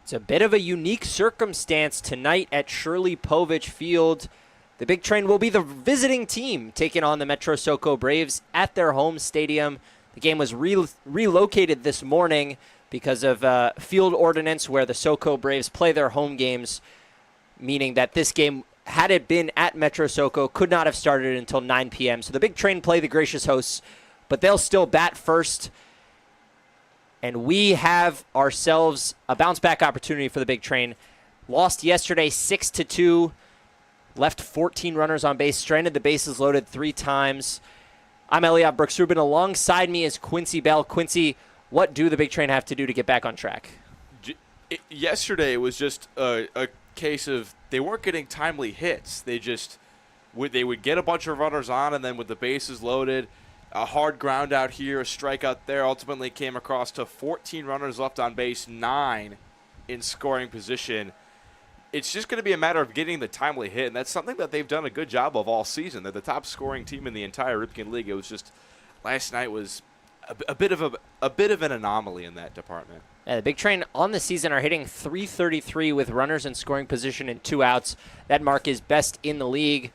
It's a bit of a unique circumstance tonight at Shirley Povich Field. The Big Train will be the visiting team taking on the Metro SoCo Braves at their home stadium. The game was relocated this morning because of field ordinance where the SoCo Braves play their home games, meaning that this game, had it been at Metro SoCo, could not have started until 9 p.m. So the Big Train play the gracious hosts, but they'll still bat first. And we have ourselves a bounce-back opportunity for the Big Train. Lost yesterday 6-2, left 14 runners on base, stranded the bases loaded 3 times. I'm Elliot Brooks-Rubin. Alongside me is Quincy Bell. Quincy, what do the Big Train have to do to get back on track? Yesterday was just a case of they weren't getting timely hits. They would get a bunch of runners on, and then with the bases loaded, a hard ground out here, a strikeout there, ultimately came across to 14 runners left on base, 9 in scoring position. It's just going to be a matter of getting the timely hit, and that's something that they've done a good job of all season. They're the top scoring team in the entire Ripken League. It was just last night was a bit of an anomaly in that department. Yeah, the Big Train on the season are hitting .333 with runners in scoring position and 2 outs. That mark is best in the league.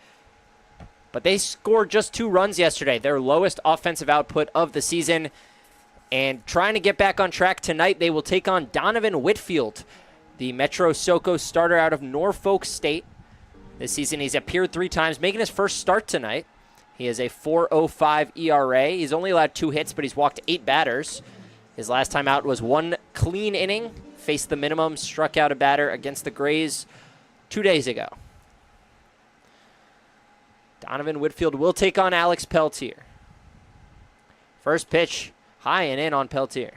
But they scored just 2 runs yesterday, their lowest offensive output of the season. And trying to get back on track tonight, they will take on Donovan Whitfield, the Metro SoCo starter out of Norfolk State. This season he's appeared 3 times, making his first start tonight. He has a .405 ERA. He's only allowed 2 hits, but he's walked 8 batters. His last time out was 1 clean inning, faced the minimum, struck out a batter against the Grays 2 days ago. Donovan Whitfield will take on Alex Peltier. First pitch, high and in on Peltier.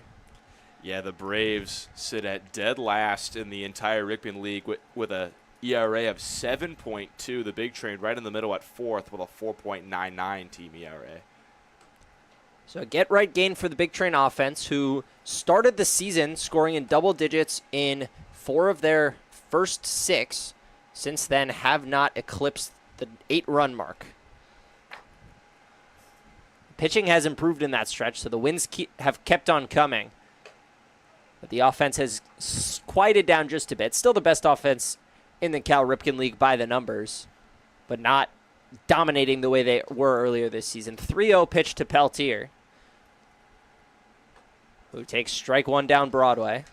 Yeah, the Braves sit at dead last in the entire Ripken League with a ERA of 7.2. The Big Train right in the middle at 4th with a 4.99 team ERA. So a get-right gain for the Big Train offense, who started the season scoring in double digits in 4 of their first 6. Since then, have not eclipsed the 8-run mark. Pitching has improved in that stretch, so the wins have kept on coming. But the offense has quieted down just a bit. Still the best offense in the Cal Ripken League by the numbers, but not dominating the way they were earlier this season. 3-0 pitch to Peltier, who takes strike 1 down Broadway.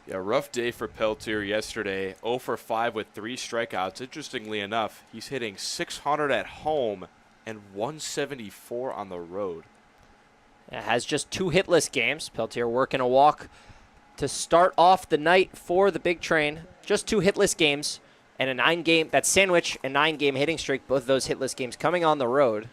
Yeah, rough day for Peltier yesterday. 0 for 5 with 3 strikeouts. Interestingly enough, he's hitting .600 at home and .174 on the road. It has just 2 hitless games. Peltier working a walk to start off the night for the Big Train. Just 2 hitless games and a 9-game, that sandwich and 9-game hitting streak, both of those hitless games coming on the road.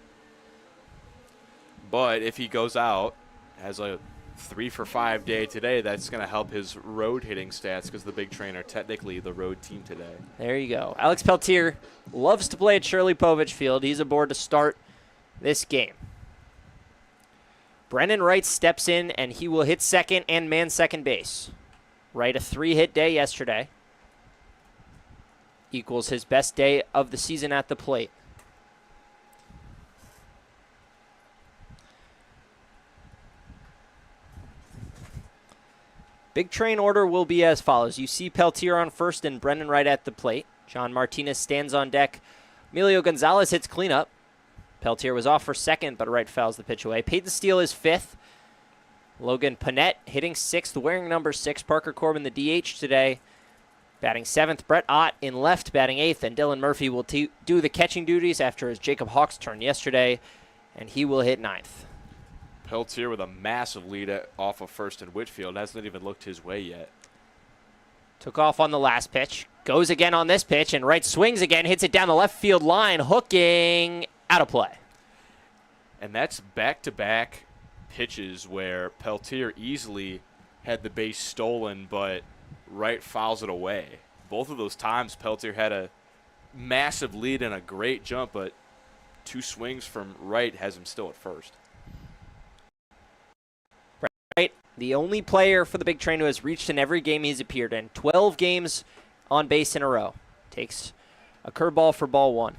But if he goes out, has a 3 for 5 day today, that's going to help his road hitting stats because the Big Train are technically the road team today. There you go. Alex Peltier loves to play at Shirley Povich Field. He's aboard to start this game. Brennan Wright steps in, and he will hit second and man second base. Wright, a 3-hit day yesterday. Equals his best day of the season at the plate. Big Train order will be as follows. You see Peltier on first and Brennan Wright at the plate. John Martinez stands on deck. Emilio Gonzalez hits cleanup. Peltier was off for second, but Wright fouls the pitch away. Peyton Steele is 5th. Logan Panett hitting 6th, wearing number 6. Parker Corbin, the DH today, batting 7th. Brett Ott in left, batting 8th. And Dylan Murphy will do the catching duties after his Jacob Hawks turn yesterday, and he will hit 9th. Peltier with a massive lead off of first and Whitfield. Hasn't even looked his way yet. Took off on the last pitch. Goes again on this pitch, and Wright swings again, hits it down the left field line, hooking, out of play. And that's back-to-back pitches where Peltier easily had the base stolen, but Wright fouls it away. Both of those times, Peltier had a massive lead and a great jump, but 2 swings from Wright has him still at first. Wright, the only player for the Big Train who has reached in every game he's appeared in. 12 games on base in a row. Takes a curveball for ball 1.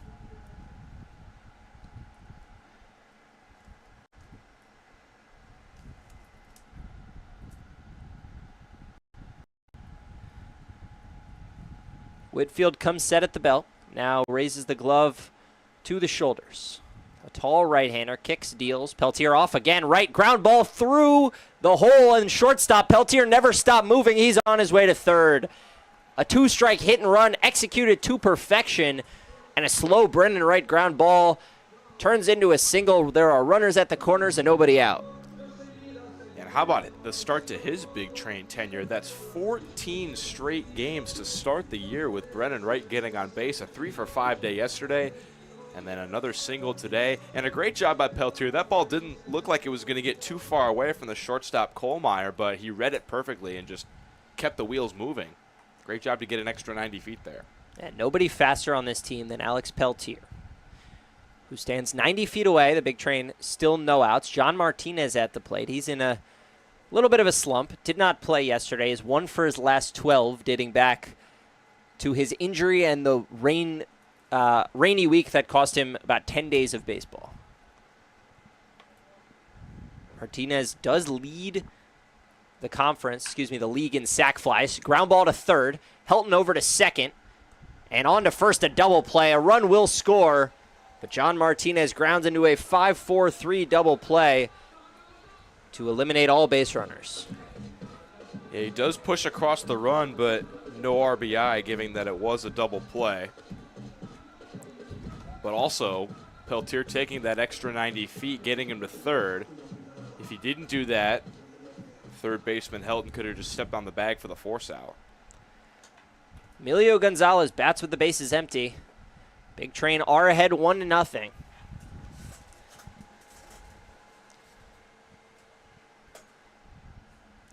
Whitfield comes set at the belt. Now raises the glove to the shoulders. A tall right-hander, kicks, deals. Peltier off again. Right ground ball through the hole and shortstop. Peltier never stopped moving. He's on his way to third. A two-strike hit and run executed to perfection. And a slow Brendan Wright ground ball turns into a single. There are runners at the corners and nobody out. And how about it? The start to his Big Train tenure. That's 14 straight games to start the year with Brendan Wright getting on base. A 3-for-5 day yesterday. And then another single today. And a great job by Peltier. That ball didn't look like it was going to get too far away from the shortstop Kohlmeyer, but he read it perfectly and just kept the wheels moving. Great job to get an extra 90 feet there. And nobody faster on this team than Alex Peltier, who stands 90 feet away. The Big Train still no outs. John Martinez at the plate. He's in a little bit of a slump. Did not play yesterday. He's 1 for his last 12, dating back to his injury and the rainy week that cost him about 10 days of baseball. Martinez does lead the league in sac flies. Ground ball to third. Helton over to second. And on to first, a double play. A run will score, but John Martinez grounds into a 5-4-3 double play to eliminate all base runners. Yeah, he does push across the run, but no RBI, given that it was a double play. But also, Peltier taking that extra 90 feet, getting him to third. If he didn't do that, third baseman Helton could have just stepped on the bag for the force out. Emilio Gonzalez bats with the bases empty. Big Train are ahead 1-0.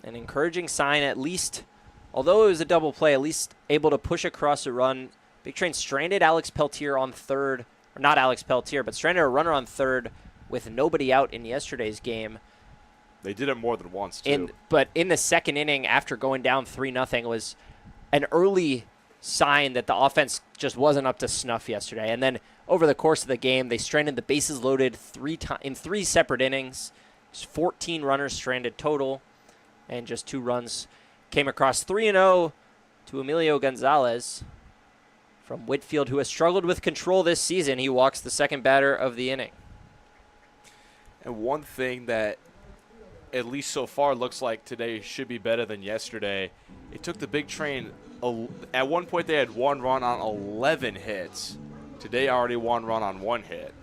An encouraging sign, at least, although it was a double play, at least able to push across a run. Big Train stranded Alex Peltier on third, or not Alex Peltier, but stranded a runner on third with nobody out in yesterday's game. They did it more than once, too. But in the second inning, after going down 3-0, was an early sign that the offense just wasn't up to snuff yesterday. And then over the course of the game, they stranded the bases loaded in 3 separate innings. There's 14 runners stranded total, and just 2 runs came across. 3-0 to Emilio Gonzalez from Whitfield, who has struggled with control this season. He walks the second batter of the inning. And one thing that, at least so far, looks like today should be better than yesterday, it took the Big Train, at one point they had 1 run on 11 hits. Today already 1 run on 1 hit.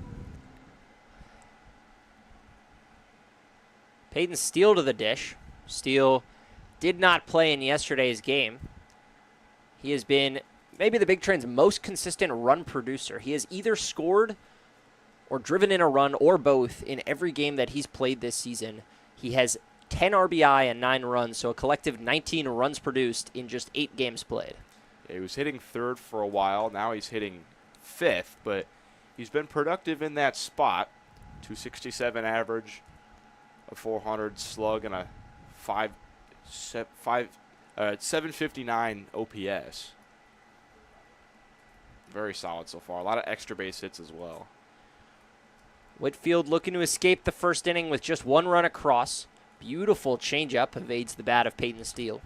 Peyton Steele to the dish. Steele did not play in yesterday's game. He has been maybe the Big Train's most consistent run producer. He has either scored or driven in a run or both in every game that he's played this season. He has 10 RBI and 9 runs, so a collective 19 runs produced in just 8 games played. Yeah, he was hitting third for a while. Now he's hitting fifth, but he's been productive in that spot. 267 average, a 400 slug, and a 759 OPS. Very solid so far. A lot of extra base hits as well. Whitfield looking to escape the first inning with just 1 run across. Beautiful changeup evades the bat of Peyton Steele.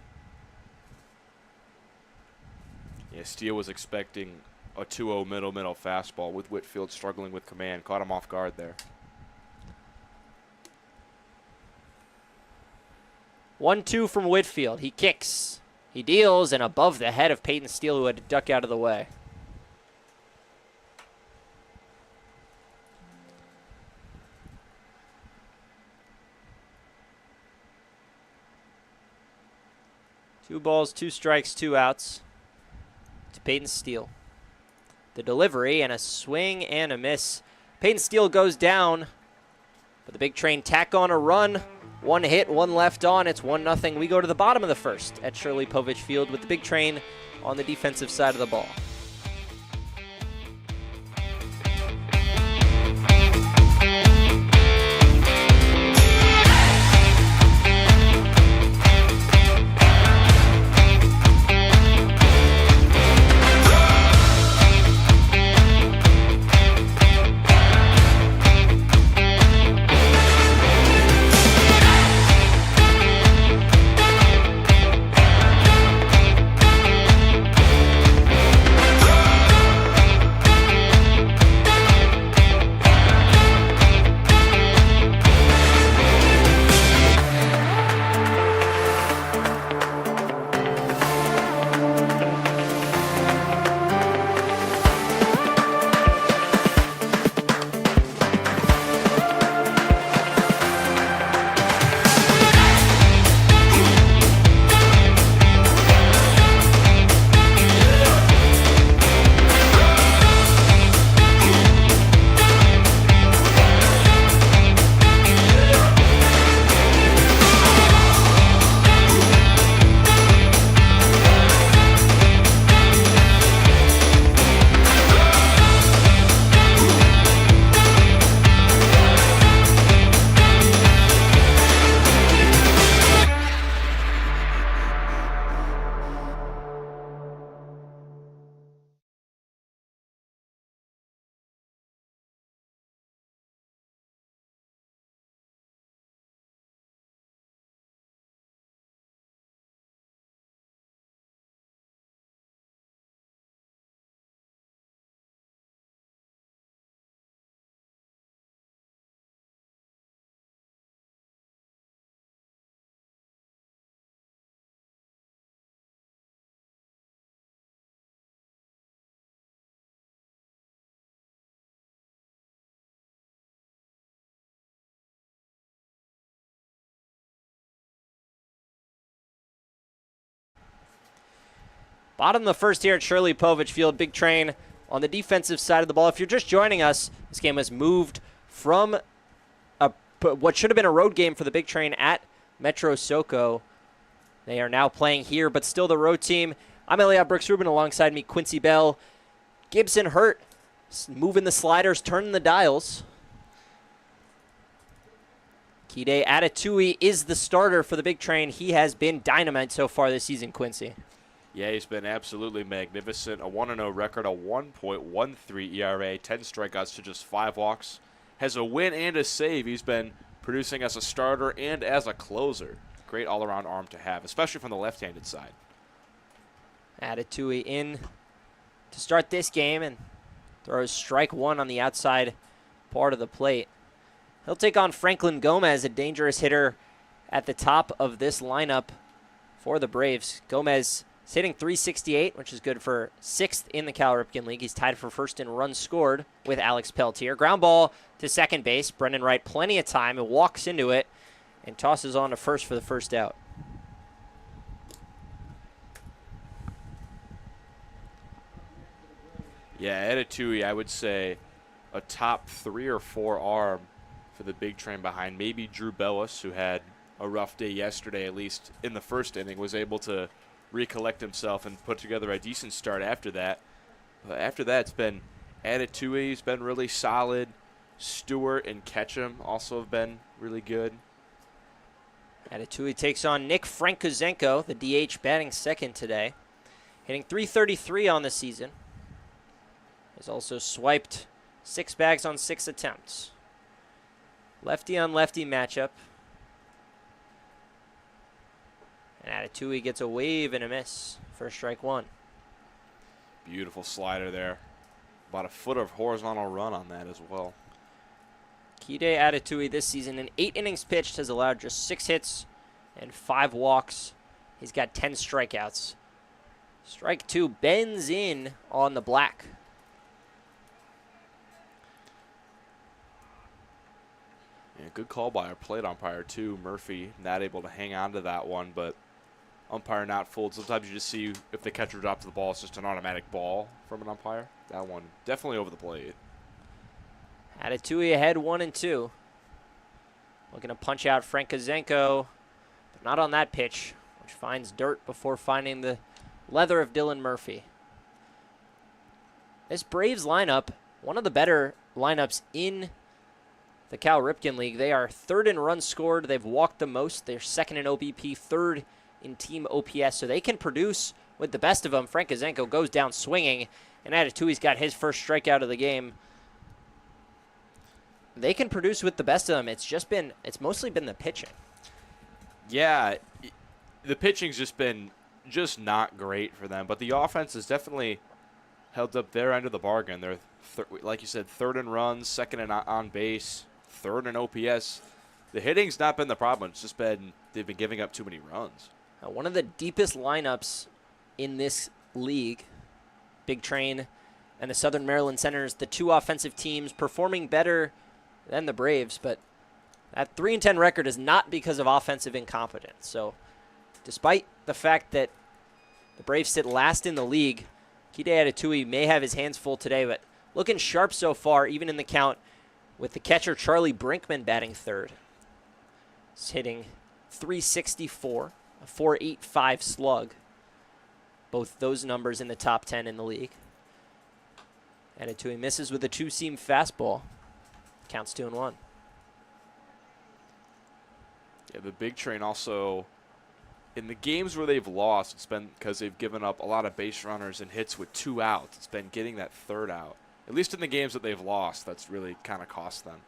Yeah, Steele was expecting a 2-0 middle fastball with Whitfield struggling with command. Caught him off guard there. 1-2 from Whitfield. He kicks. He deals, and above the head of Peyton Steele, who had to duck out of the way. Two balls, 2 strikes, 2 outs to Peyton Steele. The delivery and a swing and a miss. Peyton Steele goes down, but the Big Train tack on a run. 1 hit, 1 left on. It's 1-0. We go to the bottom of the first at Shirley Povich Field with the Big Train on the defensive side of the ball. Bottom of the first here at Shirley Povich Field. Big Train on the defensive side of the ball. If you're just joining us, this game was moved from what should have been a road game for the Big Train at Metro SoCo. They are now playing here, but still the road team. I'm Elliot Brooks-Rubin, alongside me, Quincy Bell. Gibson Hurt, moving the sliders, turning the dials. Kide Atatui is the starter for the Big Train. He has been dynamite so far this season, Quincy. Yeah, he's been absolutely magnificent. A 1-0 record, a 1.13 ERA, 10 strikeouts to just 5 walks. Has a win and a save. He's been producing as a starter and as a closer. Great all-around arm to have, especially from the left-handed side. Atatui in to start this game and throws strike one on the outside part of the plate. He'll take on Franklin Gomez, a dangerous hitter at the top of this lineup for the Braves. Gomez is hitting .368, which is good for 6th in the Cal Ripken League. He's tied for first in runs scored with Alex Peltier. Ground ball to second base. Brendan Wright, plenty of time, and walks into it and tosses on to first for the first out. Yeah, Atatui, I would say a top 3 or 4 arm for the Big Train behind maybe Drew Bellis, who had a rough day yesterday, at least in the first inning, was able to recollect himself and put together a decent start after that. But after that, it's been Atatui's been really solid. Stewart and Ketchum also have been really good. Atatui takes on Nick Frankozenko, the DH, batting second today. Hitting .333 on the season. He's also swiped 6 bags on 6 attempts. Lefty on lefty matchup. And Atatui gets a wave and a miss for strike one. Beautiful slider there. About a foot of horizontal run on that as well. Kide Atatui this season in 8 innings pitched has allowed just 6 hits and 5 walks. He's got 10 strikeouts. Strike two bends in on the black. Yeah, good call by our plate umpire too. Murphy not able to hang on to that one, but umpire not fooled. Sometimes you just see if the catcher drops the ball, it's just an automatic ball from an umpire. That one definitely over the plate. Atatui ahead 1-2. Looking to punch out Frankozenko, but not on that pitch, which finds dirt before finding the leather of Dylan Murphy. This Braves lineup, one of the better lineups in the Cal Ripken League. They are 3rd in runs scored. They've walked the most. They're 2nd in OBP, 3rd in team OPS, so they can produce with the best of them. Frankozenko goes down swinging, and Atatui's got his first strikeout of the game. They can produce with the best of them. It's mostly been the pitching. Yeah, the pitching's just been not great for them, but the offense has definitely held up their end of the bargain. They're, like you said, 3rd in runs, 2nd in on base, 3rd in OPS. The hitting's not been the problem. It's just been they've been giving up too many runs. One of the deepest lineups in this league, Big Train and the Southern Maryland Senators, the 2 offensive teams performing better than the Braves, but that 3-10 record is not because of offensive incompetence. So despite the fact that the Braves sit last in the league, Kide Atatui may have his hands full today, but looking sharp so far, even in the count, with the catcher Charlie Brinkman batting 3rd. He's hitting .364, a .485 slug. Both those numbers in the top 10 in the league. Atatui misses with a 2-seam fastball. Counts 2-1. Yeah, the Big Train also, in the games where they've lost, it's been because they've given up a lot of base runners and hits with 2 outs. It's been getting that 3rd out. At least in the games that they've lost, that's really kind of cost them.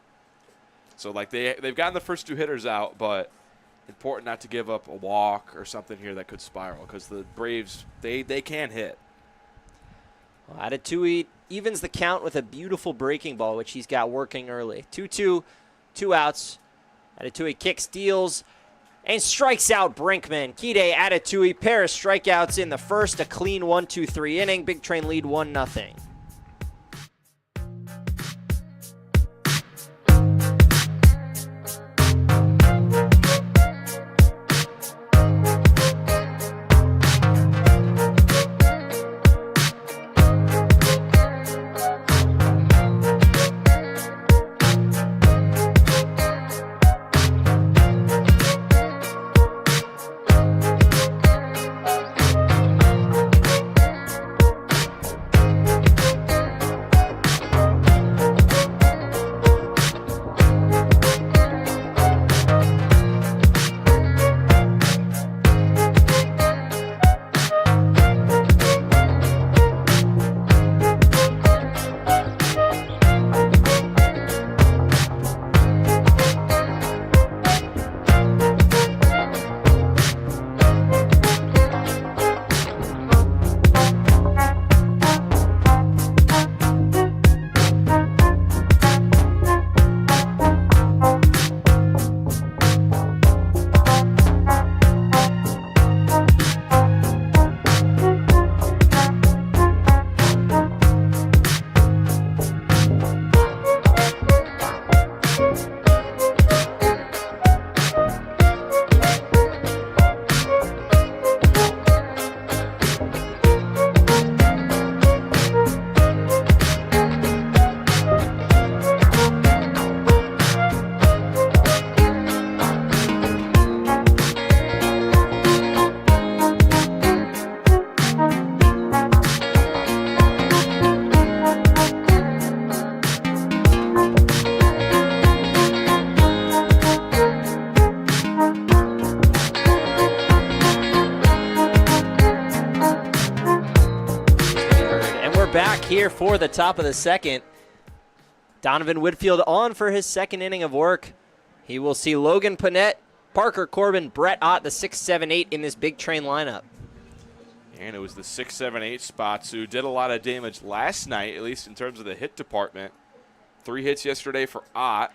So, like, they've gotten the first 2 hitters out, but important not to give up a walk or something here that could spiral, because the Braves, they can hit. Well, Atatui evens the count with a beautiful breaking ball, which he's got working early. 2-2, 2 outs. Atatui kicks, deals, and strikes out Brinkman. Kide Atatui, pair of strikeouts in the first, a clean 1-2-3 inning. Big Train lead 1-0. here for the top of the second. Donovan Whitfield on for his second inning of work. He will see Logan Panett, Parker Corbin, Brett Ott, the 6, 7, 8 in this big train lineup. And it was the 6, 7, 8 spots who did a lot of damage last night, at least in terms of the hit department. 3 hits yesterday for Ott.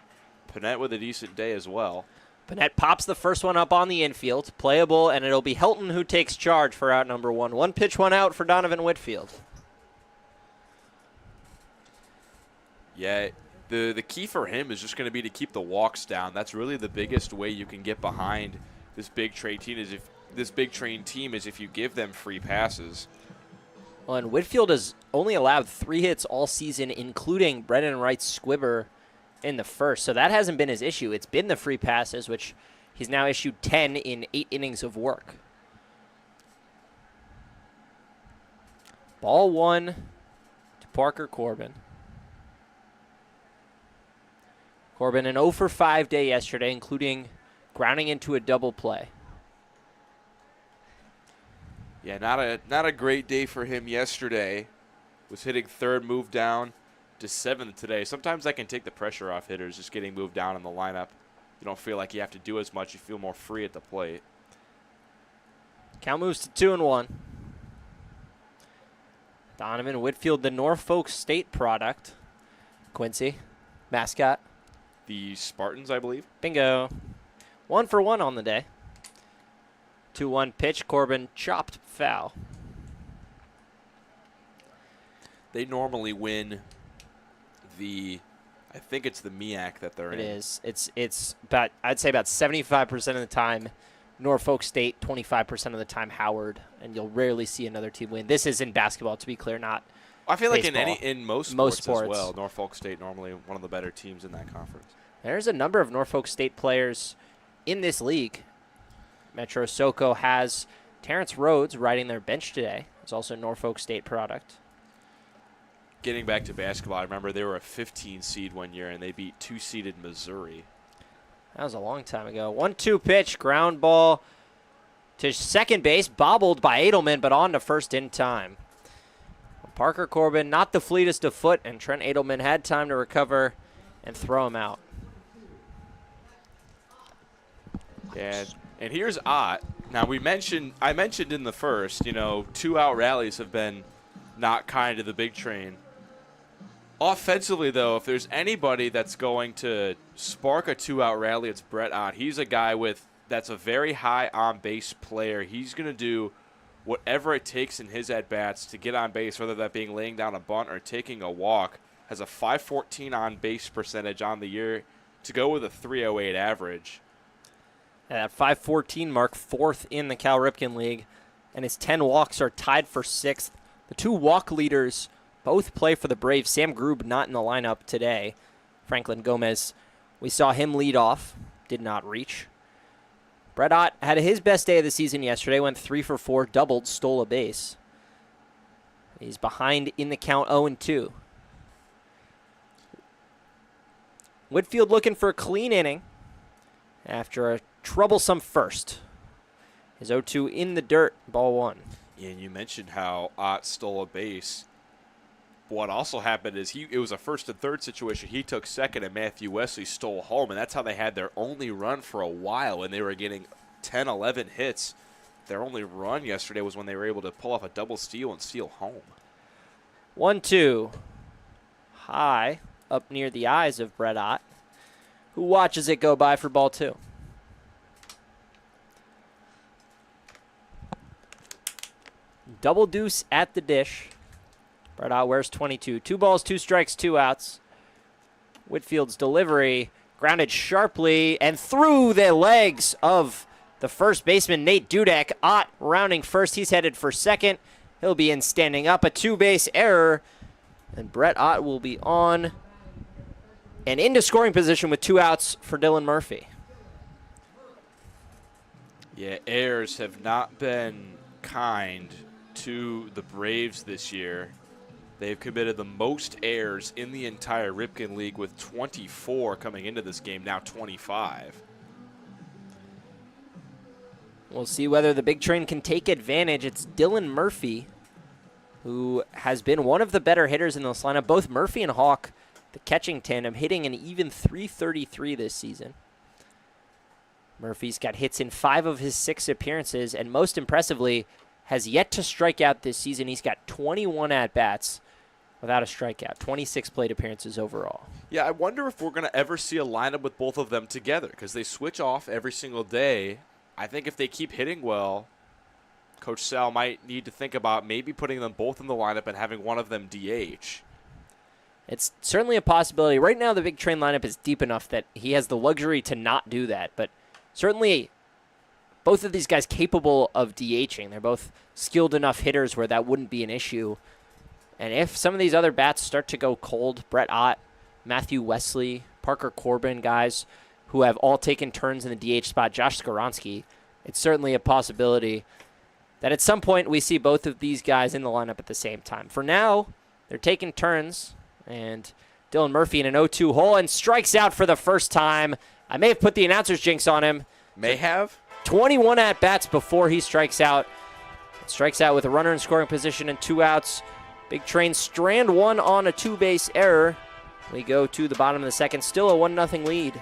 Panett with a decent day as well. Panett pops the first one up on the infield, playable, and it'll be Helton who takes charge for out number 1. 1 pitch, 1 out for Donovan Whitfield. Yeah, the key for him is just going to be to keep the walks down. That's really the biggest way you can get behind this big train team is if you give them free passes. Well, and Whitfield has only allowed 3 hits all season, including Brendan Wright's squibber in the first. So that hasn't been his issue. It's been the free passes, which he's now issued 10 in 8 innings of work. Ball 1 to Parker Corbin. Corbin an 0 for 5 day yesterday, including grounding into a double play. Yeah, not a great day for him yesterday. Was hitting third, moved down to 7th today. Sometimes that can take the pressure off hitters, just getting moved down in the lineup. You don't feel like you have to do as much. You feel more free at the plate. Count moves to 2-1. Donovan Whitfield, the Norfolk State product. Quincy, mascot. The Spartans, I believe. Bingo. 1 for 1 on the day. 2-1 pitch. Corbin chopped foul. They normally win I think it's the MEAC that they're in. It is. It's about, I'd say about 75% of the time Norfolk State, 25% of the time Howard, and you'll rarely see another team win. This is in basketball, to be clear, not I feel like baseball. in most sports as well. Norfolk State normally one of the better teams in that conference. There's a number of Norfolk State players in this league. Metro SoCo has Terrence Rhodes riding their bench today. It's also a Norfolk State product. Getting back to basketball, I remember they were a 15 seed one year, and they beat 2-seeded Missouri. That was a long time ago. 1-2 pitch, ground ball to second base, bobbled by Edelman, but on to first in time. Parker Corbin, not the fleetest of foot, and Trent Edelman had time to recover and throw him out. And here's Ott. Now I mentioned in the first, 2-out rallies have been not kind to the big train. Offensively, though, if there's anybody that's going to spark a 2-out rally, it's Brett Ott. He's a guy that's a very high on-base player. He's going to do whatever it takes in his at-bats to get on base, whether that being laying down a bunt or taking a walk. Has a .514 on-base percentage on the year to go with a .308 average. At 514 mark, 4th in the Cal Ripken League, and his 10 walks are tied for 6th. The 2 walk leaders both play for the Braves. Sam Grube not in the lineup today. Franklin Gomez, we saw him lead off, did not reach. Brett Ott had his best day of the season yesterday, went 3 for 4, doubled, stole a base. He's behind in the count 0-2. Whitfield looking for a clean inning after a troublesome first. His 0-2 in the dirt, ball 1. Yeah, and you mentioned how Ott stole a base. What also happened is it was a first and third situation. He took second, and Matthew Wesley stole home, and that's how they had their only run for a while, and they were getting 10, 11 hits. Their only run yesterday was when they were able to pull off a double steal and steal home. 1-2. High, up near the eyes of Brett Ott, who watches it go by for ball 2. Double deuce at the dish. Brett Ott wears 22. 2 balls, 2 strikes, 2 outs. Whitfield's delivery grounded sharply and through the legs of the first baseman, Nate Dudek. Ott rounding first. He's headed for second. He'll be in standing up. A 2-base error. And Brett Ott will be on and into scoring position with 2 outs for Dylan Murphy. Yeah, errors have not been kind to the Braves this year. They've committed the most errors in the entire Ripken League with 24 coming into this game, now 25. We'll see whether the big train can take advantage. It's Dylan Murphy who has been one of the better hitters in this lineup. Both Murphy and Hawk, the catching tandem, hitting an even .333 this season. Murphy's got hits in 5 of his 6 appearances, and most impressively, has yet to strike out this season. He's got 21 at-bats without a strikeout, 26 plate appearances overall. Yeah, I wonder if we're going to ever see a lineup with both of them together, because they switch off every single day. I think if they keep hitting well, Coach Sal might need to think about maybe putting them both in the lineup and having one of them DH. It's certainly a possibility. Right now, the Big Train lineup is deep enough that he has the luxury to not do that, but certainly both of these guys capable of DHing. They're both skilled enough hitters where that wouldn't be an issue. And if some of these other bats start to go cold, Brett Ott, Matthew Wesley, Parker Corbin, guys who have all taken turns in the DH spot, Josh Skoronsky, it's certainly a possibility that at some point we see both of these guys in the lineup at the same time. For now, they're taking turns, and Dylan Murphy in an 0-2 hole and strikes out for the first time. I may have put the announcer's jinx on him. May have? 21 at-bats before he strikes out. Strikes out with a runner in scoring position and 2 outs. Big Train strand 1 on a 2-base error. We go to the bottom of the second, still a 1-0 lead.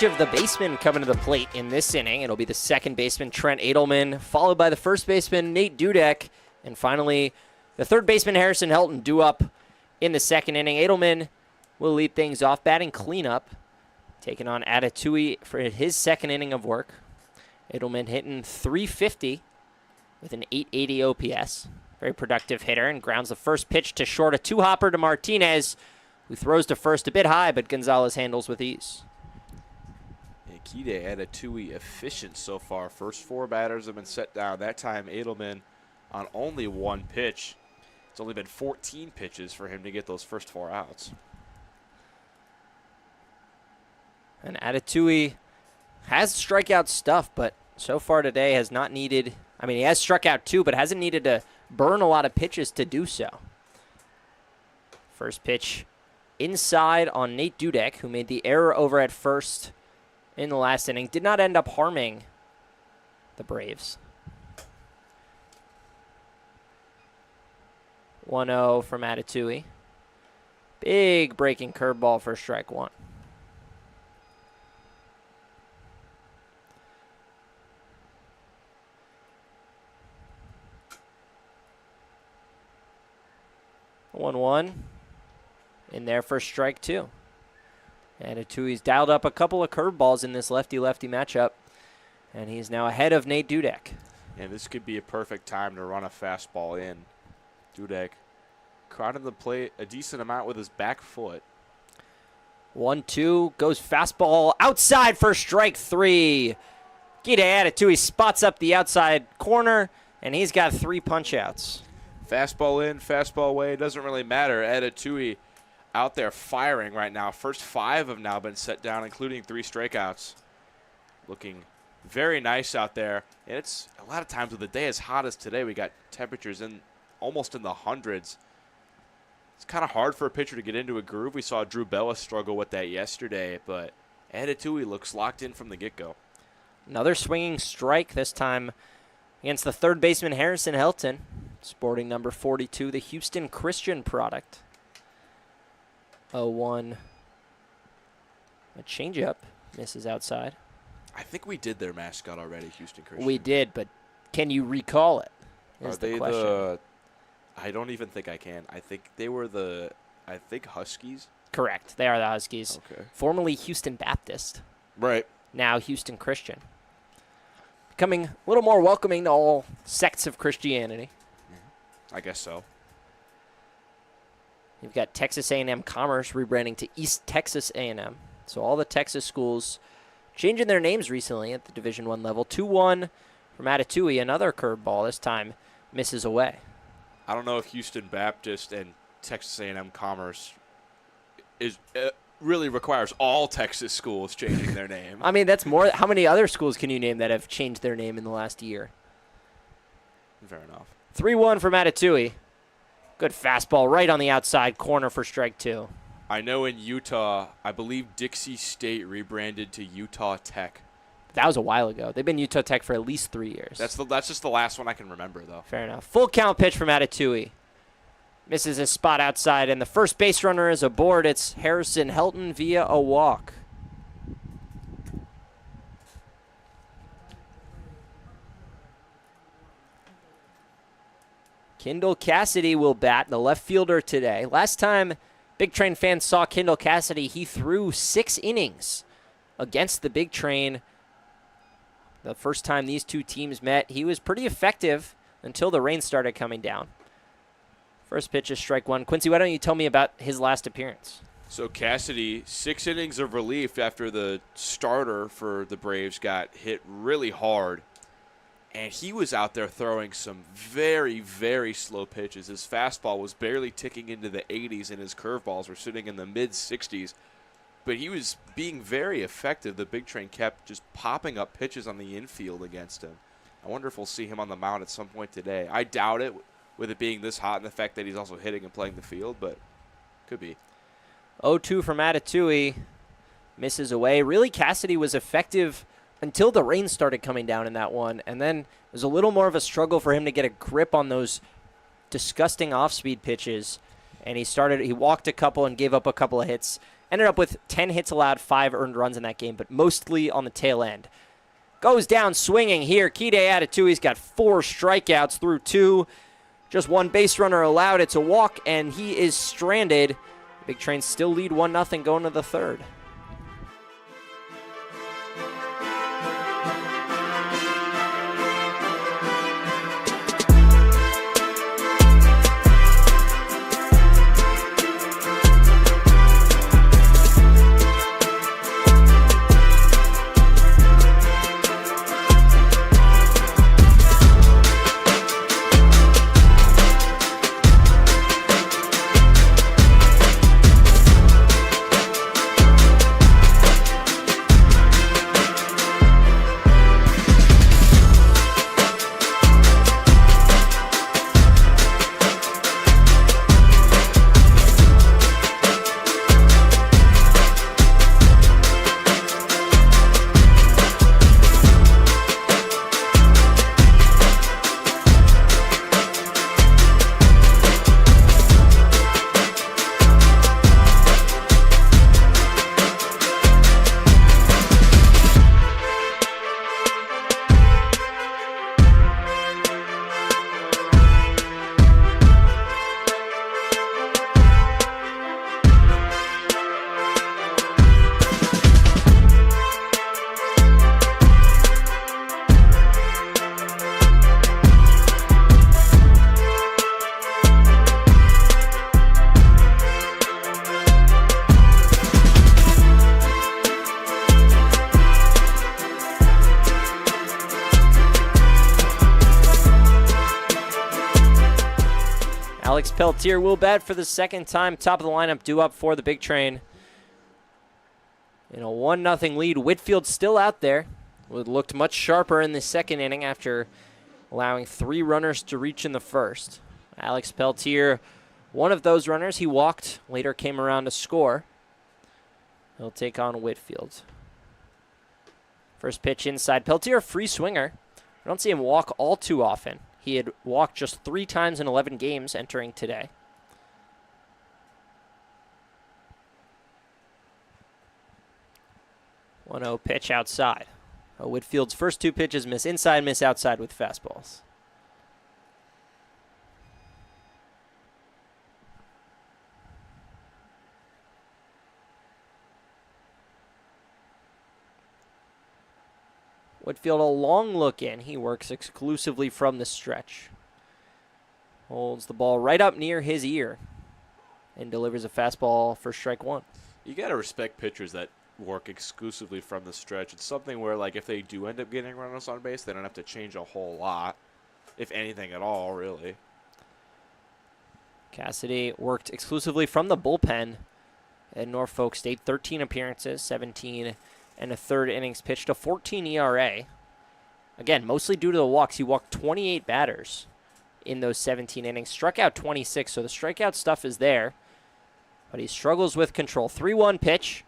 Of the basemen coming to the plate in this inning. It'll be the second baseman, Trent Edelman, followed by the first baseman, Nate Dudek, and finally the third baseman, Harrison Helton, due up in the second inning. Edelman will lead things off, batting cleanup, taking on Atatui for his second inning of work. Edelman hitting .350 with an .880 OPS. Very productive hitter, and grounds the first pitch to short, a 2-hopper to Martinez, who throws to first a bit high, but Gonzalez handles with ease. Kide Atatui efficient so far. First 4 batters have been set down. That time Edelman on only 1 pitch. It's only been 14 pitches for him to get those first 4 outs. And Atatui has strikeout stuff, but so far today has not needed, I mean, he has struck out 2, but hasn't needed to burn a lot of pitches to do so. First pitch inside on Nate Dudek, who made the error over at first in the last inning. Did not end up harming the Braves. 1-0 from Atatui. Big breaking curveball for strike 1. One in there for strike 2. Atatui's dialed up a couple of curveballs in this lefty-lefty matchup, and he's now ahead of Nate Dudek. And this could be a perfect time to run a fastball in. Dudek crowded the plate a decent amount with his back foot. 1-2, goes fastball outside for strike 3. Kide Atatui spots up the outside corner, and he's got 3 punch-outs. Fastball in, fastball away. It doesn't really matter. Atatui out there firing right now. First 5 have now been set down, including 3 strikeouts. Looking very nice out there. And it's a lot of times with the day as hot as today, we got temperatures almost in the hundreds. It's kind of hard for a pitcher to get into a groove. We saw Drew Bella struggle with that yesterday, but Atatui looks locked in from the get-go. Another swinging strike, this time against the third baseman Harrison Helton, sporting number 42, the Houston Christian product. 0-1. A changeup misses outside. I think we did their mascot already, Houston Christian. We did, but can you recall it? Are they the? I don't even think I can. I think they were the Huskies. Correct. They are the Huskies. Okay. Formerly Houston Baptist. Right. Now Houston Christian. Becoming a little more welcoming to all sects of Christianity. I guess so. You've got Texas A&M Commerce rebranding to East Texas A&M. So all the Texas schools changing their names recently at the Division I level. 2-1 from Atatui. Another curveball. This time misses away. I don't know if Houston Baptist and Texas A&M Commerce really requires all Texas schools changing their name. I mean, that's more. How many other schools can you name that have changed their name in the last year? Fair enough. 3-1 from Atatui. Good fastball right on the outside corner for strike 2. I know in Utah, I believe Dixie State rebranded to Utah Tech. That was a while ago. They've been Utah Tech for at least 3 years. That's just the last one I can remember, though. Fair enough. Full count pitch from Atatui. Misses his spot outside, and the first base runner is aboard. It's Harrison Helton via a walk. Kendall Cassidy will bat, the left fielder today. Last time Big Train fans saw Kendall Cassidy, he threw 6 innings against the Big Train. The first time these two teams met, he was pretty effective until the rain started coming down. First pitch is strike 1. Quincy, why don't you tell me about his last appearance? So Cassidy, 6 innings of relief after the starter for the Braves got hit really hard. And he was out there throwing some very, very slow pitches. His fastball was barely ticking into the 80s, and his curveballs were sitting in the mid-60s. But he was being very effective. The Big Train kept just popping up pitches on the infield against him. I wonder if we'll see him on the mound at some point today. I doubt it, with it being this hot and the fact that he's also hitting and playing the field, but could be. 0-2 from Atatui. Misses away. Really, Cassidy was effective until the rain started coming down in that one, and then it was a little more of a struggle for him to get a grip on those disgusting off-speed pitches, and he walked a couple and gave up a couple of hits. Ended up with 10 hits allowed, 5 earned runs in that game, but mostly on the tail end. Goes down swinging here. Kide Atatui's got 4 strikeouts through 2. Just 1 base runner allowed. It's a walk, and he is stranded. Big Train still lead 1-0 going to the 3rd. Alex Peltier will bat for the second time. Top of the lineup due up for the Big Train. In a 1-0 lead, Whitfield still out there. Looked much sharper in the second inning after allowing 3 runners to reach in the first. Alex Peltier, one of those runners. He walked, later came around to score. He'll take on Whitfield. First pitch inside. Peltier, a free swinger. I don't see him walk all too often. He had walked just 3 times in 11 games entering today. One-zero pitch outside. Whitfield's first 2 pitches miss inside, miss outside with fastballs. Whitfield, a long look in. He works exclusively from the stretch. Holds the ball right up near his ear and delivers a fastball for strike 1. You got to respect pitchers that work exclusively from the stretch. It's something where, like, if they do end up getting runners on base, they don't have to change a whole lot, if anything at all, really. Cassidy worked exclusively from the bullpen at Norfolk State. 13 appearances, 17 and a third innings pitched, a 14 ERA. Again, mostly due to the walks. He walked 28 batters in those 17 innings, struck out 26, so the strikeout stuff is there. But he struggles with control. 3-1 pitch.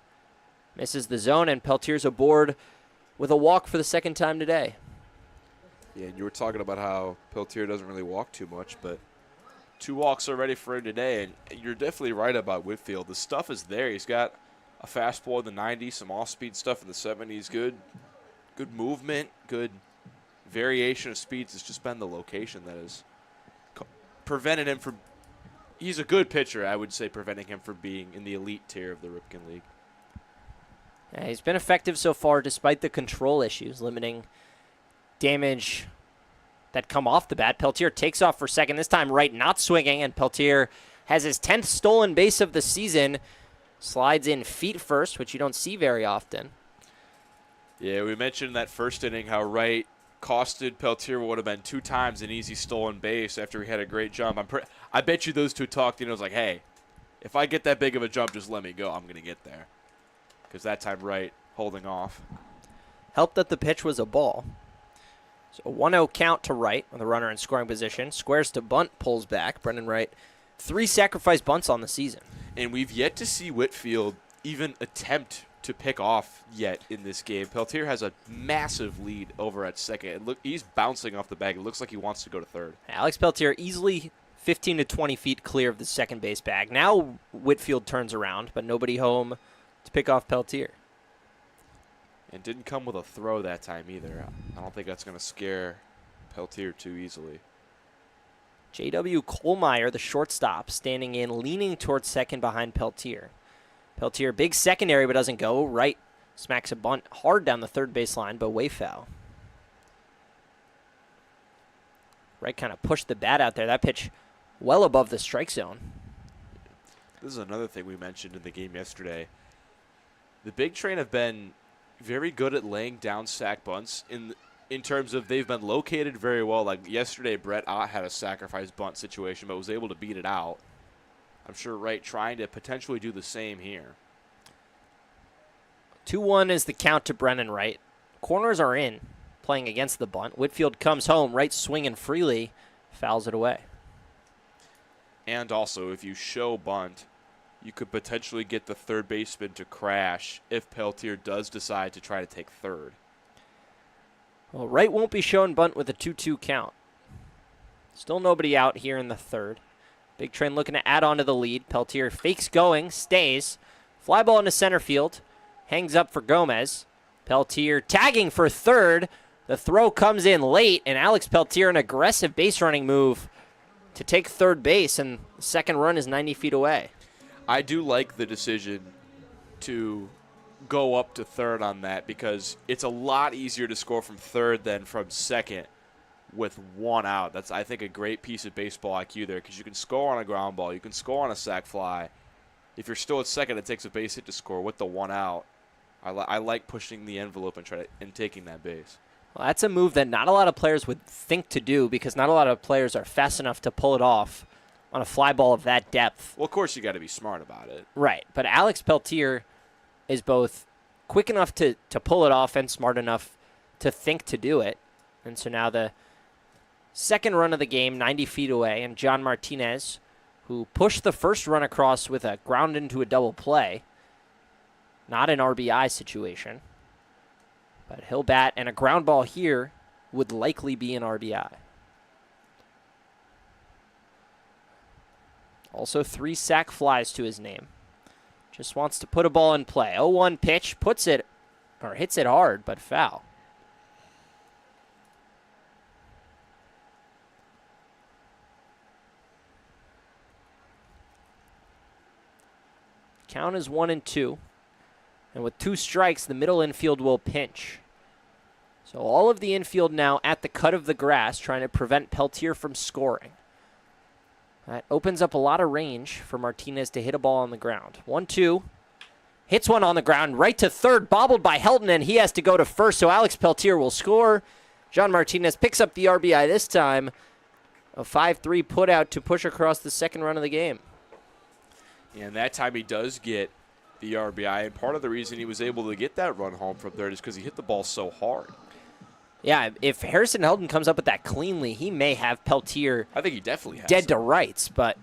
Misses the zone, and Peltier's aboard with a walk for the second time today. Yeah, and you were talking about how Peltier doesn't really walk too much, but 2 walks already for him today, and you're definitely right about Whitfield. The stuff is there. He's got a fastball in the 90s, some off-speed stuff in the 70s, good movement, good variation of speeds. It's just been the location that has prevented him from – he's a good pitcher, I would say, preventing him from being in the elite tier of the Ripken League. Yeah, he's been effective so far despite the control issues, limiting damage that come off the bat. Peltier takes off for second, this time right, not swinging, and Peltier has his 10th stolen base of the season. Slides in feet first, which you don't see very often. Yeah, we mentioned in that first inning how Wright costed Peltier what would have been 2 times an easy stolen base after he had a great jump. I bet you those 2 talked, and it was like, hey, if I get that big of a jump, just let me go. I'm going to get there. Because that time Wright holding off. Helped that the pitch was a ball. So a 1-0 count to Wright with a runner in scoring position. Squares to bunt, pulls back. Brendan Wright, 3 sacrifice bunts on the season. And we've yet to see Whitfield even attempt to pick off yet in this game. Peltier has a massive lead over at second. Look, he's bouncing off the bag. It looks like he wants to go to third. Alex Peltier easily 15 to 20 feet clear of the second base bag. Now Whitfield turns around, but nobody home to pick off Peltier. And didn't come with a throw that time either. I don't think that's going to scare Peltier too easily. J.W. Kohlmeyer, the shortstop, standing in, leaning towards second behind Peltier. Peltier, big secondary, but doesn't go. Wright smacks a bunt hard down the third base line, but way foul. Wright kind of pushed the bat out there. That pitch well above the strike zone. This is another thing we mentioned in the game yesterday. The Big Train have been very good at laying down sack bunts in terms of they've been located very well. Like yesterday, Brett Ott had a sacrifice bunt situation, but was able to beat it out. I'm sure Wright trying to potentially do the same here. 2-1 is the count to Brennan Wright. Corners are in, playing against the bunt. Whitfield comes home. Wright swinging freely, fouls it away. And also, if you show bunt, you could potentially get the third baseman to crash if Peltier does decide to try to take third. Well, Wright won't be shown bunt with a 2-2 count. Still nobody out here in the third. Big Train looking to add on to the lead. Peltier fakes going, stays. Fly ball into center field. Hangs up for Gomez. Peltier tagging for third. The throw comes in late, and Alex Peltier, an aggressive base running move to take third base, and the second run is 90 feet away. I do like the decision to go up to third on that because it's a lot easier to score from third than from second with 1 out. That's, I think, a great piece of baseball IQ there because you can score on a ground ball. You can score on a sac fly. If you're still at second, it takes a base hit to score with the 1 out. I like pushing the envelope and taking that base. Well, that's a move that not a lot of players would think to do because not a lot of players are fast enough to pull it off on a fly ball of that depth. Well, of course you got to be smart about it. Right, but Alex Peltier is both quick enough to pull it off and smart enough to think to do it. And so now the second run of the game, 90 feet away, and John Martinez, who pushed the first run across with a ground into a double play, not an RBI situation, but he'll bat, and a ground ball here would likely be an RBI. Also 3 sac flies to his name. Just wants to put a ball in play. 0-1 pitch, puts it, or hits it hard, but foul. Count is 1-2. And with 2 strikes, the middle infield will pinch. So all of the infield now at the cut of the grass, trying to prevent Peltier from scoring. That opens up a lot of range for Martinez to hit a ball on the ground. 1-2. Hits one on the ground, right to third, bobbled by Helton, and he has to go to first, so Alex Peltier will score. John Martinez picks up the RBI this time. A 5-3 put out to push across the second run of the game. And that time he does get the RBI, and part of the reason he was able to get that run home from third is because he hit the ball so hard. Yeah, if Harrison Helton comes up with that cleanly, he may have Peltier I think he definitely has dead to rights, but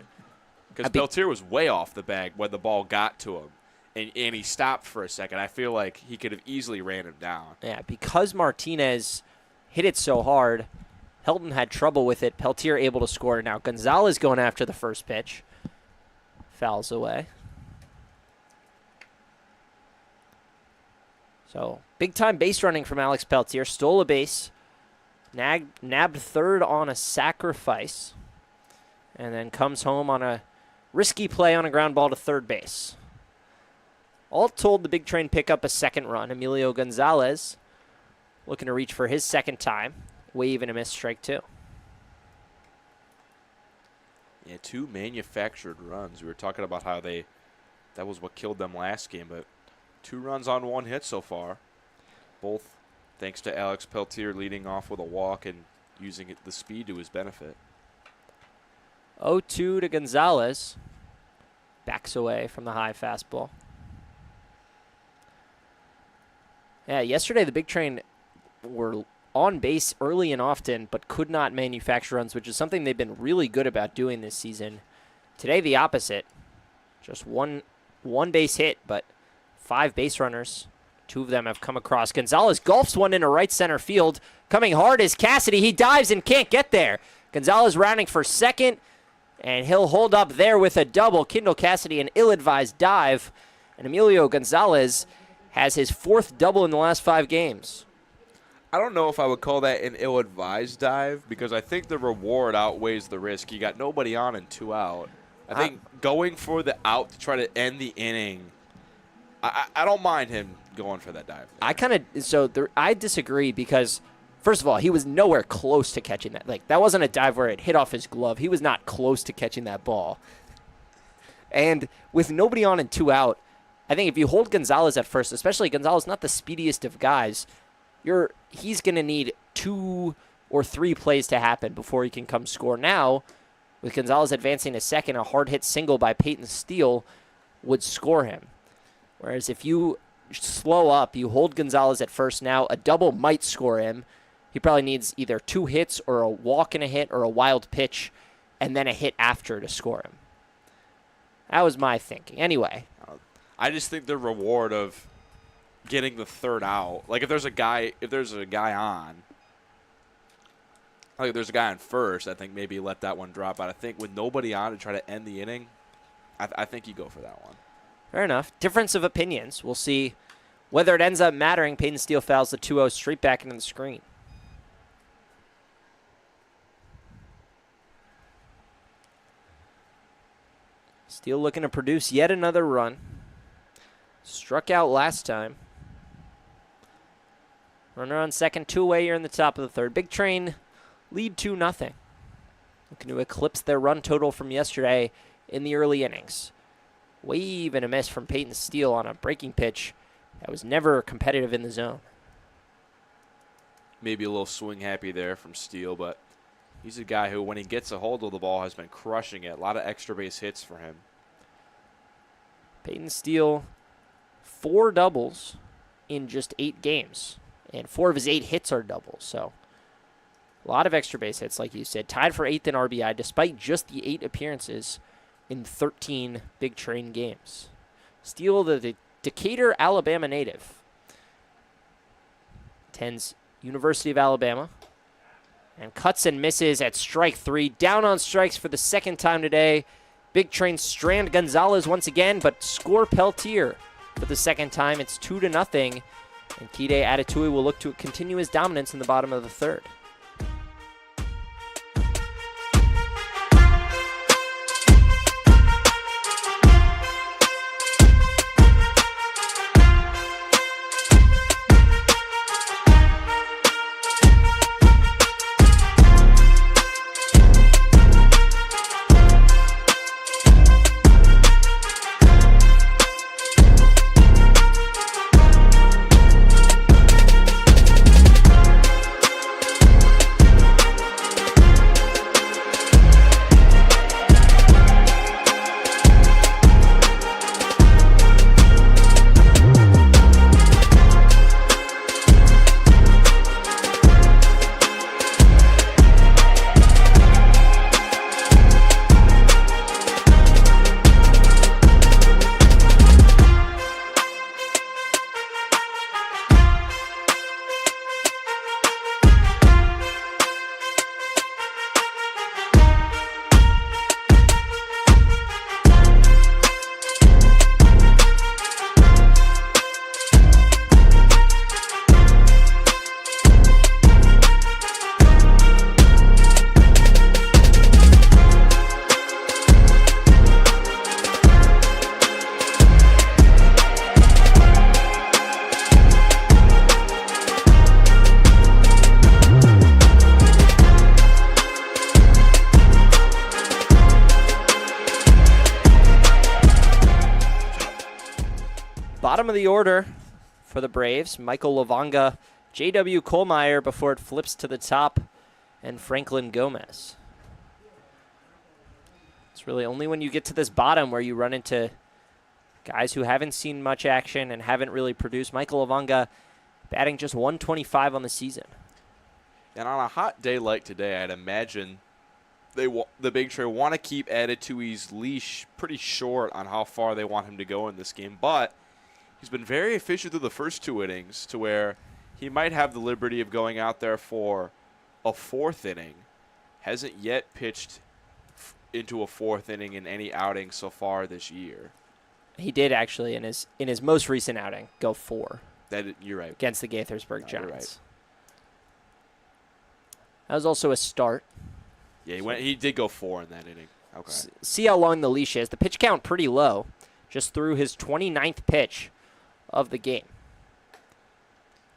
because Peltier was way off the bag when the ball got to him, and he stopped for a second. I feel like he could have easily ran him down. yeah, because Martinez hit it so hard, Helton had trouble with it. Peltier able to score. Now Gonzalez going after the first pitch. Fouls away. So, big-time base running from Alex Peltier. Stole a base. Nabbed third on a sacrifice. And then comes home on a risky play on a ground ball to third base. All told, the big train pick up a second run. Emilio Gonzalez looking to reach for his second time. Wave and a miss, strike 2. Yeah, 2 manufactured runs. We were talking about how that was what killed them last game, but 2 runs on 1 hit so far. Both thanks to Alex Peltier leading off with a walk and using the speed to his benefit. 0-2 to Gonzalez. Backs away from the high fastball. Yeah, yesterday the big train were on base early and often, but could not manufacture runs, which is something they've been really good about doing this season. Today, the opposite. Just one base hit, but 5 base runners. 2 of them have come across. Gonzalez golfs one into right center field. Coming hard is Cassidy. He dives and can't get there. Gonzalez rounding for second, and he'll hold up there with a double. Kendall Cassidy, an ill-advised dive. And Emilio Gonzalez has his 4th double in the last 5 games. I don't know if I would call that an ill-advised dive because I think the reward outweighs the risk. You got nobody on and 2 out. I think going for the out to try to end the inning, I don't mind him going for that dive. I disagree because, first of all, he was nowhere close to catching that. Like, that wasn't a dive where it hit off his glove. He was not close to catching that ball. And with nobody on and 2 out, I think if you hold Gonzalez at first, especially Gonzalez, not the speediest of guys, he's going to need 2 or 3 plays to happen before he can come score. Now, with Gonzalez advancing to second, a hard-hit single by Peyton Steele would score him. Whereas if you slow up, you hold Gonzalez at first now, a double might score him. He probably needs either 2 hits or a walk and a hit or a wild pitch and then a hit after to score him. That was my thinking. Anyway. I just think the reward of getting the 3rd out, like if there's a guy on, like if there's a guy on first, I think maybe let that one drop out. I think with nobody on to try to end the inning, I think you go for that one. Fair enough. Difference of opinions. We'll see whether it ends up mattering. Peyton Steele fouls the 2-0 straight back into the screen. Steele looking to produce yet another run. Struck out last time. Runner on second, 2 away here in the top of the 3rd. Big Train lead 2-0. Looking to eclipse their run total from yesterday in the early innings. Wave and a miss from Peyton Steele on a breaking pitch that was never competitive in the zone. Maybe a little swing happy there from Steele, but He's a guy who, when he gets a hold of the ball, has been crushing it. A lot of extra base hits for him. Peyton Steele, 4 doubles in just 8 games. And 4 of his 8 hits are doubles. So a lot of extra base hits, like you said. Tied for 8th in RBI, despite just the 8 appearances in 13 Big Train games. Steele, the Decatur, Alabama native. Attends University of Alabama. And cuts and misses at strike 3. Down on strikes for the second time today. Big Train strand Gonzalez once again, but score Peltier for the second time. It's 2-0. And Kide Atatui will look to continue his dominance in the bottom of the third. Bottom of the order for the Braves, Michael Lavonga, J.W. Kohlmeyer before it flips to the top, and Franklin Gomez. It's really only when you get to this bottom where you run into guys who haven't seen much action and haven't really produced. Michael Lavonga batting just 125 on the season. And on a hot day like today, I'd imagine the Big Train want to keep Adatui's leash pretty short on how far they want him to go in this game, but he's been very efficient through the first 2 innings to where he might have the liberty of going out there for a 4th inning. Hasn't yet pitched into a 4th inning in any outing so far this year. He did actually in his most recent outing go 4. You're right. Against the Gaithersburg Giants. You're right. That was also a start. Yeah, he did go 4 in that inning. Okay. See how long the leash is. The pitch count pretty low. Just threw his 29th pitch of the game.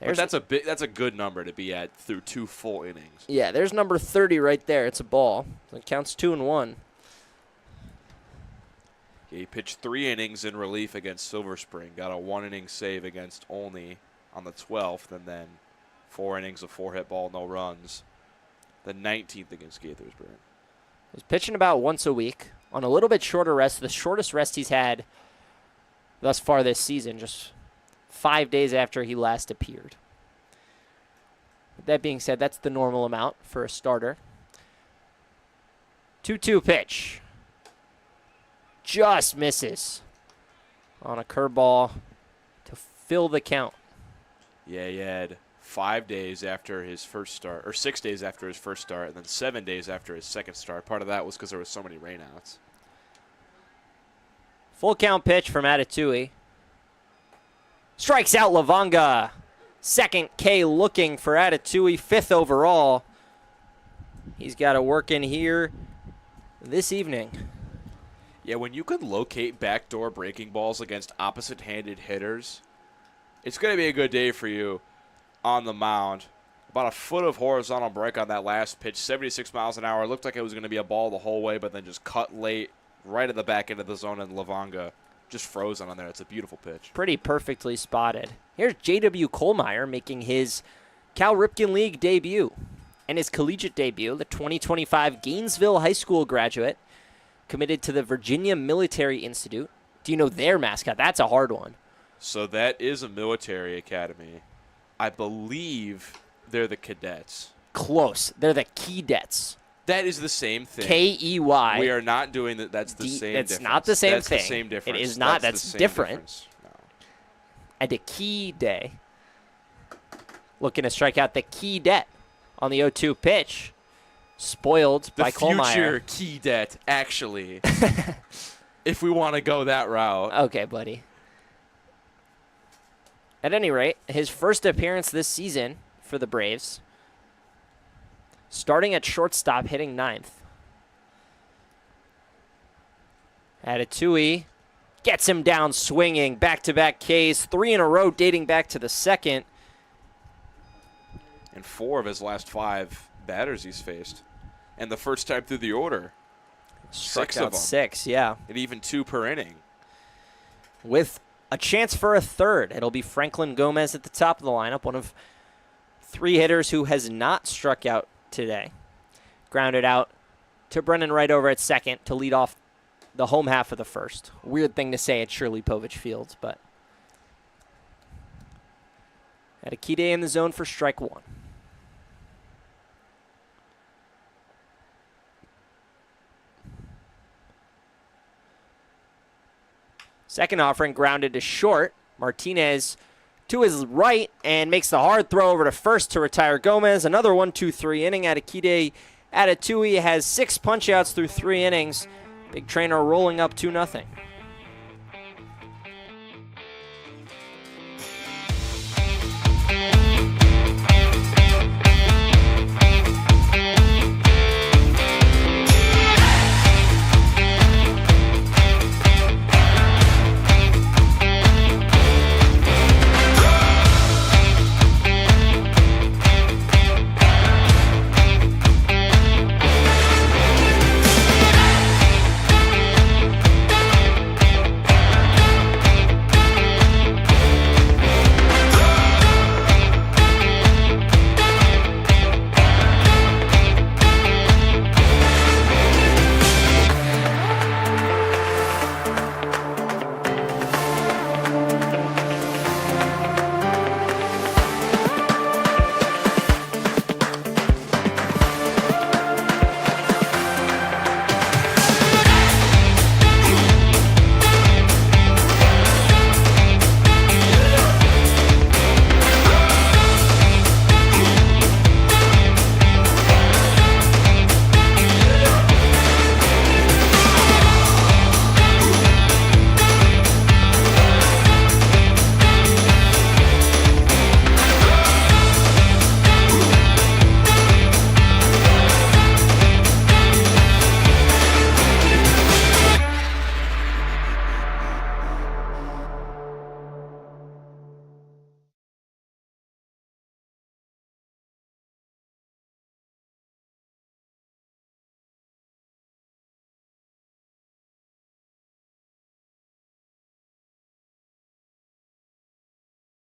But that's a good number to be at through 2 full innings. Yeah, there's number 30 right there. It's a ball. It counts 2-1. He pitched 3 innings in relief against Silver Spring. Got a 1-inning save against Olney on the 12th, and then 4 innings of 4-hit ball, no runs. The 19th against Gaithersburg. He's pitching about once a week on a little bit shorter rest. The shortest rest he's had thus far this season, just 5 days after he last appeared. With that being said, that's the normal amount for a starter. 2-2 pitch. Just misses on a curveball to fill the count. Yeah, he had 5 days after his first start, or 6 days after his first start, and then 7 days after his second start. Part of that was because there was so many rainouts. Full count pitch from Atatui. Strikes out Lavonga. Second K looking for Atatui, 5th overall. He's got to work in here this evening. Yeah, when you can locate backdoor breaking balls against opposite-handed hitters, it's going to be a good day for you on the mound. About a foot of horizontal break on that last pitch, 76 miles an hour. It looked like it was going to be a ball the whole way, but then just cut late right at the back end of the zone, and Lavonga just frozen on there. It's a beautiful pitch. Pretty perfectly spotted. Here's J.W. Kohlmeyer making his Cal Ripken League debut. and his collegiate debut, the 2025 Gainesville High School graduate, committed to the Virginia Military Institute. Do you know their mascot? That's a hard one. So that is a military academy. I believe they're the cadets. Close. They're the Keydets. That is the same thing. K-E-Y. We are not doing that. That's the same difference. It's not the same that's thing. That's the same difference. It is not. That's different. No. And a key day. Looking to strike out the Keydet on the 0-2 pitch. Spoiled by Kohlmeyer. The future Keydet, actually. If we want to go that route. Okay, buddy. At any rate, his first appearance this season for the Braves. Starting at shortstop, hitting 9th. Atatui gets him down swinging. Back-to-back Ks, 3 in a row dating back to the second. And 4 of his last 5 batters he's faced. And the first time through the order. Struck 6 out of them. 6, yeah. And even 2 per inning. With a chance for a third. It'll be Franklin Gomez at the top of the lineup, one of 3 hitters who has not struck out today. Grounded out to Brennan Wright over at second to lead off the home half of the first. Weird thing to say at Shirley Povich Field, but had a key day in the zone for strike 1. Second offering grounded to short. Martinez to his right and makes the hard throw over to first to retire Gomez. Another 1-2-3 inning. Atakide Atatui has 6 punch-outs through 3 innings. Big Trainer rolling up 2-0.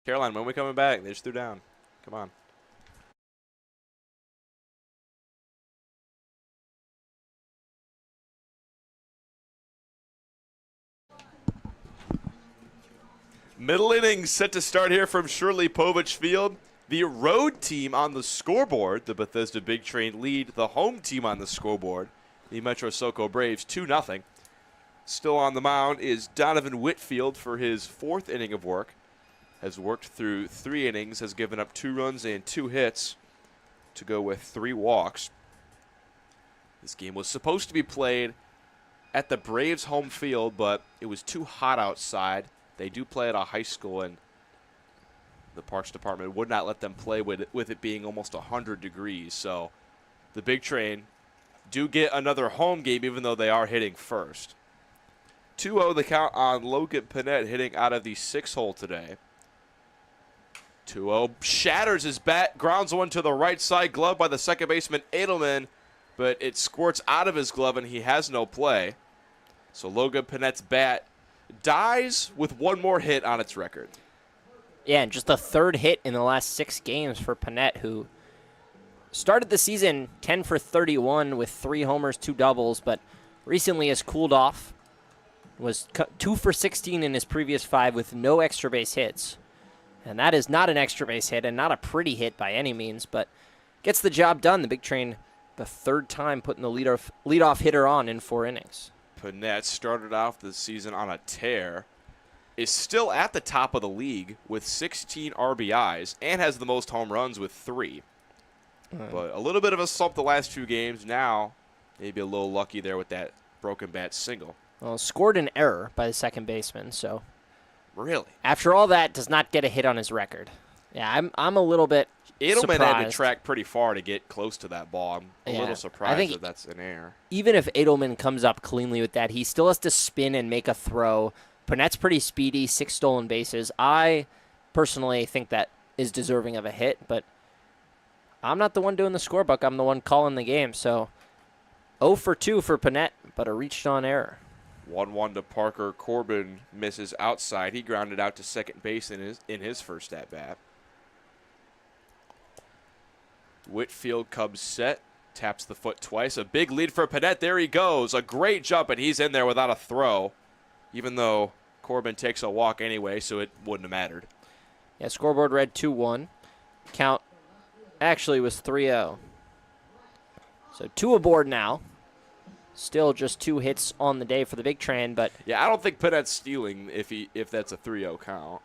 Caroline, when are we coming back? They just threw down. Come on. Middle innings set to start here from Shirley Povich Field. The road team on the scoreboard, the Bethesda Big Train, lead the home team on the scoreboard, the Metro SoCo Braves, 2-0. Still on the mound is Donovan Whitfield for his 4th inning of work. Has worked through 3 innings, has given up 2 runs and 2 hits to go with 3 walks. This game was supposed to be played at the Braves' home field, but it was too hot outside. They do play at a high school, and the Parks Department would not let them play with it being almost 100 degrees. So the Big Train do get another home game, even though they are hitting first. 2-0 the count on Logan Panett hitting out of the 6-hole today. 2-0 shatters his bat, grounds one to the right side, glove by the second baseman Edelman, but it squirts out of his glove and he has no play. So Logan Panett's bat dies with 1 more hit on its record. Yeah, and just the 3rd hit in the last 6 games for Panett, who started the season 10 for 31 with 3 homers, 2 doubles, but recently has cooled off. Was 2 for 16 in his previous 5 with no extra base hits. And that is not an extra base hit and not a pretty hit by any means, but gets the job done. The Big Train, the 3rd time putting the leadoff hitter on in 4 innings. Panett started off the season on a tear, is still at the top of the league with 16 RBIs, and has the most home runs with 3. But a little bit of a slump the last 2 games. Now, maybe a little lucky there with that broken bat single. Well, scored an error by the second baseman, so really, after all that, does not get a hit on his record. Yeah, I'm a little bit Edelman surprised. had to track pretty far to get close to that ball. I'm a little surprised that that's an error. Even if Edelman comes up cleanly with that, he still has to spin and make a throw. Panett's pretty speedy, 6 stolen bases. I personally think that is deserving of a hit, but I'm not the one doing the scorebook. I'm the one calling the game. So 0 for 2 for Panett, but a reached on error. 1-1 to Parker. Corbin misses outside. He grounded out to second base in his first at bat. Whitfield Cubs set, taps the foot twice. A big lead for Panett. There he goes. A great jump, and he's in there without a throw, even though Corbin takes a walk anyway, so it wouldn't have mattered. Yeah, scoreboard read 2-1. Count actually was 3-0. So 2 aboard now. Still just 2 hits on the day for the Big Train, but yeah, I don't think Panett's stealing if that's a 3-0 count.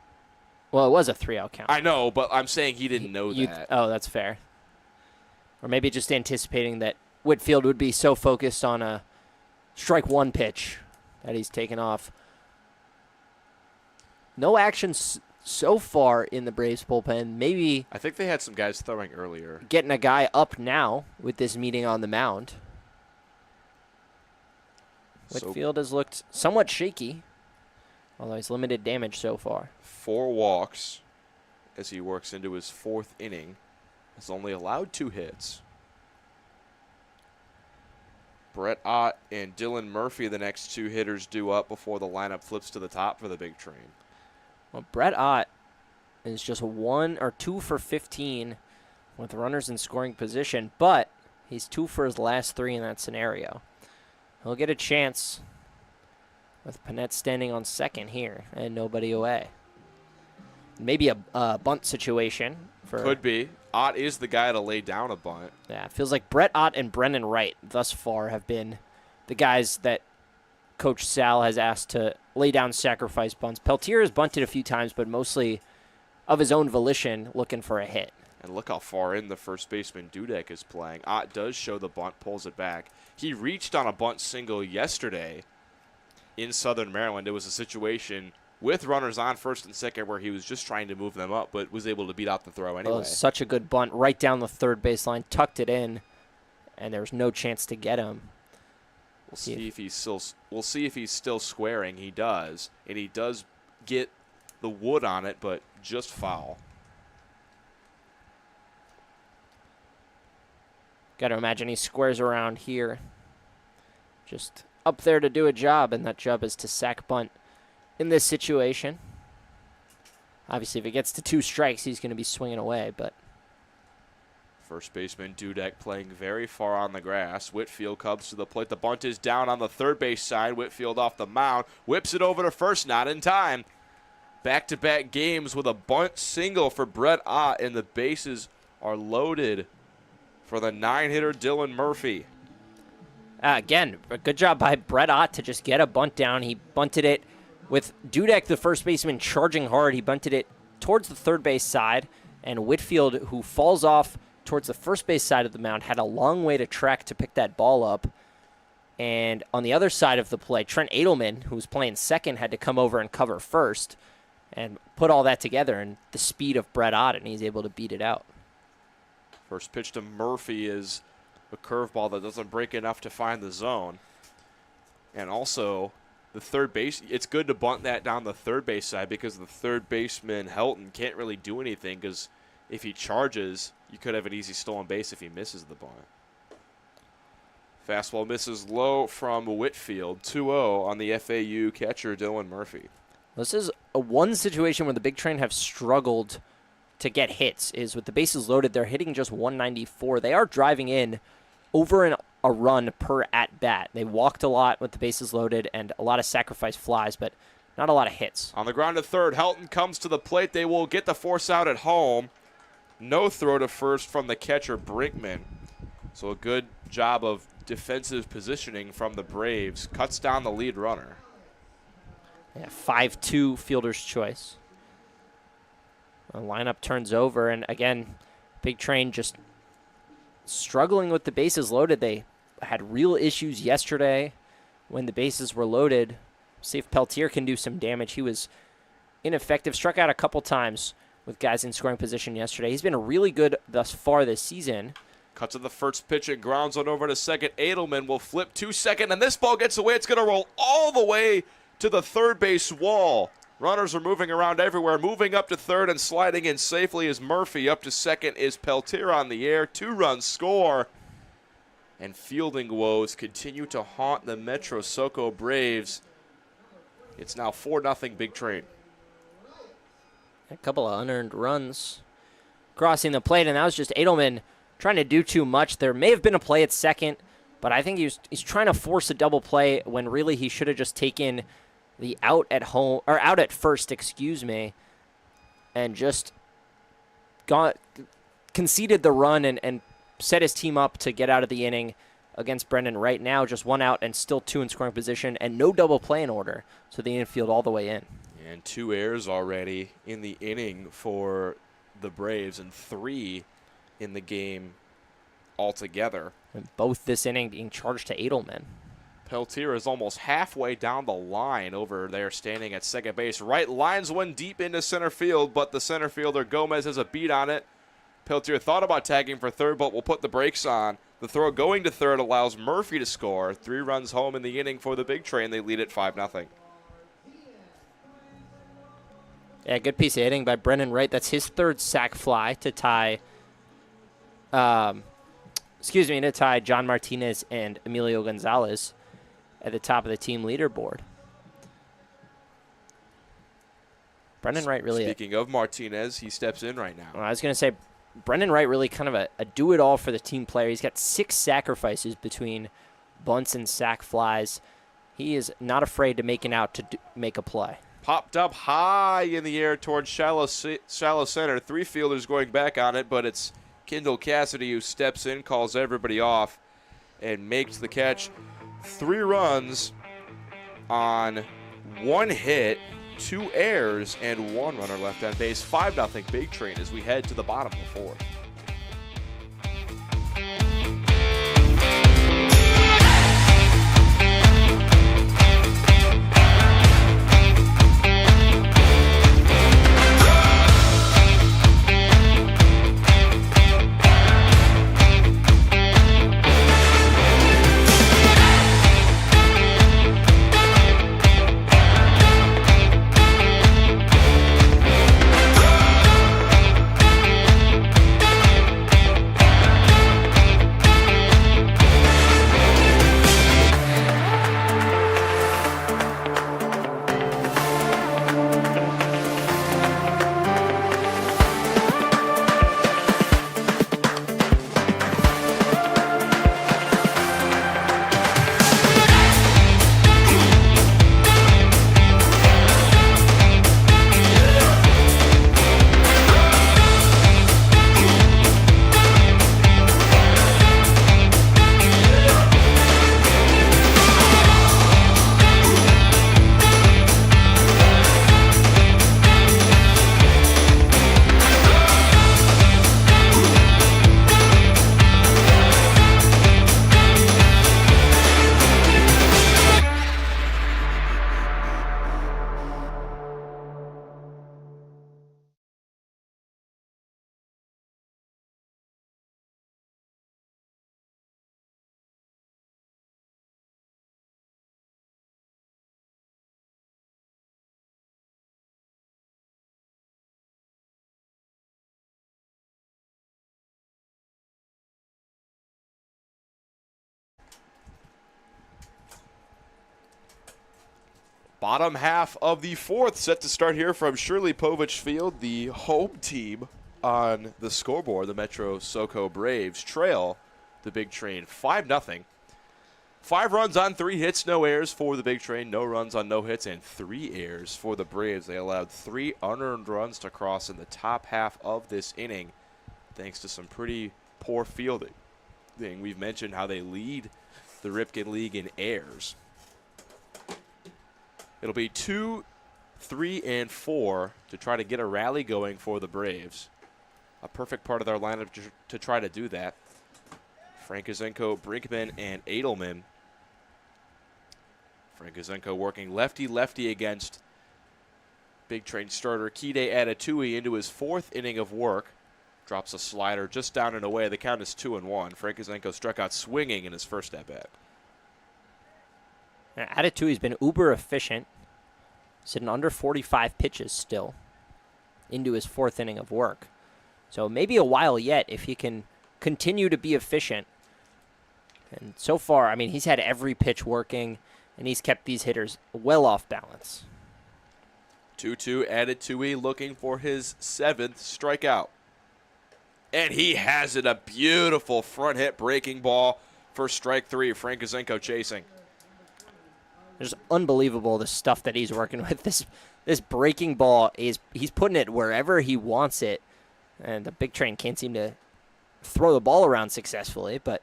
Well, it was a 3-0 count. I know, but I'm saying he didn't know that. Oh, that's fair. Or maybe just anticipating that Whitfield would be so focused on a strike 1 pitch that he's taken off. No action so far in the Braves bullpen. Maybe I think they had some guys throwing earlier. Getting a guy up now with this meeting on the mound. Whitfield has looked somewhat shaky, although he's limited damage so far. 4 walks as he works into his 4th inning. Has only allowed 2 hits. Brett Ott and Dylan Murphy, the next 2 hitters, due up before the lineup flips to the top for the Big Train. Well, Brett Ott is just 1 or 2 for 15 with runners in scoring position, but he's 2 for his last 3 in that scenario. He'll get a chance with Panett standing on second here and nobody away. Maybe a bunt situation. Could be. Ott is the guy to lay down a bunt. Yeah, it feels like Brett Ott and Brennan Wright thus far have been the guys that Coach Sal has asked to lay down sacrifice bunts. Peltier has bunted a few times, but mostly of his own volition looking for a hit. And look how far in the first baseman Dudek is playing. Ott does show the bunt, pulls it back. He reached on a bunt single yesterday in Southern Maryland. It was a situation with runners on first and second where he was just trying to move them up, but was able to beat out the throw anyway. Oh, such a good bunt right down the third baseline, tucked it in, and there was no chance to get him. We'll see if he's still squaring. He does, and he does get the wood on it, but just foul. Got to imagine he squares around here. Just up there to do a job, and that job is to sack bunt in this situation. Obviously, if it gets to 2 strikes, he's going to be swinging away, but first baseman Dudek playing very far on the grass. Whitfield comes to the plate. The bunt is down on the third base side. Whitfield off the mound. Whips it over to first. Not in time. Back-to-back games with a bunt single for Brett Ott, and the bases are loaded for the 9-hitter Dylan Murphy. Again, a good job by Brett Ott to just get a bunt down. He bunted it with Dudek, the first baseman, charging hard. He bunted it towards the third base side, and Whitfield, who falls off towards the first base side of the mound, had a long way to track to pick that ball up. And on the other side of the play, Trent Edelman, who was playing second, had to come over and cover first and put all that together and the speed of Brett Ott, and he's able to beat it out. First pitch to Murphy is a curveball that doesn't break enough to find the zone. And also, the third base, it's good to bunt that down the third base side because the third baseman, Helton, can't really do anything because if he charges, you could have an easy stolen base if he misses the bunt. Fastball misses low from Whitfield. 2-0 on the FAU catcher, Dylan Murphy. This is a one situation where the Big Train have struggled to get hits is with the bases loaded, they're hitting just 194. They are driving in over a run per at-bat. They walked a lot with the bases loaded and a lot of sacrifice flies, but not a lot of hits. On the ground to third, Helton comes to the plate. They will get the force out at home. No throw to first from the catcher, Brinkman. So a good job of defensive positioning from the Braves. Cuts down the lead runner. Yeah, 5-2 fielder's choice. The lineup turns over, and again, Big Train just struggling with the bases loaded. They had real issues yesterday when the bases were loaded. See if Peltier can do some damage. He was ineffective, struck out a couple times with guys in scoring position yesterday. He's been really good thus far this season. Cuts to the first pitch and grounds on over to second. Edelman will flip to second, and this ball gets away. It's going to roll all the way to the third base wall. Runners are moving around everywhere. Moving up to third and sliding in safely is Murphy. Up to second is Peltier on the air. 2-run score. And fielding woes continue to haunt the Metro SoCo Braves. It's now 4-0 Big Train. A couple of unearned runs crossing the plate, and that was just Edelman trying to do too much. There may have been a play at second, but I think he's trying to force a double play when really he should have just taken the out at first, and just conceded the run and set his team up to get out of the inning against Brendan. Right now, just 1 out and still 2 in scoring position and no double play in order, so the infield all the way in. And 2 errors already in the inning for the Braves and 3 in the game altogether. And both this inning being charged to Edelman. Peltier is almost halfway down the line over there standing at second base. Right lines one deep into center field, but the center fielder Gomez has a beat on it. Peltier thought about tagging for third, but will put the brakes on. The throw going to third allows Murphy to score. 3 runs home in the inning for the Big Train. They lead it 5-0. Yeah, good piece of hitting by Brendan Wright. That's his 3rd sac fly to tie John Martinez and Emilio Gonzalez at the top of the team leaderboard. Brendan Wright really... Speaking of Martinez, he steps in right now. Well, I was going to say, Brendan Wright really kind of a do-it-all for the team player. He's got 6 sacrifices between bunts and sac flies. He is not afraid to make an out to make a play. Popped up high in the air towards shallow center. 3 fielders going back on it, but it's Kendall Cassidy who steps in, calls everybody off, and makes the catch. 3 runs on 1 hit, 2 errors, and 1 runner left on base. 5-0 Big Train as we head to the bottom of the 4th. Bottom half of the 4th set to start here from Shirley Povich Field, the home team on the scoreboard, the Metro SoCo Braves trail the Big Train 5-0. 5 runs on 3 hits, no errors for the Big Train, no runs on no hits, and 3 errors for the Braves. They allowed 3 unearned runs to cross in the top half of this inning, thanks to some pretty poor fielding. We've mentioned how they lead the Ripken League in errors. It'll be 2, 3, and 4 to try to get a rally going for the Braves. A perfect part of their lineup to try to do that. Frankizenko, Brinkman, and Edelman. Frankizenko working lefty-lefty against Big Train starter Kide Atatui into his 4th inning of work. Drops a slider just down and away. The count is 2-1. Frankizenko struck out swinging in his first at-bat. Atatui's been uber efficient. Sitting under 45 pitches still into his 4th inning of work. So maybe a while yet if he can continue to be efficient. And so far, I mean, he's had every pitch working, and he's kept these hitters well off balance. 2-2 Atatui looking for his 7th strikeout. And he has it, a beautiful front hit breaking ball for strike 3. Frankizenko chasing. Just unbelievable the stuff that he's working with. This breaking ball he's putting it wherever he wants it, and the Big Train can't seem to throw the ball around successfully. But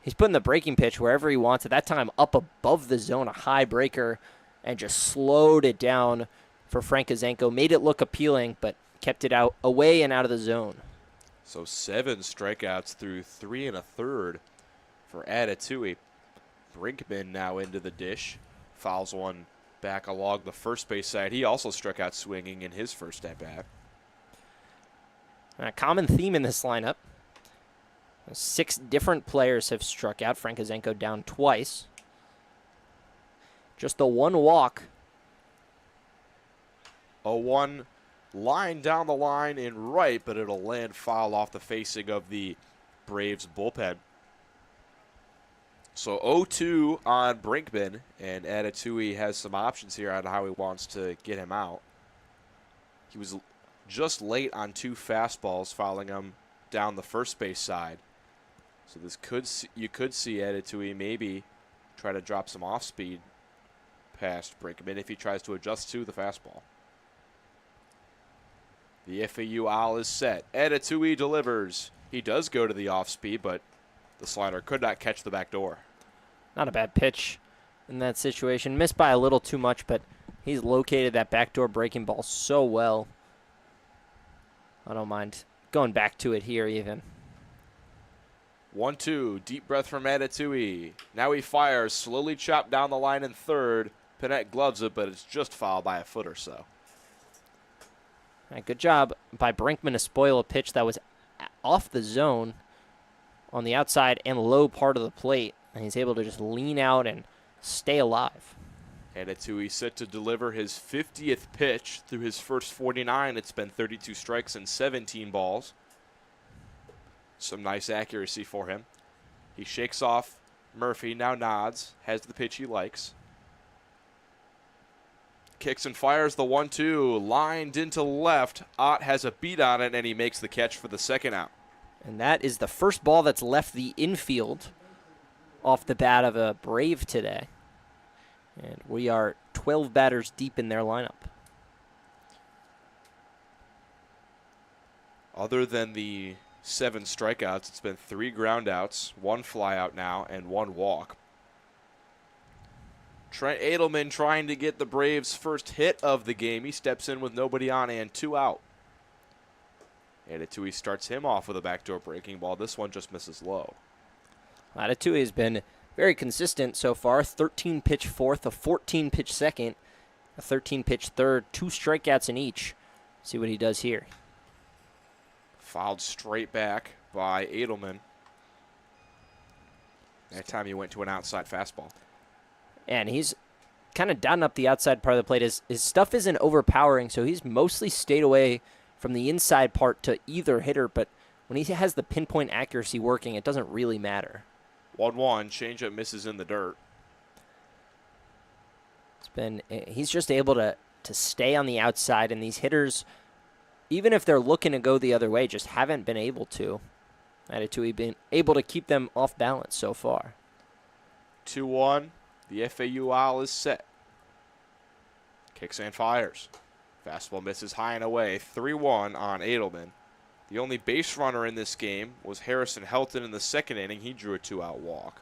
he's putting the breaking pitch wherever he wants it. That time up above the zone, a high breaker, and just slowed it down for Frankizenko. Made it look appealing, but kept it out away and out of the zone. So 7 strikeouts through 3 1/3 for Atatui. Brinkman now into the dish. Fouls one back along the first base side. He also struck out swinging in his first at-bat. A common theme in this lineup. 6 different players have struck out. Frankizenko down twice. Just the 1 walk. A 1 line down the line in right, but it'll land foul off the facing of the Braves bullpen. So 0-2 on Brinkman, and Atatui has some options here on how he wants to get him out. He was just late on 2 fastballs, fouling him down the first base side. So you could see Atatui maybe try to drop some off speed past Brinkman if he tries to adjust to the fastball. The FAU owl is set. Atatui delivers. He does go to the off speed, but the slider could not catch the back door. Not a bad pitch in that situation. Missed by a little too much, but he's located that backdoor breaking ball so well. I don't mind going back to it here even. 1-2, deep breath from Atatui. Now he fires, slowly chopped down the line in third. Pinette gloves it, but it's just fouled by a foot or so. Good job by Brinkman to spoil a pitch that was off the zone on the outside and low part of the plate. And he's able to just lean out and stay alive. Atatui set to deliver his 50th pitch through his first 49. It's been 32 strikes and 17 balls. Some nice accuracy for him. He shakes off Murphy, now nods, has the pitch he likes. Kicks and fires the 1-2, lined into left. Ott has a beat on it, and he makes the catch for the second out. And that is the first ball that's left the infield off the bat of a Brave today. And we are 12 batters deep in their lineup. Other than the 7 strikeouts, it's been 3 groundouts, 1 flyout now, and 1 walk. Trent Edelman trying to get the Braves' first hit of the game. He steps in with nobody on and 2 out. Atatui starts him off with a backdoor breaking ball. This one just misses low. Atatui has been very consistent so far. 13-pitch fourth, a 14-pitch second, a 13-pitch third, 2 strikeouts in each. See what he does here. Fouled straight back by Edelman. That time he went to an outside fastball. And he's kind of dotting up the outside part of the plate. His stuff isn't overpowering, so he's mostly stayed away from the inside part to either hitter, but when he has the pinpoint accuracy working, it doesn't really matter. 1-1, changeup misses in the dirt. He's just able to stay on the outside, and these hitters, even if they're looking to go the other way, just haven't been able to. Atatui been able to keep them off balance so far. 2-1. The FAU owl is set. Kicks and fires. Fastball misses high and away. 3-1 on Edelman. The only base runner in this game was Harrison Helton in the second inning. He drew a 2-out walk.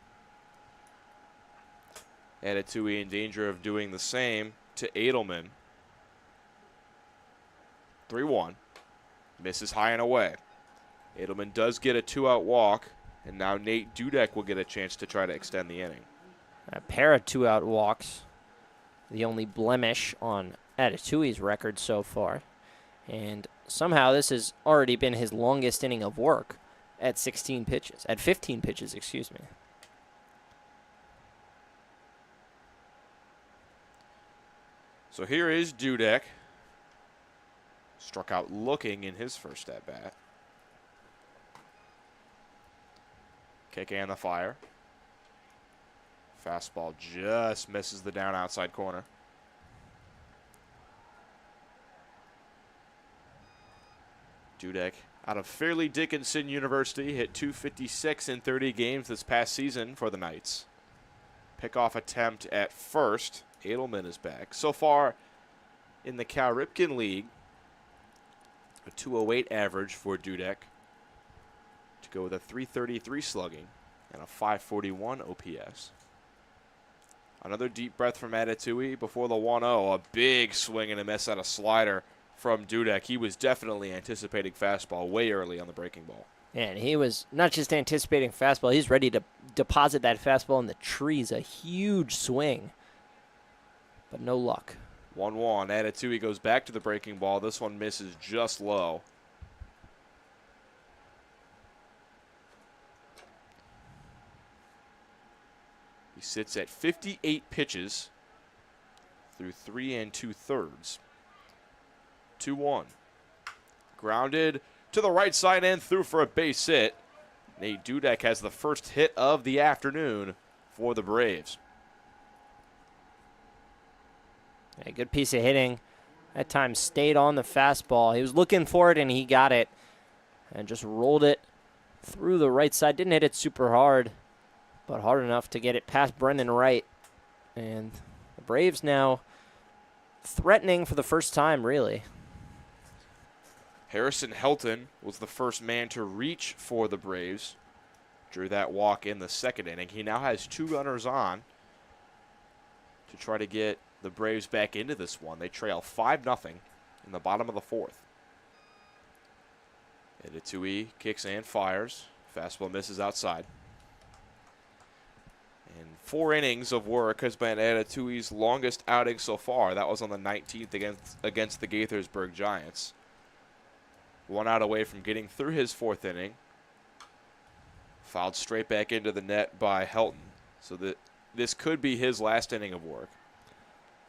Atatui in danger of doing the same to Edelman. 3-1. Misses high and away. Edelman does get a 2-out walk, and now Nate Dudek will get a chance to try to extend the inning. A pair of 2-out walks, the only blemish on Atatui's record so far. And somehow this has already been his longest inning of work at 15 pitches, excuse me. So here is Dudek. Struck out looking in his first at-bat. Kick and the fire. Fastball just misses the down outside corner. Dudek out of Fairleigh Dickinson University hit .256 in 30 games this past season for the Knights. Pickoff attempt at first. Edelman is back. So far in the Cal Ripken League, a .208 average for Dudek to go with a .333 slugging and a .541 OPS. Another deep breath from Atatui before the 1-0. A big swing and a miss at a slider from Dudek. He was definitely anticipating fastball way early on the breaking ball. And he was not just anticipating fastball, he's ready to deposit that fastball in the trees. A huge swing, but no luck. 1-1. Atatui goes back to the breaking ball. This one misses just low. He sits at 58 pitches through 3 2/3. 2-1. Grounded to the right side and through for a base hit. Nate Dudek has the first hit of the afternoon for the Braves. A good piece of hitting. That time stayed on the fastball. He was looking for it, and he got it. And just rolled it through the right side. Didn't hit it super hard, but hard enough to get it past Brendan Wright. And the Braves now threatening for the first time, really. Harrison Helton was the first man to reach for the Braves. Drew that walk in the second inning. He now has 2 runners on to try to get the Braves back into this one. They trail 5-0 in the bottom of the 4th. Atatui kicks and fires. Fastball misses outside. And 4 innings of work has been Atatui's longest outing so far. That was on the 19th against the Gaithersburg Giants. 1 out away from getting through his 4th inning. Fouled straight back into the net by Helton. So that this could be his last inning of work.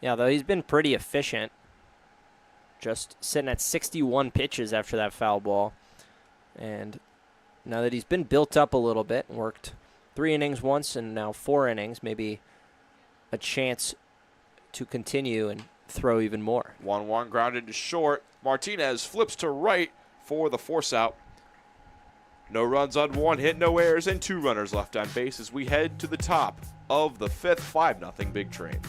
Yeah, though he's been pretty efficient. Just sitting at 61 pitches after that foul ball. And now that he's been built up a little bit and worked 3 innings once and now 4 innings, maybe a chance to continue and throw even more. 1-1 grounded to short. Martinez flips to right for the force out. No runs on 1 hit, no errors, and 2 runners left on base as we head to the top of the 5th 5-0 Big Train.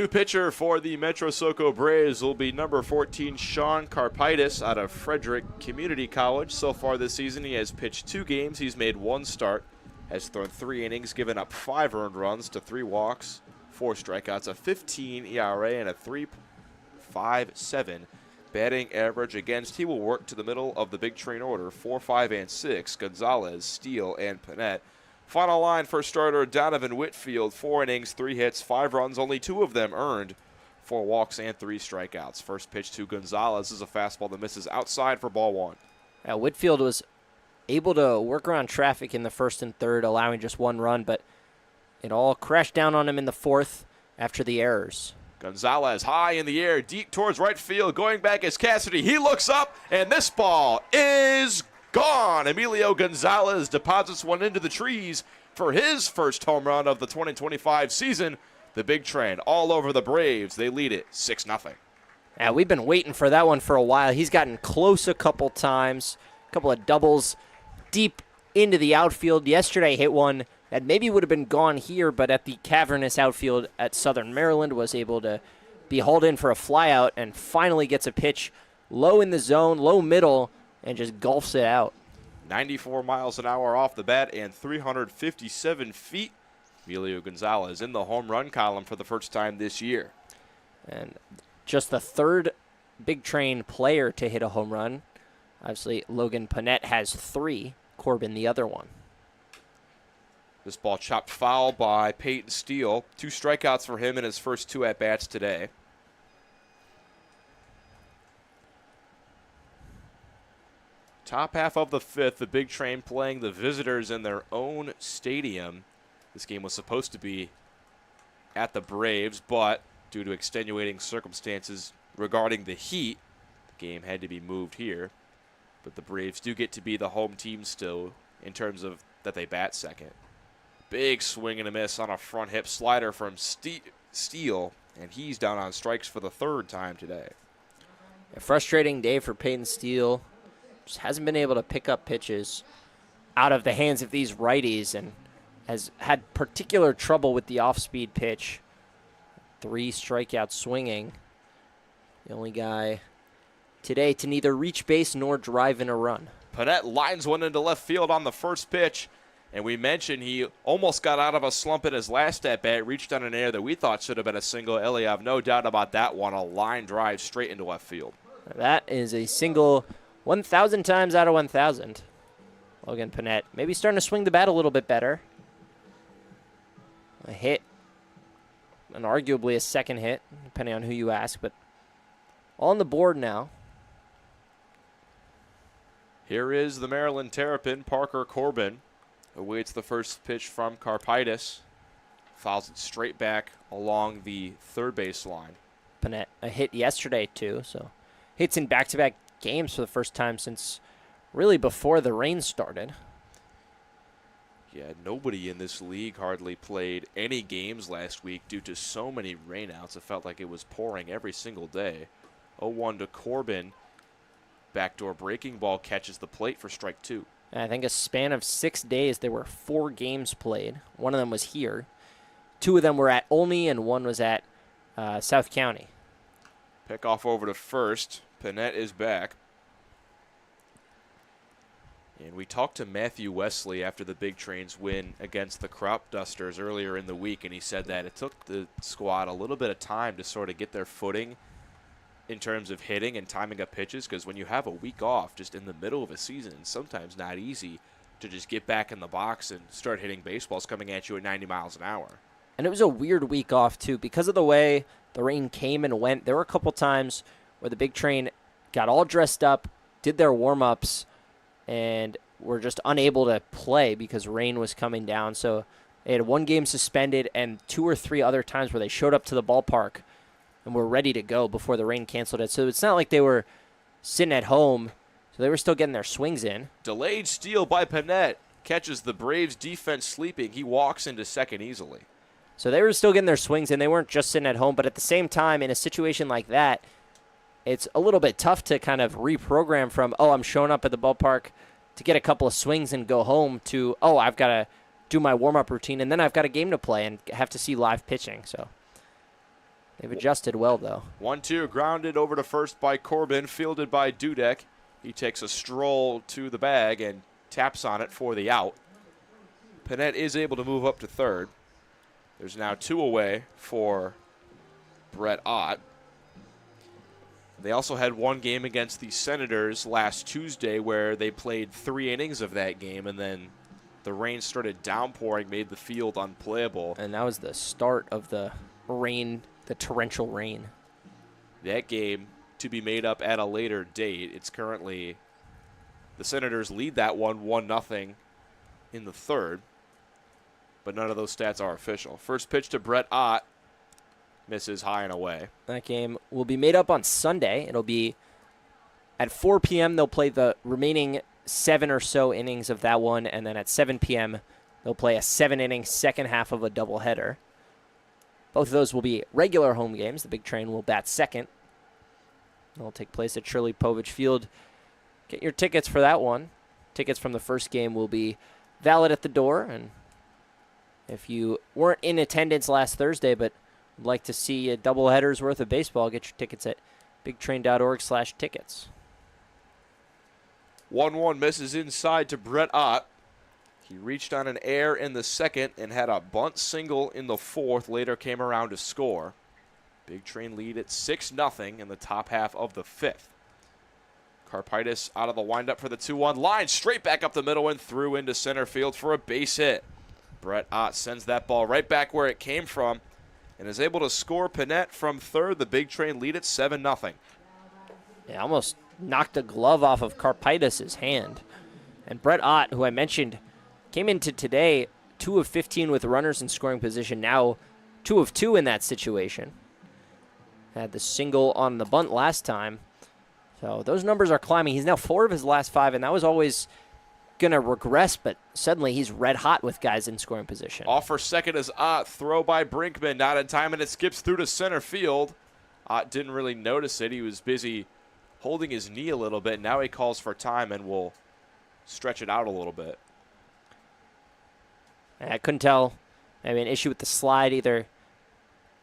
new pitcher for the Metro SoCo Braves will be number 14, Sean Karpaitis out of Frederick Community College. So far this season, he has pitched 2 games. He's made 1 start, has thrown 3 innings, given up 5 earned runs to 3 walks, 4 strikeouts, a 15 ERA, and a 3.57 batting average against. He will work to the middle of the big train order, 4, 5, and 6, Gonzalez, Steele, and Panette. Final line for starter Donovan Whitfield, 4 innings, 3 hits, 5 runs, only 2 of them earned, 4 walks and 3 strikeouts. First pitch to Gonzalez is a fastball that misses outside for ball 1. Whitfield was able to work around traffic in the first and third, allowing just 1 run, but it all crashed down on him in the fourth after the errors. Gonzalez high in the air, deep towards right field. Going back is Cassidy. He looks up, and this ball is gone. Emilio Gonzalez deposits one into the trees for his first home run of the 2025 season. The big train all over the Braves. They lead it 6-0. Yeah, we've been waiting for that one for a while. He's gotten close a couple times, a couple of doubles deep into the outfield. Yesterday hit one that maybe would have been gone here, but at the cavernous outfield at Southern Maryland was able to be hauled in for a flyout and finally gets a pitch low in the zone, low middle, and just golfs it out. 94 miles an hour off the bat and 357 feet. Emilio Gonzalez in the home run column for the first time this year. And just the third big train player to hit a home run. Obviously, Logan Panette has 3, Corbin the other one. This ball chopped foul by Peyton Steele. 2 strikeouts for him in his first 2 at-bats today. Top half of the 5th, the big train playing the visitors in their own stadium. This game was supposed to be at the Braves, but due to extenuating circumstances regarding the heat, the game had to be moved here. But the Braves do get to be the home team still in terms of that they bat second. Big swing and a miss on a front hip slider from Steele, and he's down on strikes for the 3rd time today. A frustrating day for Peyton Steele. Just hasn't been able to pick up pitches out of the hands of these righties and has had particular trouble with the off-speed pitch. 3 strikeouts swinging. The only guy today to neither reach base nor drive in a run. Panette lines one into left field on the first pitch. And we mentioned he almost got out of a slump in his last at-bat, reached on an air that we thought should have been a single. Ellie, I have no doubt about that one. A line drive straight into left field. That is a single 1,000 times out of 1,000. Logan Panette maybe starting to swing the bat a little bit better. A hit, and arguably a second hit, depending on who you ask, but all on the board now. Here is the Maryland Terrapin, Parker Corbin. Awaits the first pitch from Karpaitis. Fouls it straight back along the third base line. Panette, a hit yesterday, too. So hits in back-to-back games for the first time since really before the rain started. Yeah, nobody in this league hardly played any games last week due to so many rainouts. It felt like it was pouring every single day. 0-1 to Corbin. Backdoor breaking ball catches the plate for strike 2. I think a span of 6 days, there were 4 games played. One of them was here. 2 of them were at Olney, and 1 was at South County. Pick off over to first. Panette is back. And we talked to Matthew Wesley after the Big Train's win against the Crop Dusters earlier in the week, and he said that it took the squad a little bit of time to sort of get their footing in terms of hitting and timing up pitches, because when you have a week off just in the middle of a season, it's sometimes not easy to just get back in the box and start hitting baseballs coming at you at 90 miles an hour. And it was a weird week off, too. Because of the way the rain came and went, there were a couple times where the Big Train got all dressed up, did their warm-ups, and were just unable to play because rain was coming down. So they had 1 game suspended and 2 or 3 other times where they showed up to the ballpark and were ready to go before the rain canceled it. So it's not like they were sitting at home. So they were still getting their swings in. Delayed steal by Panette. Catches the Braves defense sleeping. He walks into second easily. So they were still getting their swings in. They weren't just sitting at home. But at the same time, in a situation like that, it's a little bit tough to kind of reprogram from, oh, I'm showing up at the ballpark to get a couple of swings and go home, to, oh, I've got to do my warm-up routine, and then I've got a game to play and have to see live pitching. So They've adjusted well, though. 1-2, grounded over to first by Corbin, fielded by Dudek. He takes a stroll to the bag and taps on it for the out. Panette is able to move up to third. There's now 2 away for Brett Ott. They also had one game against the Senators last Tuesday where they played 3 innings of that game, and then the rain started downpouring, made the field unplayable. And that was the start of the rain, the torrential rain. That game to be made up at a later date. It's currently the Senators lead that one 1-0 in the third, but none of those stats are official. First pitch to Brett Ott, misses high and away. That game will be made up on Sunday. It'll be at 4 p.m. They'll play the remaining 7 or so innings of that one, and then at 7 p.m. they'll play a 7-inning second half of a doubleheader. Both of those will be regular home games. The Big Train will bat second. It'll take place at Shirley Povich Field. Get your tickets for that one. Tickets from the first game will be valid at the door, and if you weren't in attendance last Thursday but would like to see a doubleheader's worth of baseball, get your tickets at bigtrain.org/tickets. 1-1 misses inside to Brett Ott. He reached on an air in the second and had a bunt single in the fourth. Later came around to score. Big Train lead at 6-0 in the top half of the fifth. Karpaitis out of the windup for the 2-1 line. Straight back up the middle and through into center field for a base hit. Brett Ott sends that ball right back where it came from and is able to score Panette from third. The Big Train lead at 7-0. Yeah, almost knocked a glove off of Karpaitis' hand. And Brett Ott, who I mentioned, came into today 2 of 15 with runners in scoring position, now 2 of 2 in that situation. Had the single on the bunt last time. So those numbers are climbing. He's now 4 of his last 5, and that was always going to regress, but suddenly he's red hot with guys in scoring position. Off for second is Ott. Throw by Brinkman, not in time, and it skips through to center field. Ott didn't really notice it. He was busy holding his knee a little bit. Now he calls for time and will stretch it out a little bit. I couldn't tell. I mean, issue with the slide, either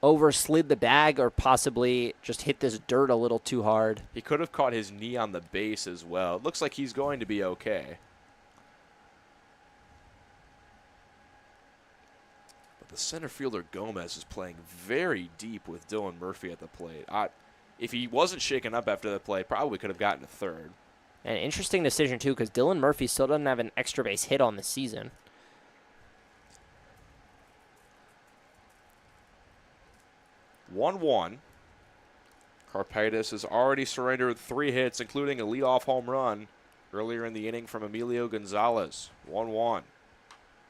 overslid the bag or possibly just hit this dirt a little too hard. He could have caught his knee on the base as well. It looks like he's going to be okay. But the center fielder Gomez is playing very deep with Dylan Murphy at the plate. If he wasn't shaken up after the play, probably could have gotten to third. An interesting decision, too, because Dylan Murphy still doesn't have an extra base hit on the season. 1-1. Karpaitis has already surrendered 3 hits, including a leadoff home run earlier in the inning from Emilio Gonzalez. 1-1.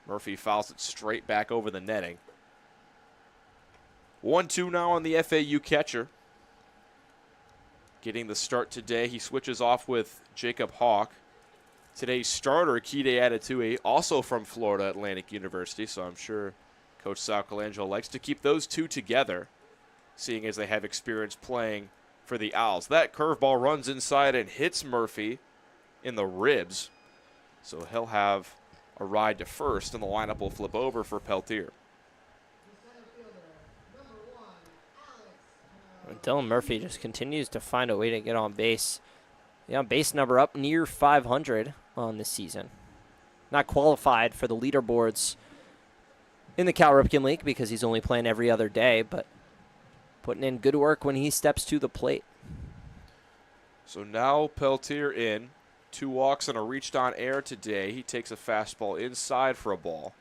Murphy fouls it straight back over the netting. 1-2 now on the FAU catcher. Getting the start today, he switches off with Jacob Hawk. Today's starter, Kide Atatue, also from Florida Atlantic University, so I'm sure Coach Sal Colangelo likes to keep those two together, seeing as they have experience playing for the Owls. That curveball runs inside and hits Murphy in the ribs, so he'll have a ride to first, and the lineup will flip over for Peltier. Dylan Murphy just continues to find a way to get on base. The on-base number up near 500 on this season. Not qualified for the leaderboards in the Cal Ripken League because he's only playing every other day, but putting in good work when he steps to the plate. So now Peltier in. 2 walks and a reached on air today. He takes a fastball inside for a ball.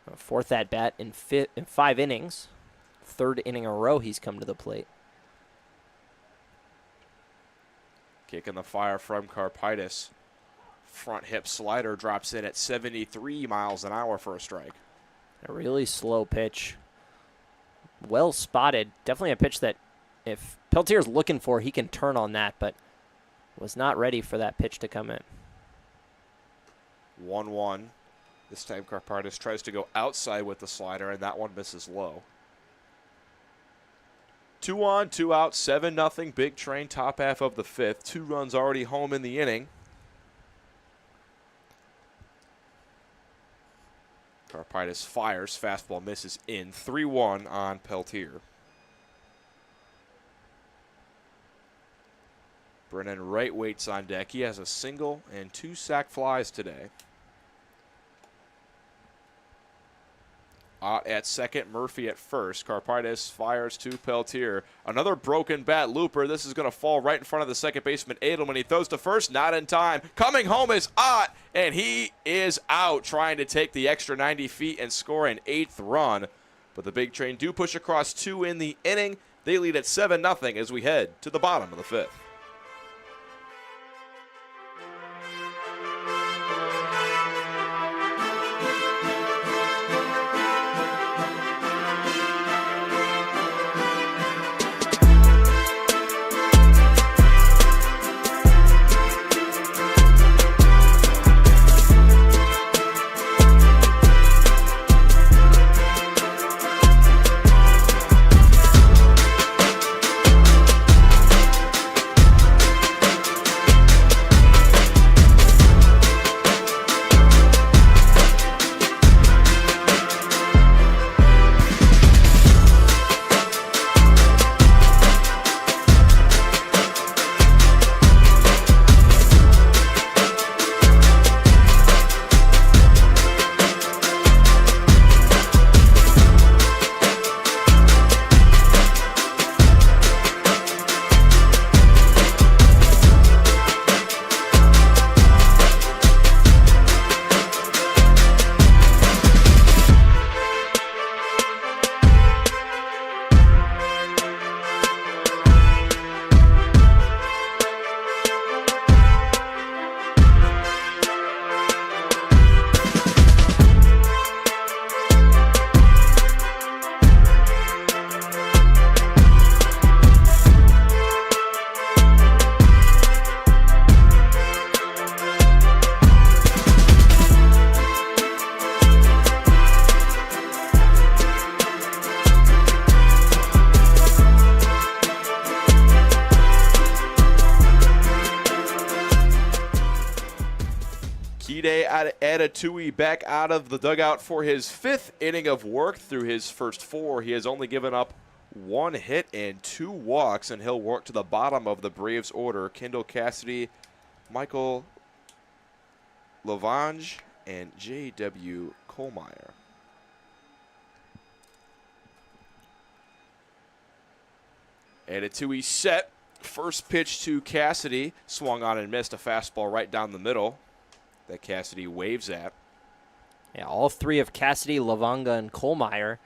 A 4th at-bat in 5 innings. 3rd inning in a row he's come to the plate. Kick in the fire from Karpaitis. Front hip slider drops in at 73 miles an hour for a strike. A really slow pitch. Well spotted. Definitely a pitch that if Peltier's looking for, he can turn on that, but was not ready for that pitch to come in. 1-1. This time Karpaitis tries to go outside with the slider, and that one misses low. 2 on, 2 out, 7-0 Big Train, top half of the 5th. 2 runs already home in the inning. Karpaitis fires, fastball misses in. 3-1 on Peltier. Brennan Wright waits on deck. He has a single and 2 sac flies today. Ott at second, Murphy at first. Karpaitis fires to Peltier. Another broken bat looper. This is going to fall right in front of the second baseman, Edelman. He throws to first, not in time. Coming home is Ott, and he is out trying to take the extra 90 feet and score an 8th run. But the Big Train do push across 2 in the inning. They lead at 7-0 as we head to the bottom of the 5th. Atatui back out of the dugout for his 5th inning of work. Through his first 4, he has only given up 1 hit and 2 walks, and he'll work to the bottom of the Braves order. Kendall Cassidy, Michael Lavange, and J.W. Kohlmeyer. Atatui set. First pitch to Cassidy. Swung on and missed a fastball right down the middle that Cassidy waves at. Yeah, all 3 of Cassidy, Lavanga, and Kohlmeyer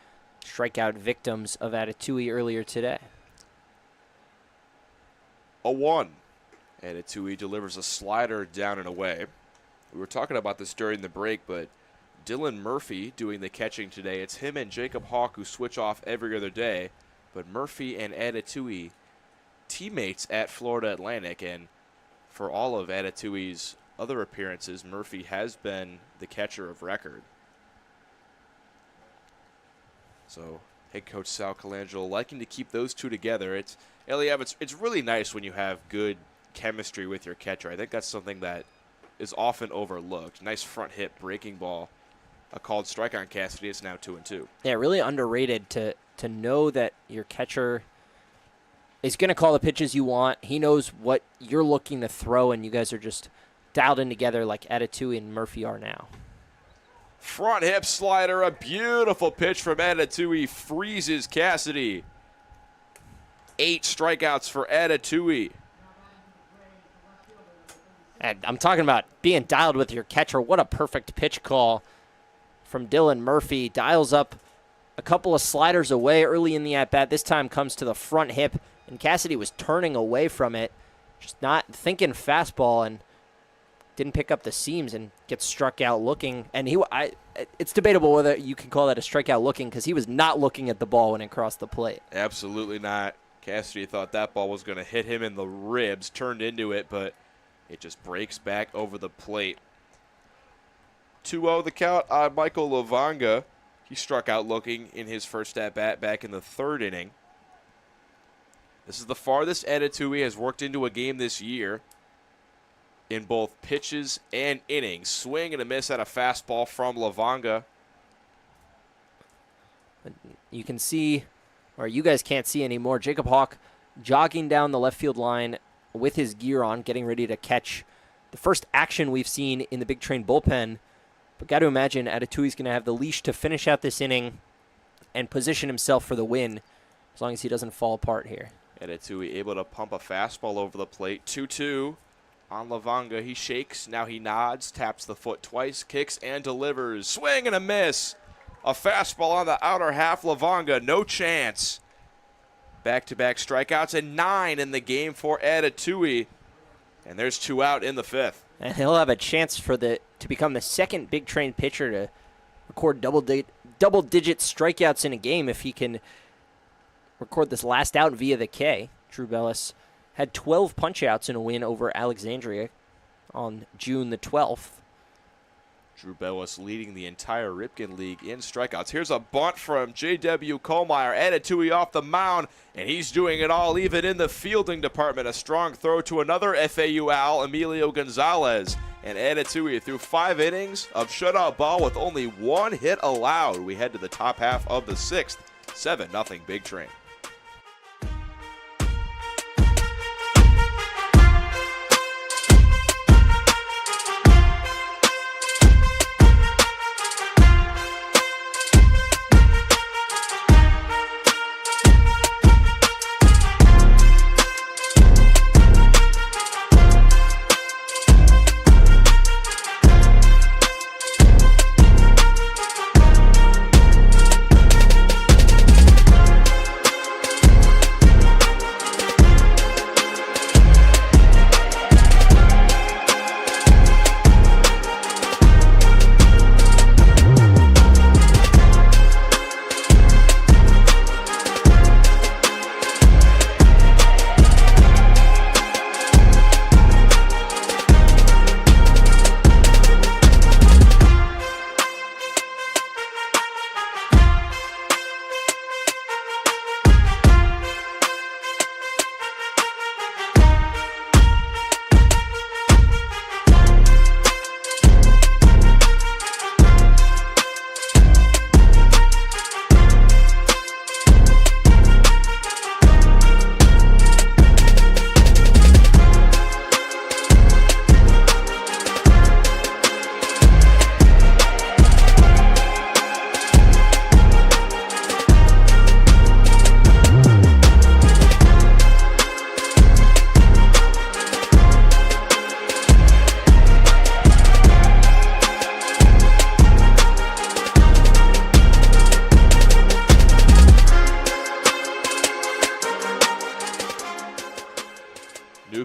strikeout victims of Atatui earlier today. 0-1. Atatui delivers a slider down and away. We were talking about this during the break, but Dylan Murphy doing the catching today. It's him and Jacob Hawk who switch off every other day, but Murphy and Atatui teammates at Florida Atlantic, and for all of Atatui's other appearances, Murphy has been the catcher of record. So head coach Sal Colangelo liking to keep those 2 together. It's really nice when you have good chemistry with your catcher. I think that's something that is often overlooked. Nice front hit breaking ball. A called strike on Cassidy. It's now 2-2. Yeah, really underrated to know that your catcher is going to call the pitches you want. He knows what you're looking to throw, and you guys are just dialed in together like Atatui and Murphy are now. Front hip slider, a beautiful pitch from Atatui, freezes Cassidy. 8 strikeouts for Atatui. And I'm talking about being dialed with your catcher. What a perfect pitch call from Dylan Murphy. Dials up a couple of sliders away early in the at-bat. This time comes to the front hip, and Cassidy was turning away from it, just not thinking fastball, and didn't pick up the seams and gets struck out looking. And it's debatable whether you can call that a strikeout looking, because he was not looking at the ball when it crossed the plate. Absolutely not. Cassidy thought that ball was going to hit him in the ribs, turned into it, but it just breaks back over the plate. 2-0 the count on Michael Lavanga. He struck out looking in his first at-bat back in the 3rd inning. This is the farthest Atatui has worked into a game this year in both pitches and innings. Swing and a miss at a fastball from Lavanga. You can see, or you guys can't see anymore, Jacob Hawk jogging down the left field line with his gear on, getting ready to catch the first action we've seen in the Big Train bullpen. But got to imagine Adatui's going to have the leash to finish out this inning and position himself for the win, as long as he doesn't fall apart here. Adatui able to pump a fastball over the plate. 2-2 on Lavanga. He shakes. Now he nods, taps the foot twice, kicks and delivers. Swing and a miss. A fastball on the outer half. Lavanga, no chance. Back-to-back strikeouts and 9 in the game for Adatui. And there's 2 out in the 5th. And he'll have a chance to become the second Big Train pitcher to record double-digit strikeouts in a game if he can record this last out via the K. Drew Bellis had 12 punch-outs in a win over Alexandria on June the 12th. Drew Bellis leading the entire Ripken League in strikeouts. Here's a bunt from J.W. Kohlmeyer. Adatui off the mound, and he's doing it all even in the fielding department. A strong throw to another FAU Al, Emilio Gonzalez. And Adatui through 5 innings of shutout ball with only 1 hit allowed. We head to the top half of the 6th. 7-0 Big Train.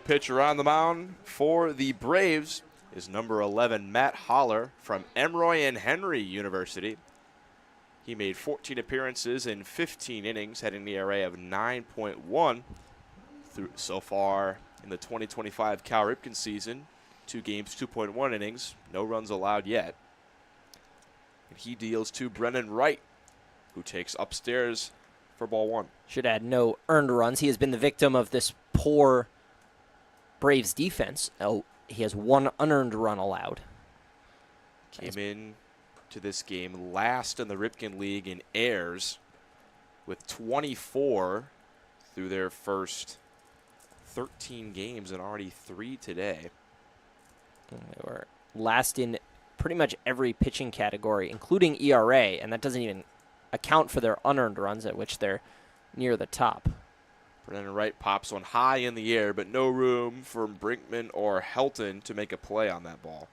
Pitcher on the mound for the Braves is number 11, Matt Holler from Emory and Henry University. He made 14 appearances in 15 innings, had an ERA of 9.1 so far in the 2025 Cal Ripken season. 2 games, 2.1 innings, no runs allowed yet. And he deals to Brennan Wright, who takes upstairs for ball 1. Should add no earned runs. He has been the victim of this poor Braves defense. Oh, he has 1 unearned run allowed. Came in to this game last in the Ripken League in errors with 24 through their first 13 games and already 3 today. They were last in pretty much every pitching category, including ERA, and that doesn't even account for their unearned runs, at which they're near the top. Brennan Wright pops one high in the air, but no room for Brinkman or Helton to make a play on that ball.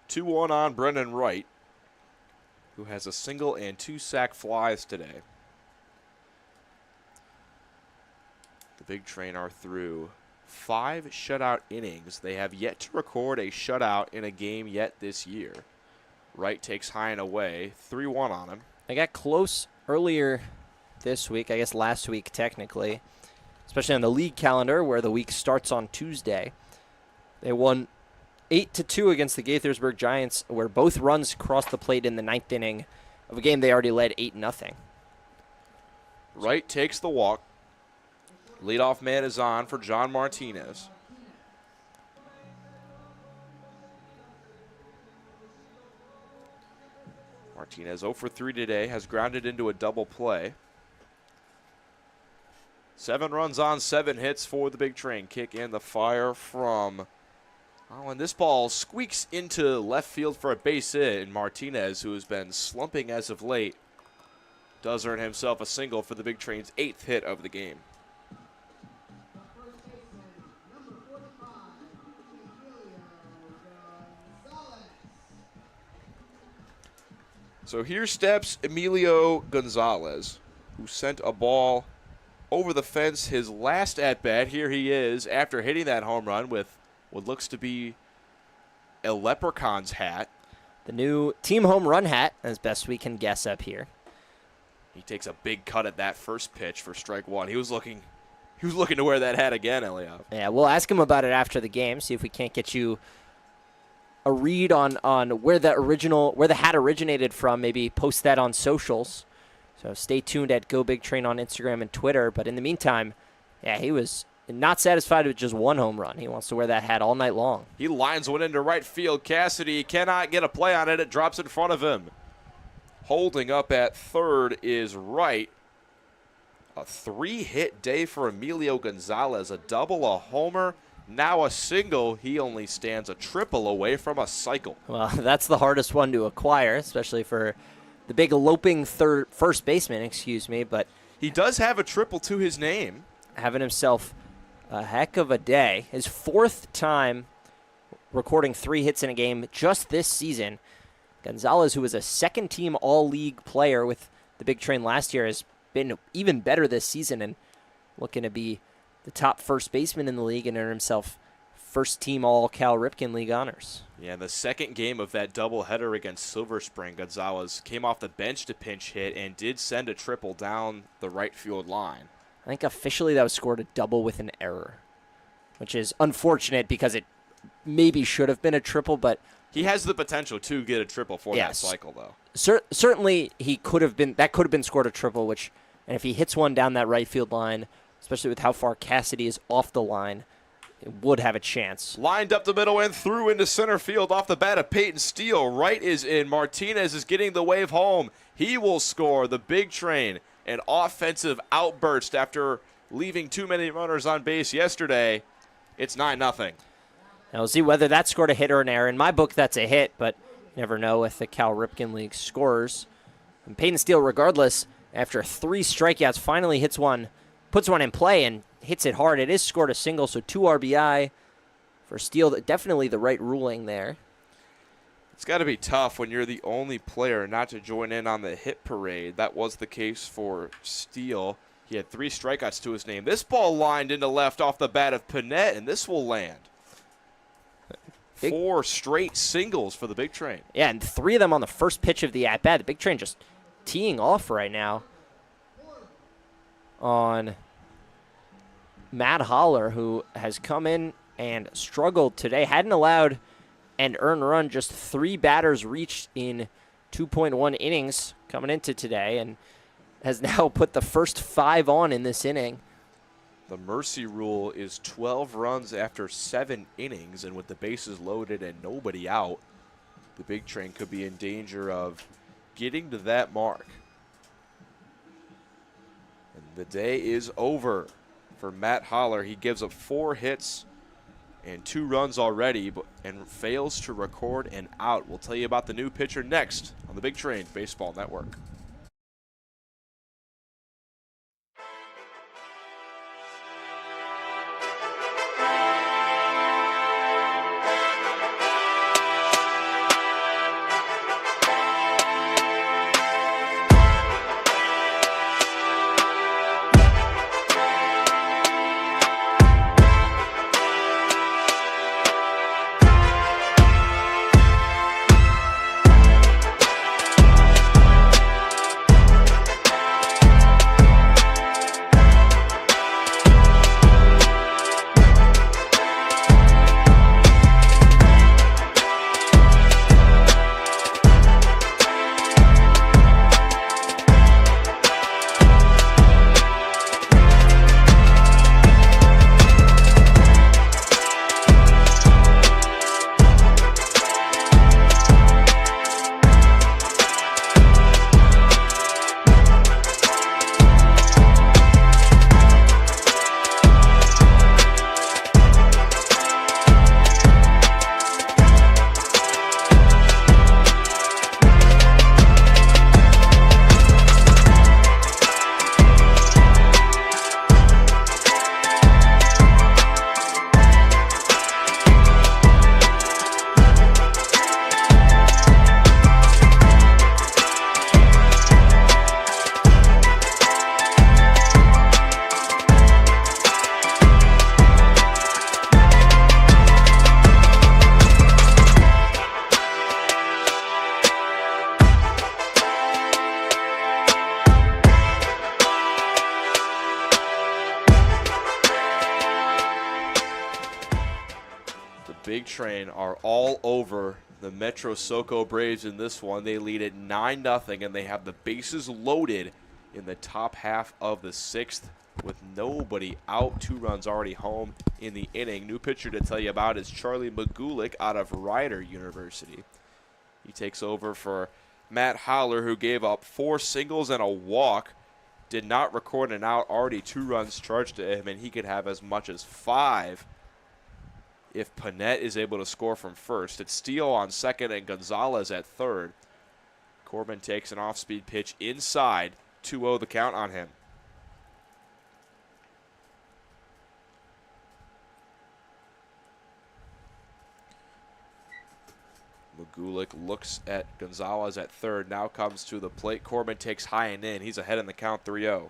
Two-one on Brennan Wright, who has a single and 2 sac flies today. The Big Train are through 5 shutout innings. They have yet to record a shutout in a game yet this year. Wright takes high and away, 3-1 on him. They got close earlier this week, I guess last week technically, especially on the league calendar where the week starts on Tuesday. They won 8-2 against the Gaithersburg Giants, where both runs crossed the plate in the 9th inning of a game they already led 8-0. Wright takes the walk. Leadoff man is on for John Martinez. Martinez 0 for 3 today, has grounded into a double play. 7 runs on 7 hits for the Big Train. Kick in the fire from, and this ball squeaks into left field for a base hit, and Martinez, who has been slumping as of late, does earn himself a single for the Big Train's 8th hit of the game. So here steps Emilio Gonzalez, who sent a ball over the fence his last at-bat. Here he is after hitting that home run with what looks to be a leprechaun's hat. The new team home run hat, as best we can guess up here. He takes a big cut at that first pitch for strike one. He was looking to wear that hat again, Eliab. Yeah, we'll ask him about it after the game, see if we can't get you a read on where the hat originated from. Maybe post that on socials. So stay tuned at Go Big Train on Instagram and Twitter. But in the meantime, yeah, he was not satisfied with just one home run. He wants to wear that hat all night long. He lines one into right field. Cassidy cannot get a play on it. It drops in front of him. Holding up at third is Wright. A 3-hit day for Emilio Gonzalez. A double, a homer, now a single. He only stands a triple away from a cycle. Well, that's the hardest one to acquire, especially for the big loping first baseman, but he does have a triple to his name. Having himself a heck of a day. His 4th time recording 3 hits in a game just this season. Gonzalez, who was a second-team all-league player with the Big Train last year, has been even better this season and looking to be the top first baseman in the league and earn himself first-team All-Cal Ripken League honors. Yeah, in the second game of that doubleheader against Silver Spring, Gonzalez came off the bench to pinch hit and did send a triple down the right field line. I think officially that was scored a double with an error, which is unfortunate because it maybe should have been a triple, but he has the potential to get a triple for that cycle, though. Certainly, that could have been scored a triple. And if he hits one down that right field line, especially with how far Cassidy is off the line, it would have a chance. Lined up the middle and through into center field off the bat of Peyton Steele. Wright is in. Martinez is getting the wave home. He will score. The Big Train, an offensive outburst after leaving too many runners on base yesterday. It's 9-0. Now we'll see whether that scored a hit or an error. In my book, that's a hit, but you never know with the Cal Ripken League scorers. And Peyton Steele, regardless, after 3 strikeouts, finally hits one, puts one in play and hits it hard. It is scored a single, so 2 RBI for Steele. Definitely the right ruling there. It's got to be tough when you're the only player not to join in on the hit parade. That was the case for Steele. He had 3 strikeouts to his name. This ball lined into left off the bat of Panette, and this will land. 4 straight singles for the Big Train. Yeah, and 3 of them on the first pitch of the at-bat. The Big Train just teeing off right now on Matt Holler, who has come in and struggled today. Hadn't allowed an earned run, just 3 batters reached in 2.1 innings coming into today, and has now put the first 5 on in this inning. The mercy rule is 12 runs after 7 innings, and with the bases loaded and nobody out, the Big Train could be in danger of getting to that mark. And the day is over for Matt Holler. He gives up 4 hits and 2 runs already and fails to record an out. We'll tell you about the new pitcher next on the Big Train Baseball Network. Big Train are all over the Metro SoCo Braves in this one. They lead at 9-0, and they have the bases loaded in the top half of the 6th with nobody out. 2 runs already home in the inning. New pitcher to tell you about is Charlie Magulik out of Rider University. He takes over for Matt Howler, who gave up 4 singles and a walk. Did not record an out, already 2 runs charged to him, and he could have as much as 5 if Panette is able to score from first. It's Steele on second and Gonzalez at third. Corbin takes an off-speed pitch inside. 2-0 the count on him. Magulik looks at Gonzalez at third. Now comes to the plate. Corbin takes high and in. He's ahead in the count 3-0.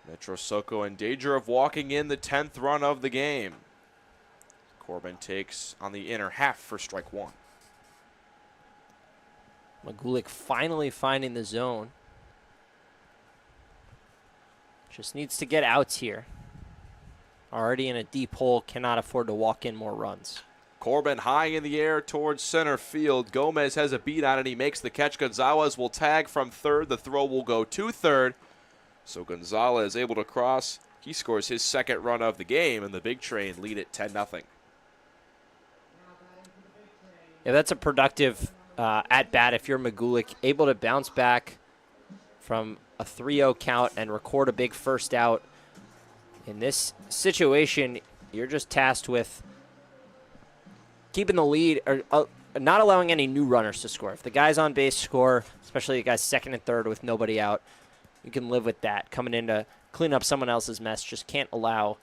Metro SoCo in danger of walking in the 10th run of the game. Corbin takes on the inner half for strike 1. Magulik finally finding the zone. Just needs to get outs here. Already in a deep hole, cannot afford to walk in more runs. Corbin high in the air towards center field. Gomez has a beat on it. He makes the catch. Gonzalez will tag from third. The throw will go to third. So Gonzalez able to cross. He scores his 2nd run of the game, and the Big Train lead at 10-0. Yeah, that's a productive at-bat if you're Magulik, able to bounce back from a 3-0 count and record a big first out. In this situation, you're just tasked with keeping the lead or not allowing any new runners to score. If the guys on base score, especially the guys second and third with nobody out, you can live with that. Coming in to clean up someone else's mess, just can't allow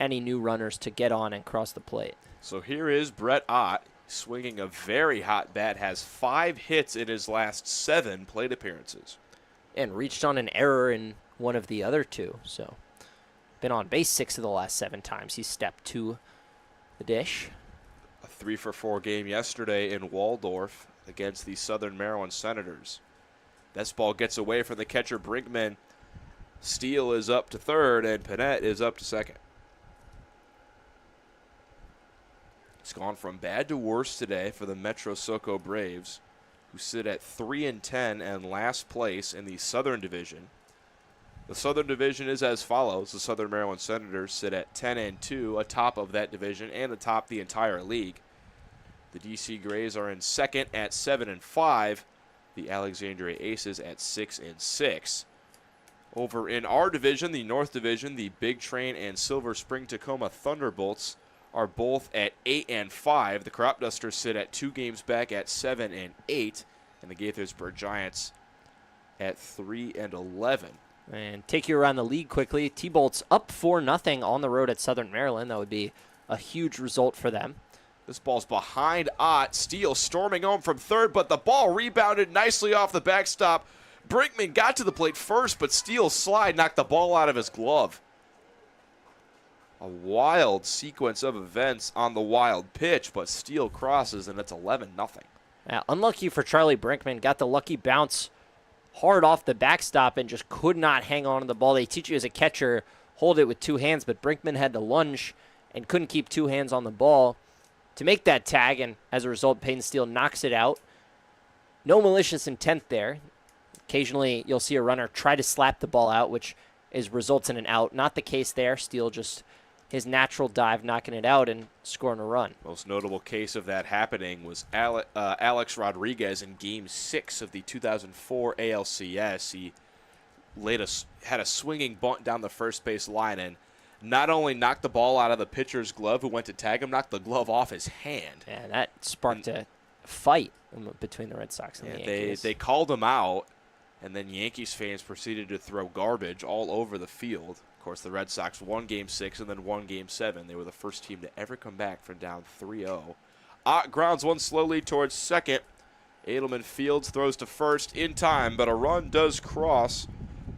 any new runners to get on and cross the plate. So here is Brett Ott swinging a very hot bat, has 5 hits in his last 7 plate appearances. And reached on an error in one of the other 2. So been on base 6 of the last 7 times he's stepped to the dish. A 3-for-4 game yesterday in Waldorf against the Southern Maryland Senators. This ball gets away from the catcher Brinkman. Steele is up to third, and Panette is up to second. It's gone from bad to worse today for the Metro SoCo Braves, who sit at 3-10 and last place in the Southern Division. The Southern Division is as follows. The Southern Maryland Senators sit at 10-2, atop of that division and atop the entire league. The DC Grays are in second at 7-5. The Alexandria Aces at 6-6. Over in our division, the North Division, the Big Train and Silver Spring Tacoma Thunderbolts are both at 8-5. The Crop Dusters sit at 2 games back at 7-8, and the Gaithersburg Giants at 3-11. And take you around the league quickly. T-Bolts up 4-0 on the road at Southern Maryland. That would be a huge result for them. This ball's behind Ott. Steele storming home from third, but the ball rebounded nicely off the backstop. Brinkman got to the plate first, but Steele's slide knocked the ball out of his glove. A wild sequence of events on the wild pitch, but Steele crosses, and it's 11-0. Unlucky for Charlie Brinkman. Got the lucky bounce hard off the backstop and just could not hang on to the ball. They teach you as a catcher, hold it with 2 hands, but Brinkman had to lunge and couldn't keep 2 hands on the ball to make that tag, and as a result, Peyton Steele knocks it out. No malicious intent there. Occasionally, you'll see a runner try to slap the ball out, which results in an out. Not the case there. Steele just his natural dive knocking it out and scoring a run. Most notable case of that happening was Alex Rodriguez in Game 6 of the 2004 ALCS. He had a swinging bunt down the first base line and not only knocked the ball out of the pitcher's glove who went to tag him, knocked the glove off his hand. Yeah, that sparked a fight between the Red Sox and the Yankees. They called him out, and then Yankees fans proceeded to throw garbage all over the field. Of course, the Red Sox won Game 6 and then won Game 7. They were the first team to ever come back from down 3-0. Ott grounds one slowly towards second. Edelman Fields throws to first in time, but a run does cross.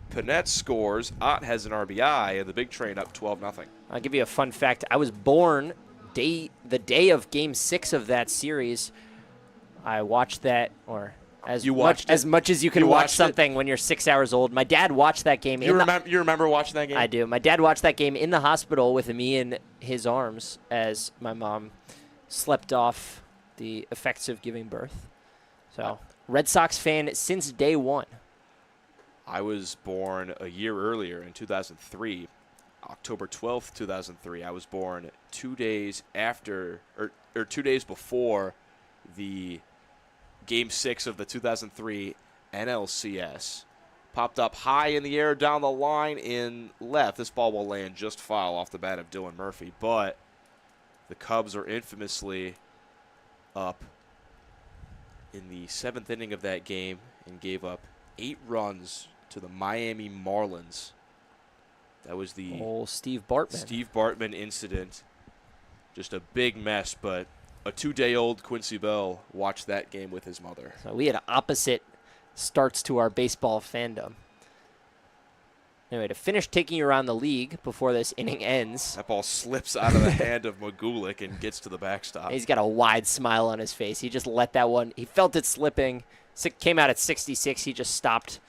Panette scores. Ott has an RBI, and the Big Train up 12-0. I'll give you a fun fact. I was born the day of Game 6 of that series. I watched that, or You watched it? As much as you can You watch watched it? something when you're 6 hours old. My dad watched that game. You remember watching that game? I do. My dad watched that game in the hospital with me in his arms as my mom slept off the effects of giving birth. So, Red Sox fan since day one. I was born a year earlier in 2003, October 12th, 2003. I was born 2 days after, or 2 days before the Game 6 of the 2003 NLCS. Popped up high in the air down the line in left. This ball will land just foul off the bat of Dylan Murphy, but the Cubs are infamously up in the 7th inning of that game and gave up 8 runs to the Miami Marlins. That was the Steve Bartman incident. Just a big mess, but a 2-day-old Quincy Bell watched that game with his mother. So we had opposite starts to our baseball fandom. Anyway, to finish taking you around the league before this inning ends. That ball slips out of the hand of Magulik and gets to the backstop. He's got a wide smile on his face. He just let that one. He felt it slipping. Came out at 66. He just stopped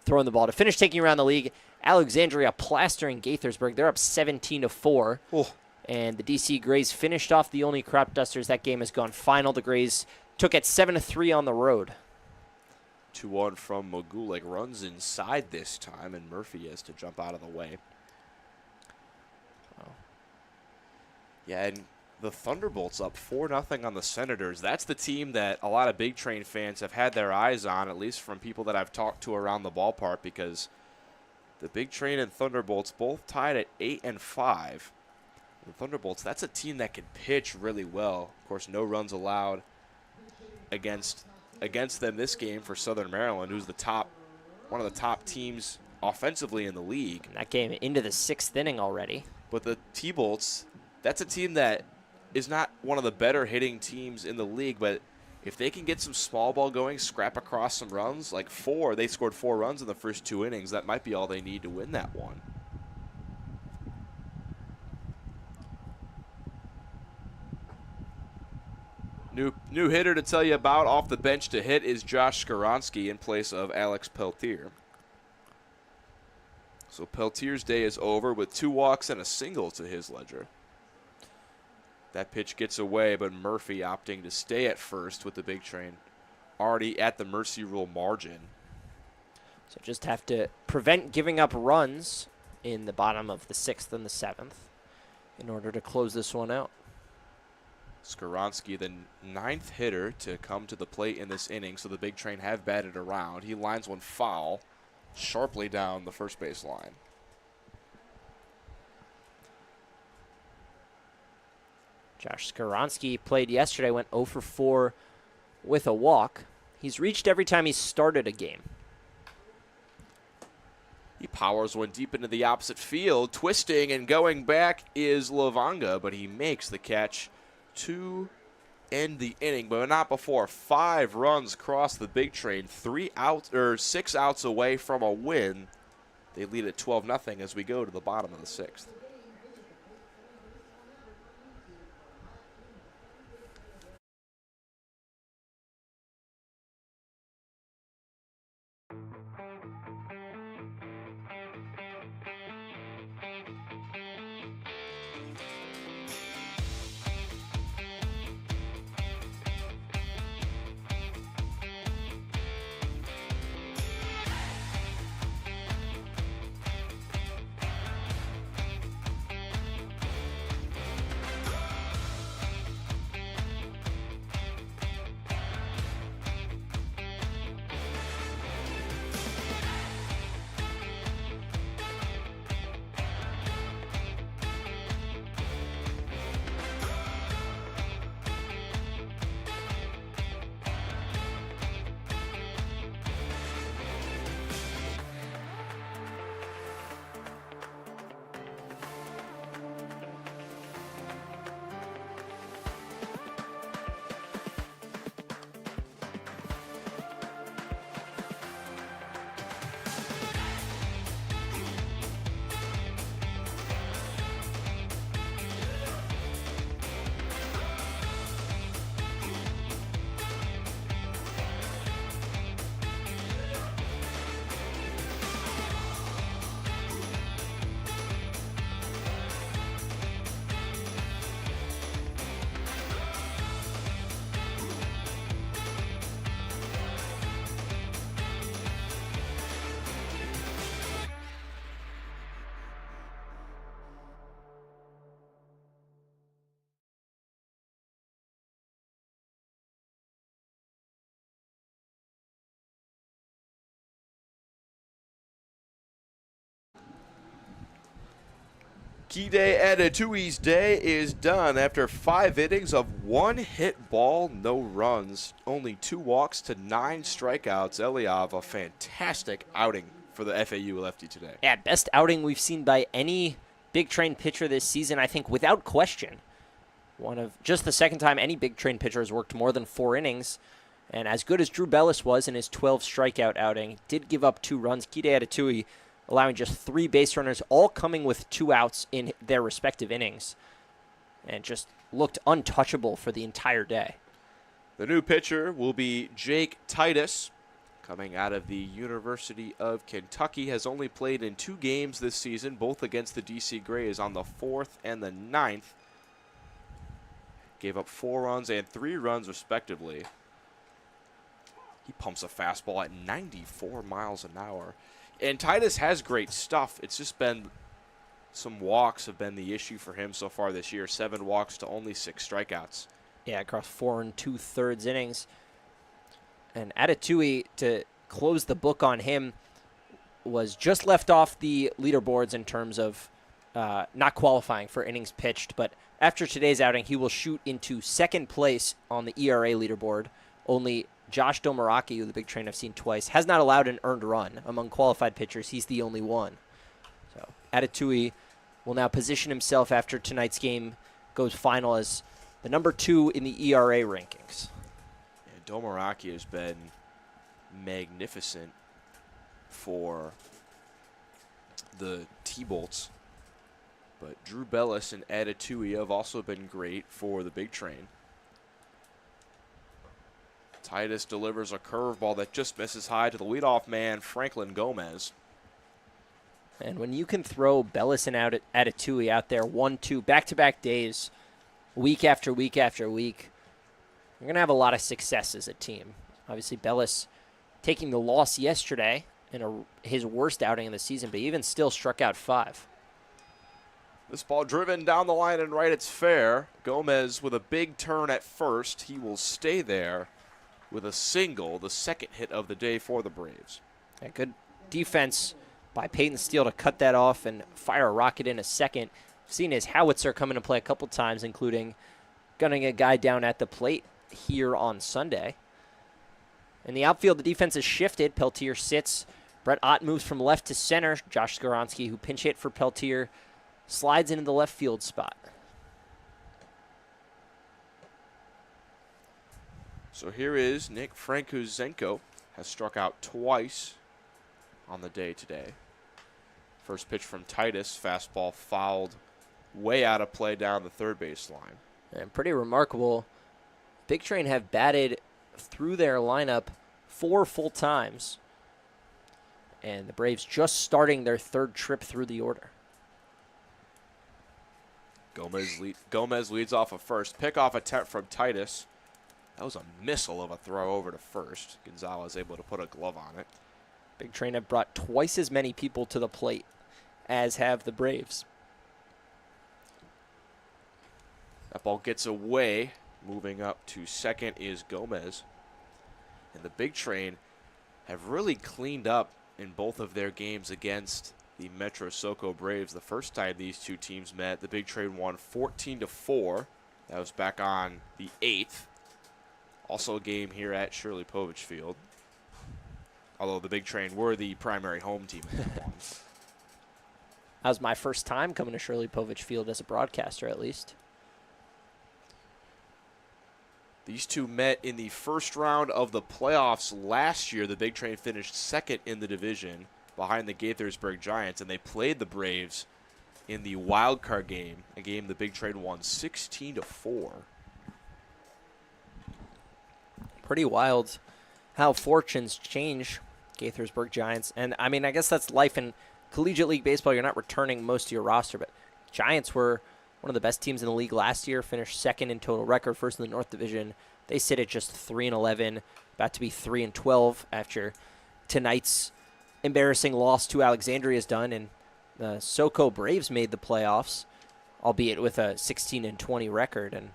throwing the ball. To finish taking you around the league, Alexandria plastering Gaithersburg. They're up 17-4. Oh. And the DC Grays finished off the only crop dusters. That game has gone final. The Grays took it 7-3 on the road. 2-1 from Magulik. Runs inside this time, and Murphy has to jump out of the way. Oh. Yeah, and the Thunderbolts up 4-0 on the Senators. That's the team that a lot of Big Train fans have had their eyes on, at least from people that I've talked to around the ballpark, because the Big Train and Thunderbolts both tied at 8-5. The Thunderbolts, that's a team that can pitch really well. Of course, no runs allowed against them this game for Southern Maryland, who's one of the top teams offensively in the league. And that game into the 6th inning already. But the T-Bolts, that's a team that is not one of the better hitting teams in the league, but if they can get some small ball going, scrap across some runs, like they scored 4 runs in the first 2 innings, that might be all they need to win that one. New hitter to tell you about off the bench to hit is Josh Skoronsky in place of Alex Peltier. So Peltier's day is over with 2 walks and a single to his ledger. That pitch gets away, but Murphy opting to stay at first with the Big Train already at the mercy rule margin. So just have to prevent giving up runs in the bottom of the 6th and the 7th in order to close this one out. Skoronsky, the 9th hitter to come to the plate in this inning, so the Big Train have batted around. He lines one foul sharply down the first base line. Josh Skoronsky played yesterday, went 0 for 4 with a walk. He's reached every time he's started a game. He powers one deep into the opposite field. Twisting and going back is Lavanga, but he makes the catch to end the inning, but not before 5 runs cross the Big Train. 6 outs away from a win. They lead at 12-0 as we go to the bottom of the 6th. Kide Adatui's day is done after 5 innings of 1 hit ball, no runs, only 2 walks to 9 strikeouts. Eliav, a fantastic outing for the FAU lefty today. Yeah, best outing we've seen by any Big Train pitcher this season, I think, without question. One of just the second time any Big Train pitcher has worked more than 4 innings. And as good as Drew Bellis was in his 12 strikeout outing, did give up 2 runs. Kide Adatui allowing just 3 base runners, all coming with 2 outs in their respective innings. And just looked untouchable for the entire day. The new pitcher will be Jake Titus, coming out of the University of Kentucky. Has only played in 2 games this season, both against the DC Grays on the 4th and the 9th. Gave up 4 runs and 3 runs, respectively. He pumps a fastball at 94 miles an hour. And Titus has great stuff. It's just been some walks have been the issue for him so far this year. 7 walks to only 6 strikeouts. Yeah, across 4 2/3 innings. And Adatui, to close the book on him, was just left off the leaderboards in terms of not qualifying for innings pitched. But after today's outing, he will shoot into 2nd place on the ERA leaderboard. Only Josh Domaraki, who the Big Train have seen twice, has not allowed an earned run. Among qualified pitchers, he's the only one. So Adatui will now position himself after tonight's game goes final as the number 2 in the ERA rankings. And Domaraki has been magnificent for the T-Bolts. But Drew Bellis and Adatui have also been great for the Big Train. Titus delivers a curveball that just misses high to the leadoff man, Franklin Gomez. And when you can throw Bellis and Adatui out there 1-2 back-to-back days, week after week after week, you're going to have a lot of success as a team. Obviously, Bellis taking the loss yesterday in his worst outing of the season, but even still struck out 5. This ball driven down the line and right, it's fair. Gomez with a big turn at first. He will stay there with a single, the 2nd hit of the day for the Braves. A good defense by Peyton Steele to cut that off and fire a rocket in a second. Seen his howitzer come into play a couple times, including gunning a guy down at the plate here on Sunday. In the outfield, the defense has shifted. Peltier sits. Brett Ott moves from left to center. Josh Skoronski, who pinch hit for Peltier, slides into the left field spot. So here is Nick Frankuzenko, has struck out twice on the day today. First pitch from Titus, fastball fouled way out of play down the 3rd base line. And pretty remarkable. Big Train have batted through their lineup 4 full times. And the Braves just starting their 3rd trip through the order. Gomez leads off a first. Pickoff attempt from Titus. That was a missile of a throw over to first. Gonzalez able to put a glove on it. Big Train have brought twice as many people to the plate as have the Braves. That ball gets away. Moving up to 2nd is Gomez. And the Big Train have really cleaned up in both of their games against the Metro SoCo Braves. The first time these 2 teams met, the Big Train won 14-4. That was back on the 8th. Also a game here at Shirley Povich Field. Although the Big Train were the primary home team in that one. That was my first time coming to Shirley Povich Field as a broadcaster, at least. These 2 met in the first round of the playoffs last year. The Big Train finished 2nd in the division behind the Gaithersburg Giants, and they played the Braves in the wild card game, a game the Big Train won 16-4. Pretty wild how fortunes change. Gaithersburg Giants. And, I mean, I guess that's life in collegiate league baseball. You're not returning most of your roster, but Giants were one of the best teams in the league last year, finished 2nd in total record, 1st in the North Division. They sit at just 3-11, about to be 3-12 after tonight's embarrassing loss to Alexandria is done. And the SoCo Braves made the playoffs, albeit with a 16-20 record, and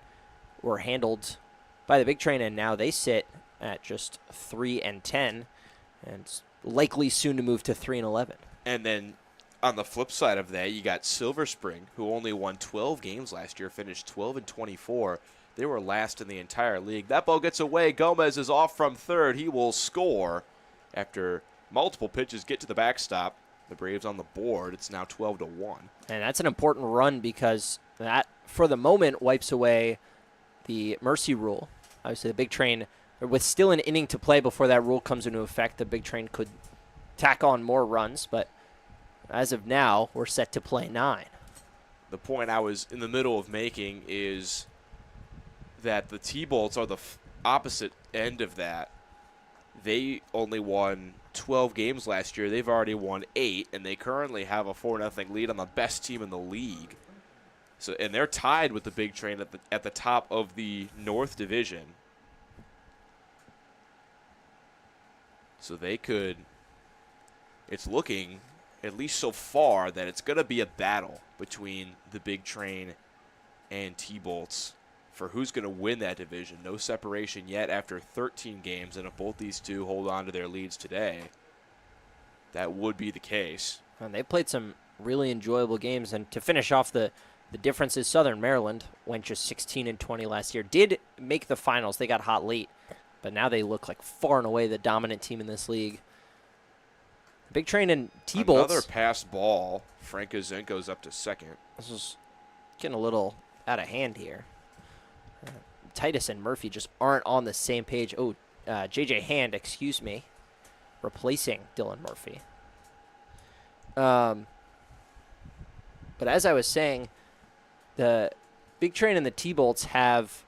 were handled by the Big Train, and now they sit at just 3-10, and likely soon to move to 3-11. And then on the flip side of that, you got Silver Spring, who only won 12 games last year, finished 12-24. They were last in the entire league. That ball gets away. Gomez is off from third. He will score after multiple pitches get to the backstop. The Braves on the board. It's now 12-1. And that's an important run because that, for the moment, wipes away the mercy rule. Obviously, the Big Train, with still an inning to play before that rule comes into effect, the Big Train could tack on more runs, but as of now, we're set to play 9. The point I was in the middle of making is that the T-Bolts are the opposite end of that. They only won 12 games last year. They've already won 8, and they currently have a 4-0 lead on the best team in the league. So, and they're tied with the Big Train at the top of the North Division. So they could. It's looking, at least so far, that it's going to be a battle between the Big Train and T-Bolts for who's going to win that division. No separation yet after 13 games, and if both these two hold on to their leads today, that would be the case. And they played some really enjoyable games, and to finish off the difference is Southern Maryland went just 16-20 last year. Did make the finals. They got hot late, but now they look like far and away the dominant team in this league. Big Train and T-Bolts. Another passed ball. Franco Zenko's up to second. This is getting a little out of hand here. Titus and Murphy just aren't on the same page. Oh, J.J. Hand, excuse me, replacing Dylan Murphy. But as I was saying, the Big Train and the T-Bolts have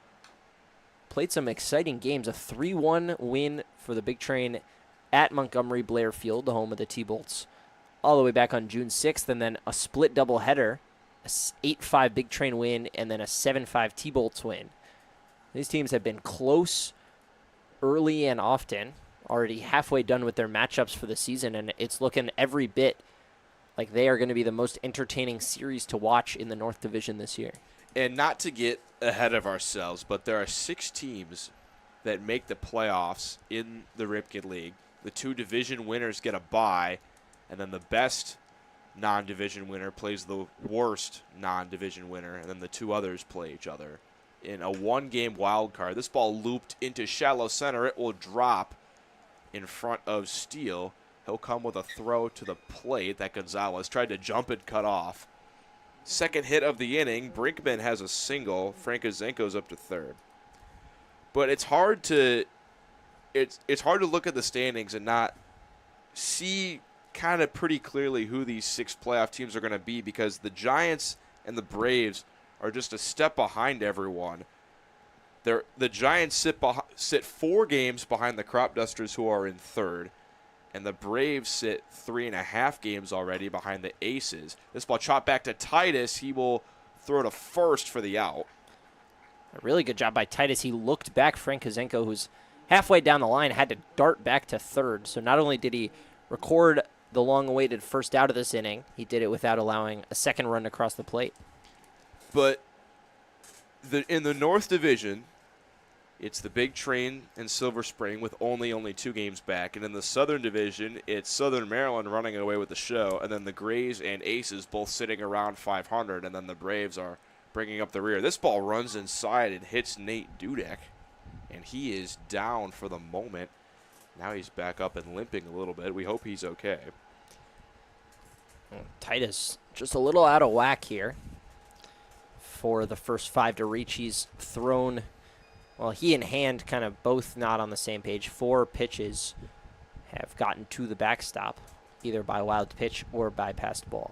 played some exciting games. A 3-1 win for the Big Train at Montgomery Blair Field, the home of the T-Bolts, all the way back on June 6th, and then a split doubleheader, a 8-5 Big Train win, and then a 7-5 T-Bolts win. These teams have been close early and often, already halfway done with their matchups for the season, and it's looking every bit like they are going to be the most entertaining series to watch in the North Division this year. And not to get ahead of ourselves, but there are 6 teams that make the playoffs in the Ripken League. The 2 division winners get a bye, and then the best non-division winner plays the worst non-division winner, and then the 2 others play each other in a 1-game wild card. This ball looped into shallow center. It will drop in front of Steele. He'll come with a throw to the plate that Gonzalez tried to jump and cut off. Second hit of the inning. Brinkman has a single. Franco Zenko's up to third. But it's hard to look at the standings and not see kind of pretty clearly who these 6 playoff teams are going to be, because the Giants and the Braves are just a step behind everyone. The Giants sit 4 games behind the Crop Dusters, who are in third, and the Braves sit 3.5 games already behind the Aces. This ball chopped back to Titus. He will throw to first for the out. A really good job by Titus. He looked back. Frank Kozenko, who's halfway down the line, had to dart back to third. So not only did he record the long-awaited first out of this inning, he did it without allowing a second run across the plate. But in the North Division, it's the Big Train and Silver Spring with only 2 games back. And in the Southern Division, it's Southern Maryland running away with the show, and then the Grays and Aces both sitting around 500, and then the Braves are bringing up the rear. This ball runs inside and hits Nate Dudek, and he is down for the moment. Now he's back up and limping a little bit. We hope he's okay. Titus just a little out of whack here for the first 5 to reach. He's thrown, well, he and Hand kind of both not on the same page. 4 pitches have gotten to the backstop, either by wild pitch or by passed ball.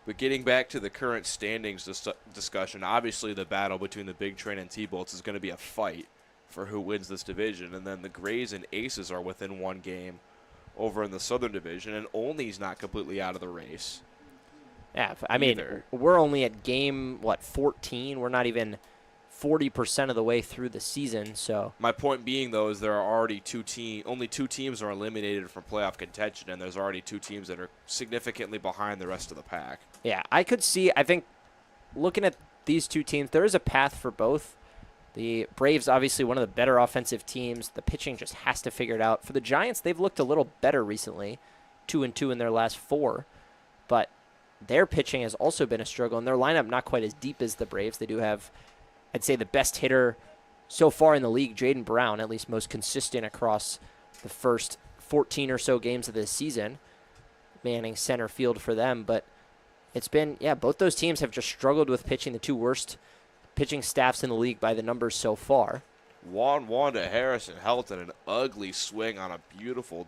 But getting back to the current standings discussion, obviously the battle between the Big Train and T-Bolts is going to be a fight for who wins this division. And then the Grays and Aces are within 1 game over in the Southern Division, and Olney's not completely out of the race. Yeah, I mean, we're only at game, 14? We're not even 40% of the way through the season, so. My point being, though, is there are already only 2 teams are eliminated from playoff contention, and there's already 2 teams that are significantly behind the rest of the pack. Yeah, I think, looking at these 2 teams, there is a path for both. The Braves, obviously one of the better offensive teams. The pitching just has to figure it out. For the Giants, they've looked a little better recently, 2-2 in their last 4. But their pitching has also been a struggle, and their lineup not quite as deep as the Braves. They do have, I'd say, the best hitter so far in the league, Jaden Brown, at least most consistent across the first 14 or so games of this season, manning center field for them. But it's been, both those teams have just struggled with pitching, the two worst pitching staffs in the league by the numbers so far. 1-1 to Harrison Helton, an ugly swing on a beautiful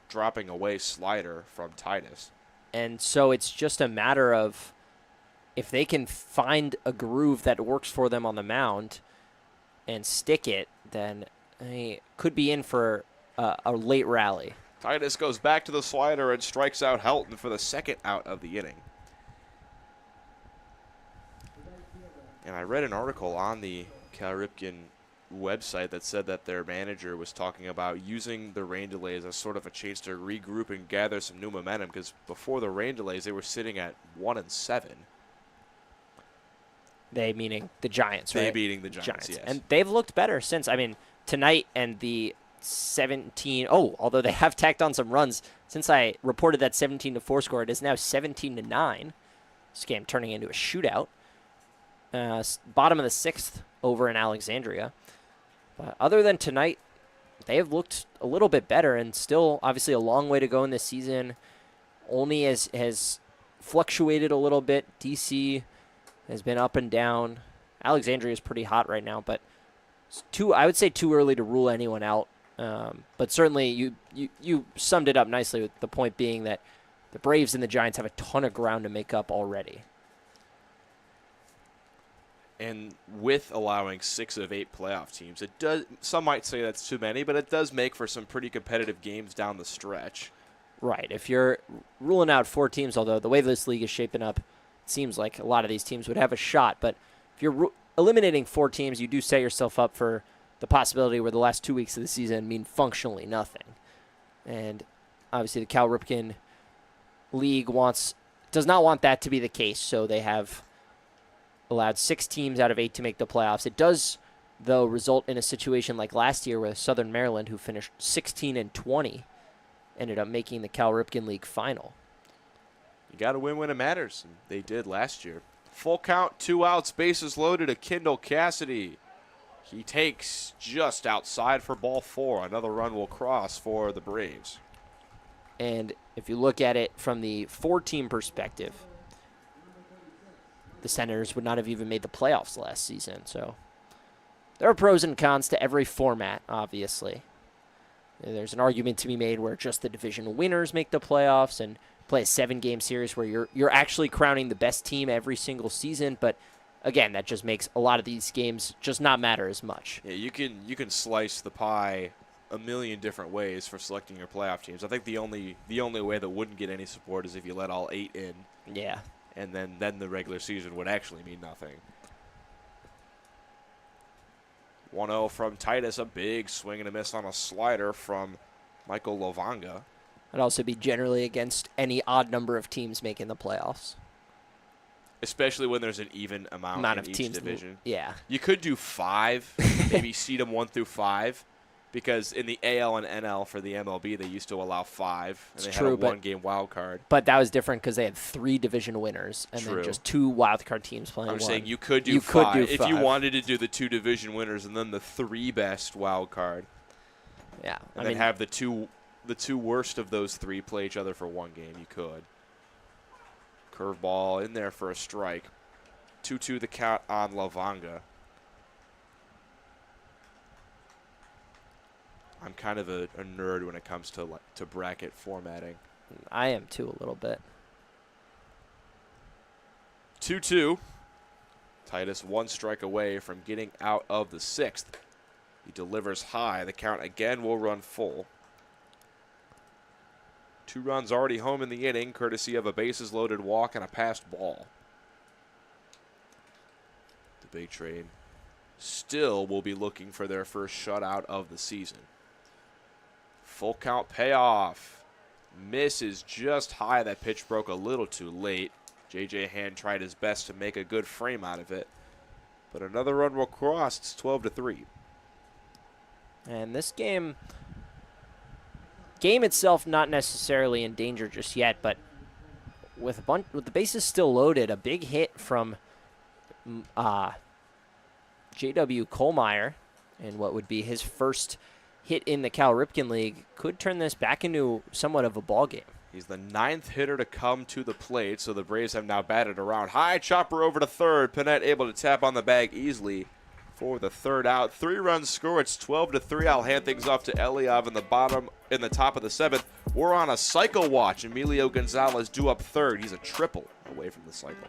dropping away slider from Titus. And so it's just a matter of if they can find a groove that works for them on the mound and stick it, then they could be in for a late rally. Titus goes back to the slider and strikes out Helton for the second out of the inning. And I read an article on the Cal Ripken website that said that their manager was talking about using the rain delays as sort of a chance to regroup and gather some new momentum, because before the rain delays, they were sitting at 1-7. They meaning the Giants, right? They beating the Giants, yes. And they've looked better since. I mean, tonight and the 17. Although they have tacked on some runs since I reported that 17-4 score, it is now 17-9. This game turning into a shootout. Bottom of the 6th over in Alexandria. But other than tonight, they have looked a little bit better, and still obviously a long way to go in this season. Olney has fluctuated a little bit. DC has been up and down. Alexandria is pretty hot right now, but I would say too early to rule anyone out. But certainly you summed it up nicely, with the point being that the Braves and the Giants have a ton of ground to make up already. And with allowing 6 of 8 playoff teams, it does. Some might say that's too many, but it does make for some pretty competitive games down the stretch. Right. If you're ruling out 4 teams, although the way this league is shaping up, it seems like a lot of these teams would have a shot. But if you're eliminating 4 teams, you do set yourself up for the possibility where the last 2 weeks of the season mean functionally nothing. And obviously the Cal Ripken League does not want that to be the case, so they have allowed 6 teams out of 8 to make the playoffs. It does, though, result in a situation like last year where Southern Maryland, who finished 16-20, ended up making the Cal Ripken League final. You got to win when it matters, and they did last year. Full count, 2 outs, bases loaded to Kendall Cassidy. He takes just outside for ball 4. Another run will cross for the Braves. And if you look at it from the 4-team perspective, the Senators would not have even made the playoffs last season. So there are pros and cons to every format, obviously. There's an argument to be made where just the division winners make the playoffs and play a 7-game series where you're actually crowning the best team every single season. But again, that just makes a lot of these games just not matter as much. Yeah, you can slice the pie a million different ways for selecting your playoff teams. I think the only way that wouldn't get any support is if you let all 8 in. Yeah. And then the regular season would actually mean nothing. 1-0 from Titus, a big swing and a miss on a slider from Michael Lovanga. I'd also be generally against any odd number of teams making the playoffs. Especially when there's an even amount in of each teams division. Yeah. You could do 5, maybe seed them 1 through 5. Because in the AL and NL for the MLB, they used to allow 5, and they had a 1-game wild card. But that was different because they had 3 division winners and then just 2 wild card teams playing. I'm one. saying you could do 5 if you wanted to do the 2 division winners and then the 3 best wild card. Yeah, and then have the two worst of those 3 play each other for 1 game. You could. Curveball in there for a strike. 2-2 the count on Lovanga. I'm kind of a nerd when it comes to bracket formatting. I am too, a little bit. 2-2. Titus 1 strike away from getting out of the 6th. He delivers high. The count again will run full. 2 runs already home in the inning, courtesy of a bases-loaded walk and a passed ball. The Big Trade still will be looking for their first shutout of the season. Full count payoff. Misses just high. That pitch broke a little too late. J.J. Hand tried his best to make a good frame out of it. But another run will cross. It's 12-3. And this game itself not necessarily in danger just yet, but with the bases still loaded, a big hit from J.W. Kohlmeyer, and what would be his first hit in the Cal Ripken League, could turn this back into somewhat of a ball game. He's the 9th hitter to come to the plate, so the Braves have now batted around. High chopper over to third. Panette able to tap on the bag easily for the third out. 3-run score. It's 12-3. I'll hand things off to Eliav in the top of the 7th. We're on a cycle watch. Emilio Gonzalez due up third. He's a triple away from the cycle.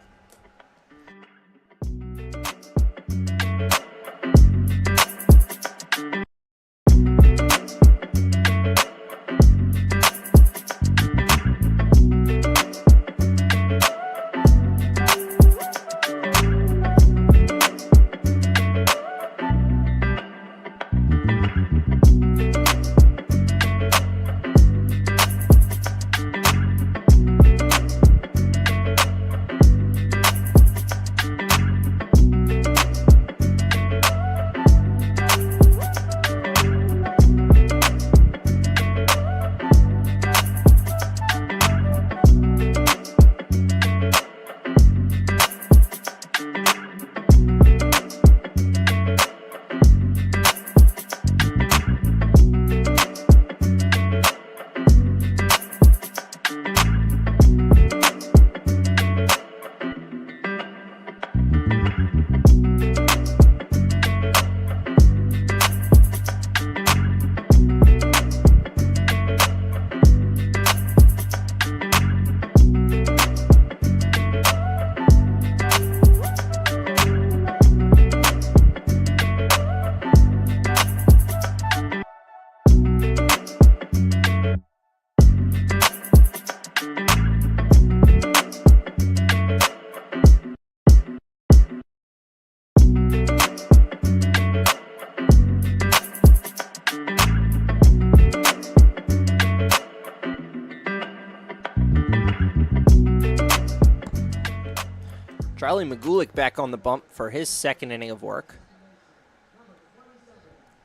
Charlie Magulik back on the bump for his second inning of work.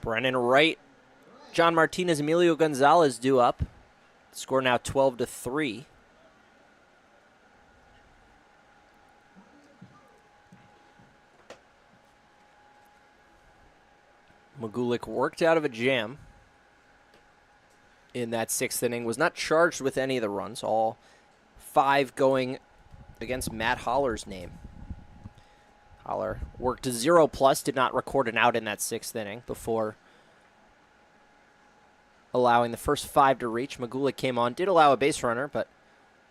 Brennan Wright, John Martinez, Emilio Gonzalez due up. Score now 12-3. Magulik worked out of a jam in that 6th inning. Was not charged with any of the runs. All 5 going against Matt Holler's name. Holler worked to 0+, did not record an out in that 6th inning before allowing the first 5 to reach. Magulik came on, did allow a base runner, but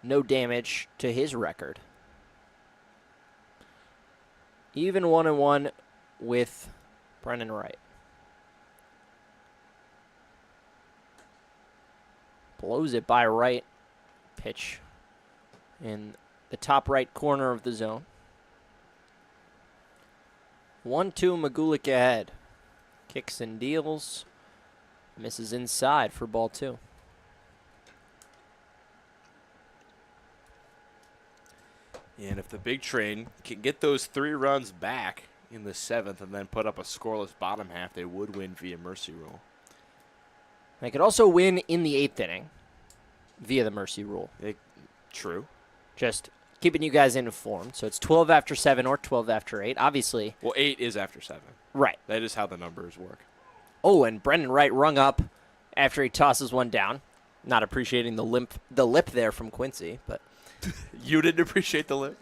no damage to his record. Even 1-1 with Brennan Wright. Blows it by Wright. Pitch in the top right corner of the zone. 1-2 Magulik ahead. Kicks and deals. Misses inside for ball 2. And if the big train can get those 3 runs back in the 7th and then put up a scoreless bottom half, they would win via mercy rule. They could also win in the 8th inning via the mercy rule. True. Just keeping you guys informed. So it's 12 after 7 or 12 after 8. Obviously. Well, 8 is after 7. Right. That is how the numbers work. Oh, and Brendan Wright rung up after he tosses one down. Not appreciating the lip there from Quincy, but you didn't appreciate the lip?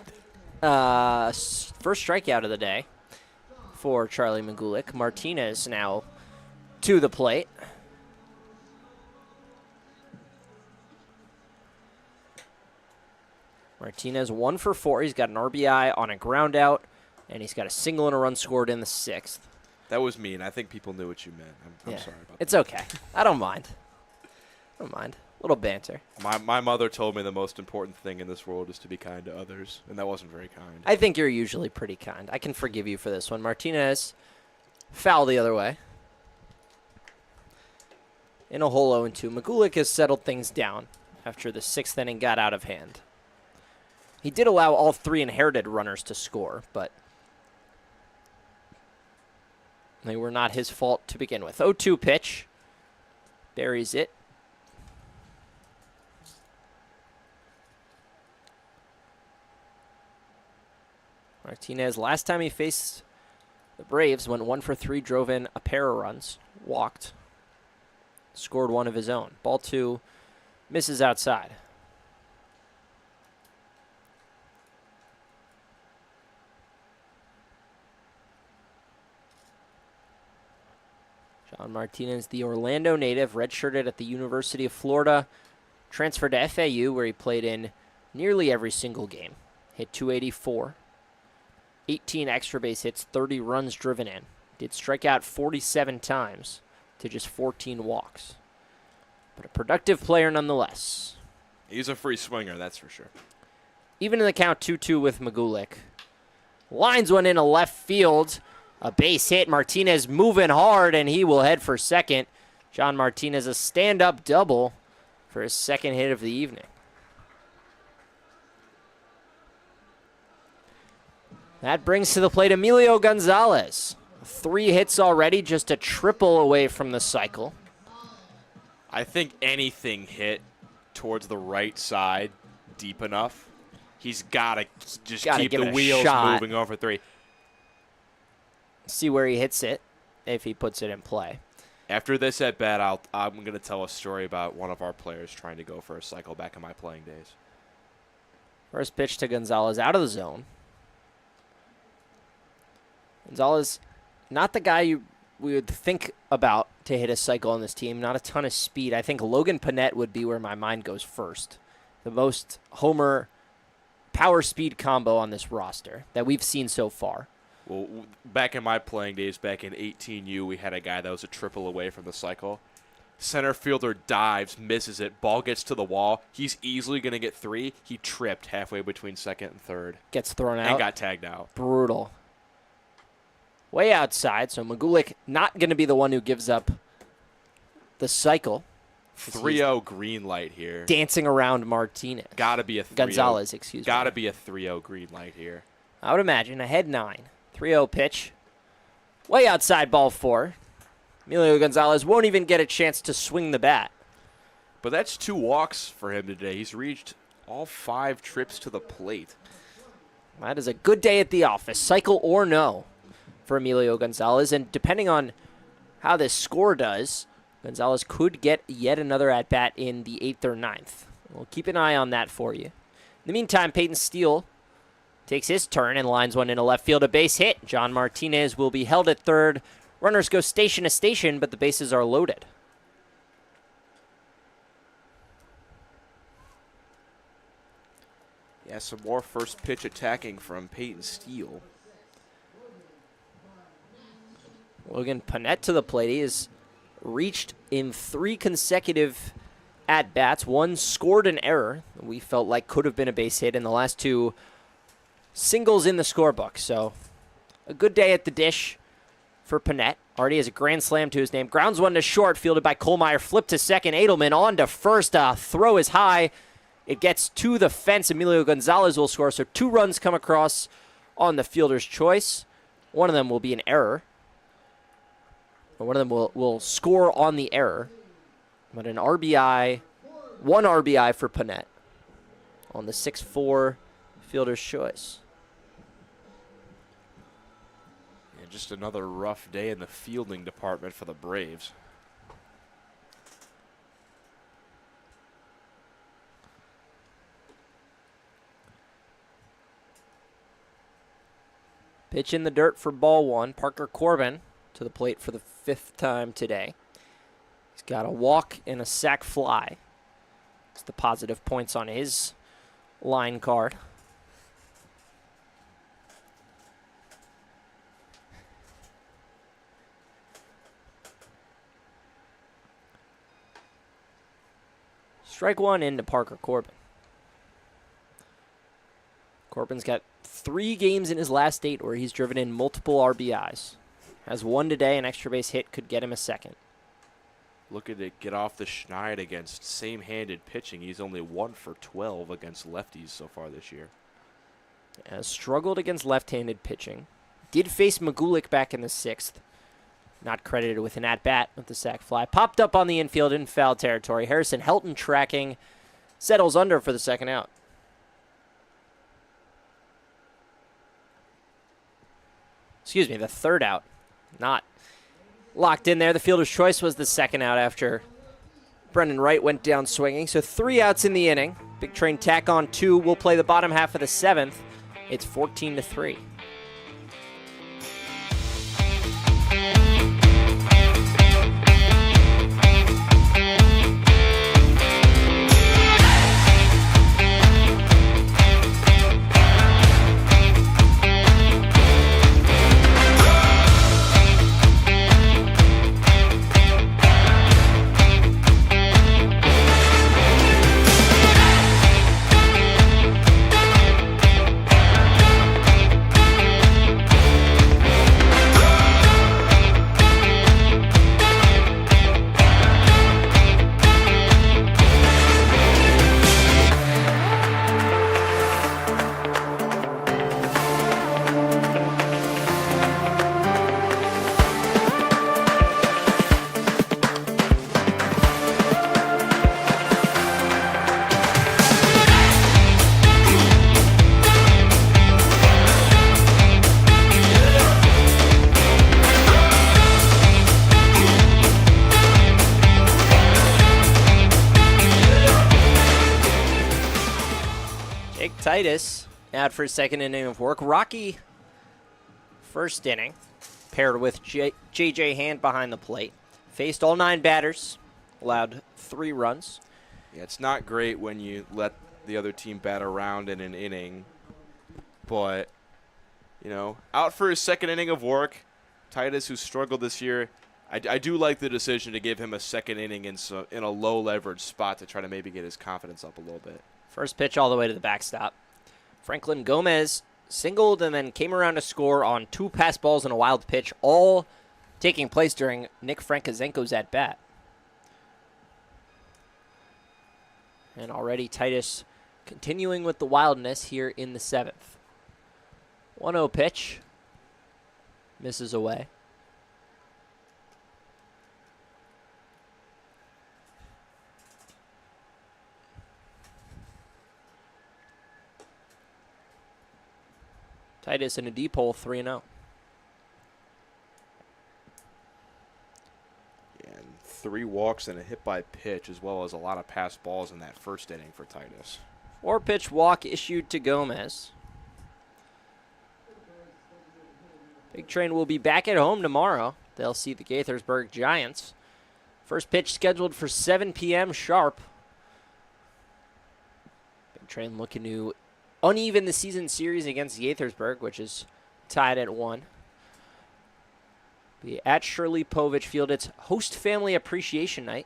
First strikeout of the day for Charlie Magulik. Martinez now to the plate. Martinez 1 for 4. He's got an RBI on a ground out, and he's got a single and a run scored in the 6th. That was mean. I think people knew what you meant. I'm sorry about that. It's okay. I don't mind. A little banter. My mother told me the most important thing in this world is to be kind to others, and that wasn't very kind. I think you're usually pretty kind. I can forgive you for this one. Martinez, foul the other way. In a hole 0-2. Magulik has settled things down after the 6th inning got out of hand. He did allow all 3 inherited runners to score, but they were not his fault to begin with. 0-2 pitch. Buries it. Martinez, last time he faced the Braves, went 1 for 3, drove in a pair of runs, walked, scored one of his own. Ball 2, misses outside. John Martinez, the Orlando native, redshirted at the University of Florida, transferred to FAU where he played in nearly every single game. Hit .284, 18 extra base hits, 30 runs driven in. Did strike out 47 times to just 14 walks. But a productive player nonetheless. He's a free swinger, that's for sure. Even in the count 2-2 with Magulik. Lines one into left field. A base hit. Martinez moving hard, and he will head for second. John Martinez, a stand-up double for his second hit of the evening. That brings to the plate Emilio Gonzalez. 3 hits already, just a triple away from the cycle. I think anything hit towards the right side deep enough, he's got to just keep the wheels moving over 3. See where he hits it, if he puts it in play. After this at bat, I'm going to tell a story about one of our players trying to go for a cycle back in my playing days. First pitch to Gonzalez out of the zone. Gonzalez, not the guy we would think about to hit a cycle on this team. Not a ton of speed. I think Logan Panette would be where my mind goes first. The most homer power speed combo on this roster that we've seen so far. Well, back in my playing days, back in 18U, we had a guy that was a triple away from the cycle. Center fielder dives, misses it, ball gets to the wall. He's easily going to get 3. He tripped halfway between second and third. Gets thrown out. And got tagged out. Brutal. Way outside, so Magulik not going to be the one who gives up the cycle. 3-0 green light here. Dancing around Martinez. Got to be a 3-0. Gonzalez, excuse me. Got to be a 3-0 green light here. I would imagine. Ahead 9. 3-0 pitch. Way outside, ball 4. Emilio Gonzalez won't even get a chance to swing the bat. But that's 2 walks for him today. He's reached all 5 trips to the plate. That is a good day at the office, cycle or no, for Emilio Gonzalez. And depending on how this score does, Gonzalez could get yet another at-bat in the 8th or 9th. We'll keep an eye on that for you. In the meantime, Peyton Steele takes his turn and lines one into left field, a base hit. John Martinez will be held at third. Runners go station to station, but the bases are loaded. Yeah, some more first pitch attacking from Peyton Steele. Logan Panette to the plate. He has reached in 3 consecutive at-bats. 1 scored an error we felt like could have been a base hit, and the last 2 singles in the scorebook. So a good day at the dish for Panette. Already has a grand slam to his name. Grounds one to short, fielded by Kohlmeyer. Flip to second. Edelman on to first. Throw is high. It gets to the fence. Emilio Gonzalez will score. So 2 runs come across on the fielder's choice. One of them will be an error. One of them will score on the error. But an RBI, 1 RBI for Panette on the 6-4 fielder's choice. Yeah, just another rough day in the fielding department for the Braves. Pitch in the dirt for ball 1. Parker Corbin to the plate for the 5th time today. He's got a walk and a sac fly. It's the positive points on his line card. Strike 1 into Parker Corbin. Corbin's got 3 games in his last 8 where he's driven in multiple RBIs. Has 1 today, an extra base hit could get him a second. Look at it get off the schneid against same-handed pitching. He's only 1 for 12 against lefties so far this year. Has struggled against left-handed pitching. Did face Magulik back in the 6th. Not credited with an at-bat with the sac fly. Popped up on the infield in foul territory. Harrison Helton tracking. Settles under for the second out. excuse me, the third out. Not locked in there. The fielder's choice was the second out after Brendan Wright went down swinging. So 3 outs in the inning. Big Train tack on 2. We'll play the bottom half of the 7th. It's 14-3. Titus out for his second inning of work. Rocky first inning, paired with J.J. Hand behind the plate. Faced all 9 batters, allowed 3 runs. Yeah, it's not great when you let the other team bat around in an inning, but, you know, out for his second inning of work. Titus, who struggled this year, I do like the decision to give him a second inning in a low-leverage spot to try to maybe get his confidence up a little bit. First pitch all the way to the backstop. Franklin Gomez singled and then came around to score on 2 pass balls and a wild pitch, all taking place during Nick Frankozenko's at-bat. And already Titus continuing with the wildness here in the 7th. 1-0 pitch. Misses away. Titus in a deep hole, 3-0. And 3 walks and a hit by pitch, as well as a lot of pass balls in that first inning for Titus. 4-pitch walk issued to Gomez. Big Train will be back at home tomorrow. They'll see the Gaithersburg Giants. First pitch scheduled for 7 p.m. sharp. Big Train looking to uneven the season series against Gaithersburg, which is tied at 1. Be at Shirley Povich Field. It's host family appreciation night.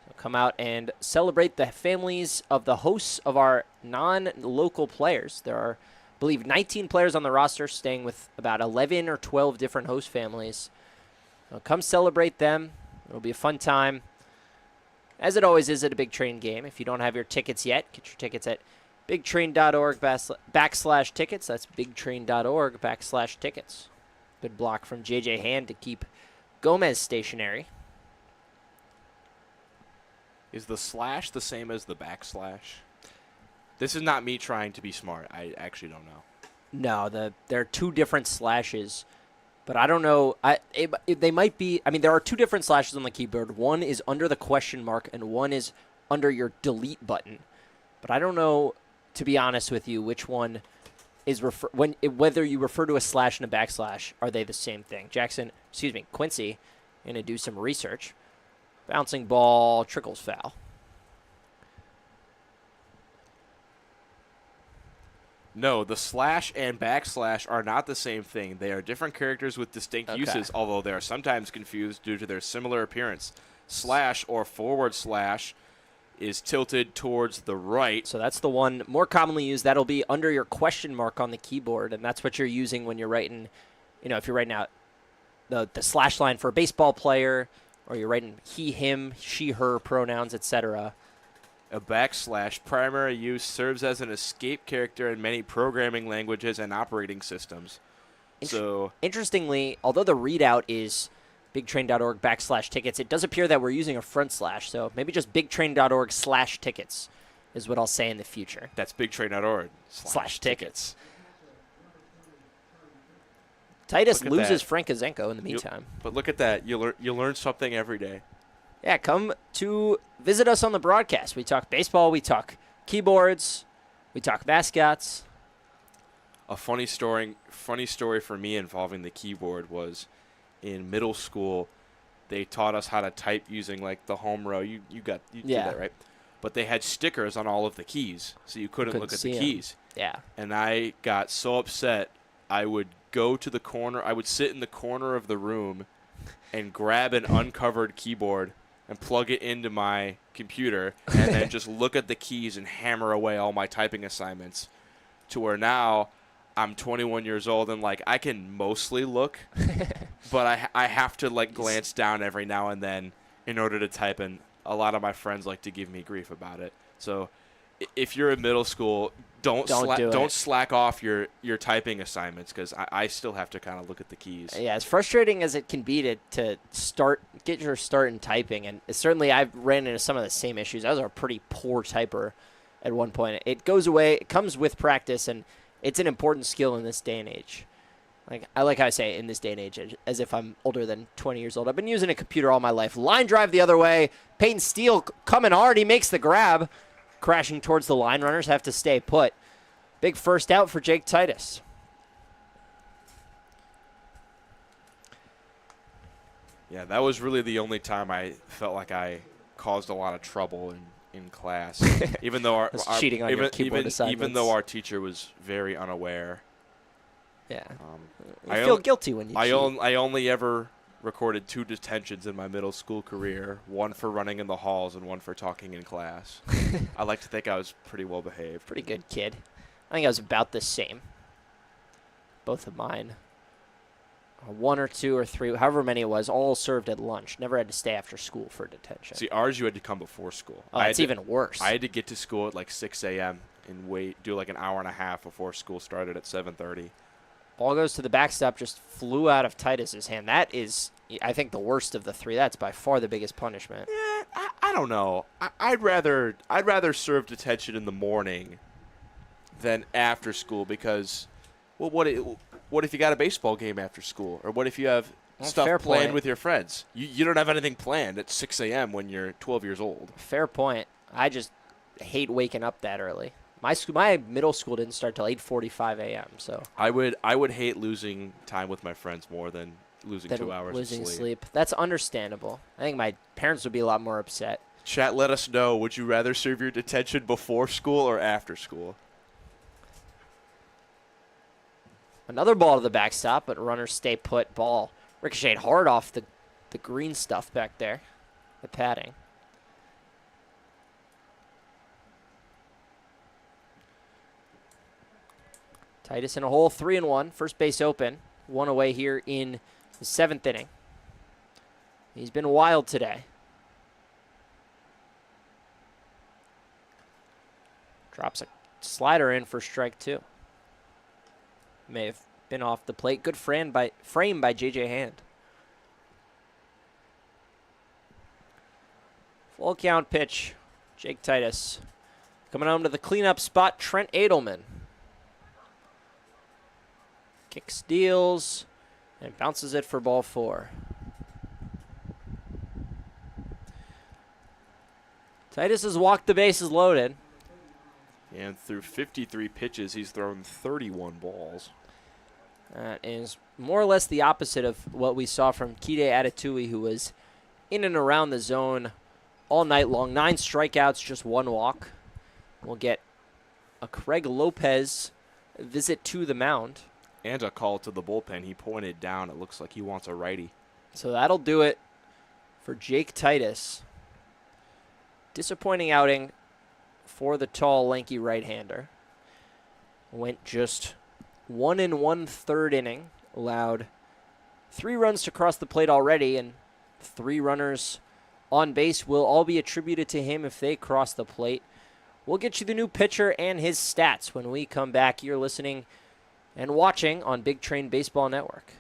So come out and celebrate the families of the hosts of our non-local players. There are, I believe, 19 players on the roster, staying with about 11 or 12 different host families. So come celebrate them. It'll be a fun time, as it always is at a Big Train game. If you don't have your tickets yet, get your tickets at bigtrain.org/tickets. That's bigtrain.org/tickets. Good block from J.J. Hand to keep Gomez stationary. Is the slash the same as the backslash? This is not me trying to be smart. I actually don't know. No, there are 2 different slashes, but I don't know. They might be. I mean, there are 2 different slashes on the keyboard. One is under the question mark, and one is under your delete button. But I don't know, to be honest with you, which one is whether you refer to a slash and a backslash, are they the same thing? Quincy, going to do some research. Bouncing ball, trickles foul. No, the slash and backslash are not the same thing. They are different characters with distinct uses, although they are sometimes confused due to their similar appearance. Slash or forward slash is tilted towards the right. So that's the one more commonly used. That'll be under your question mark on the keyboard, and that's what you're using when you're writing, if you're writing out the slash line for a baseball player, or you're writing he, him, she, her pronouns, etc. A backslash primary use serves as an escape character in many programming languages and operating systems. Interestingly, although the readout is bigtrain.org/tickets, it does appear that we're using a front slash, so maybe just bigtrain.org/tickets is what I'll say in the future. That's bigtrain.org/tickets. Titus Look at loses that. Frank Kazenko in the meantime. But look at that. You learn something every day. Yeah, come to visit us on the broadcast. We talk baseball, we talk keyboards, we talk mascots. A funny story for me involving the keyboard was in middle school. They taught us how to type using like the home row. You did that, right? But they had stickers on all of the keys, so you couldn't look at the keys. Yeah. And I got so upset, I would go to the corner. I would sit in the corner of the room and grab an uncovered keyboard and plug it into my computer and then just look at the keys and hammer away all my typing assignments, to where now I'm 21 years old and like I can mostly look, but I have to like glance down every now and then in order to type, and a lot of my friends like to give me grief about it. So if you're in middle school, don't slack off your typing assignments, because I still have to kind of look at the keys. Yeah, as frustrating as it can be to get your start in typing, and certainly I've ran into some of the same issues. I was a pretty poor typer at one point. It goes away. It comes with practice, and it's an important skill in this day and age. Like how I say in this day and age, as if I'm older than 20 years old. I've been using a computer all my life. Line drive the other way. Peyton Steele coming hard. He makes the grab. Crashing towards the line. Runners have to stay put. Big first out for Jake Titus. Yeah, that was really the only time I felt like I caused a lot of trouble in class. Even though cheating on your keyboard assignments. Even though our teacher was very unaware. Yeah. You feel guilty when you cheat. I only ever recorded 2 detentions in my middle school career, one for running in the halls and one for talking in class. I like to think I was pretty well behaved. Pretty good kid. I think I was about the same. Both of mine. 1 or 2 or 3, however many it was, all served at lunch. Never had to stay after school for detention. See, ours you had to come before school. Oh, it's even worse. I had to get to school at like 6 a.m. and do like an hour and a half before school started at 7:30. Ball goes to the backstop, just flew out of Titus's hand. That is, I think, the worst of the 3. That's by far the biggest punishment. Yeah, I don't know. I'd rather serve detention in the morning than after school, because, well, what if you got a baseball game after school, or what if you have stuff planned with your friends? You don't have anything planned at 6 a.m. when you're 12 years old. Fair point. I just hate waking up that early. My middle school didn't start till 8:45 a.m. So I would hate losing time with my friends more than losing 2 hours of sleep. That's understandable. I think my parents would be a lot more upset. Chat, let us know. Would you rather serve your detention before school or after school? Another ball to the backstop, but runners stay put. Ball ricocheted hard off the green stuff back there, the padding. Titus in a hole, 3-1. First base open. 1 away here in the 7th inning. He's been wild today. Drops a slider in for strike 2. May have been off the plate. Good frame by J.J. Hand. Full count pitch. Jake Titus. Coming home to the cleanup spot, Trent Edelman. Kicks, deals, and bounces it for ball 4. Titus has walked the bases loaded. And through 53 pitches, he's thrown 31 balls. That is more or less the opposite of what we saw from Kide Atatui, who was in and around the zone all night long. 9 strikeouts, just 1 walk. We'll get a Craig Lopez visit to the mound. And a call to the bullpen. He pointed down. It looks like he wants a righty. So that'll do it for Jake Titus. Disappointing outing for the tall, lanky right-hander. Went just 1 1/3 inning. Allowed 3 runs to cross the plate already, and 3 runners on base will all be attributed to him if they cross the plate. We'll get you the new pitcher and his stats when we come back. You're listening and watching on Big Train Baseball Network.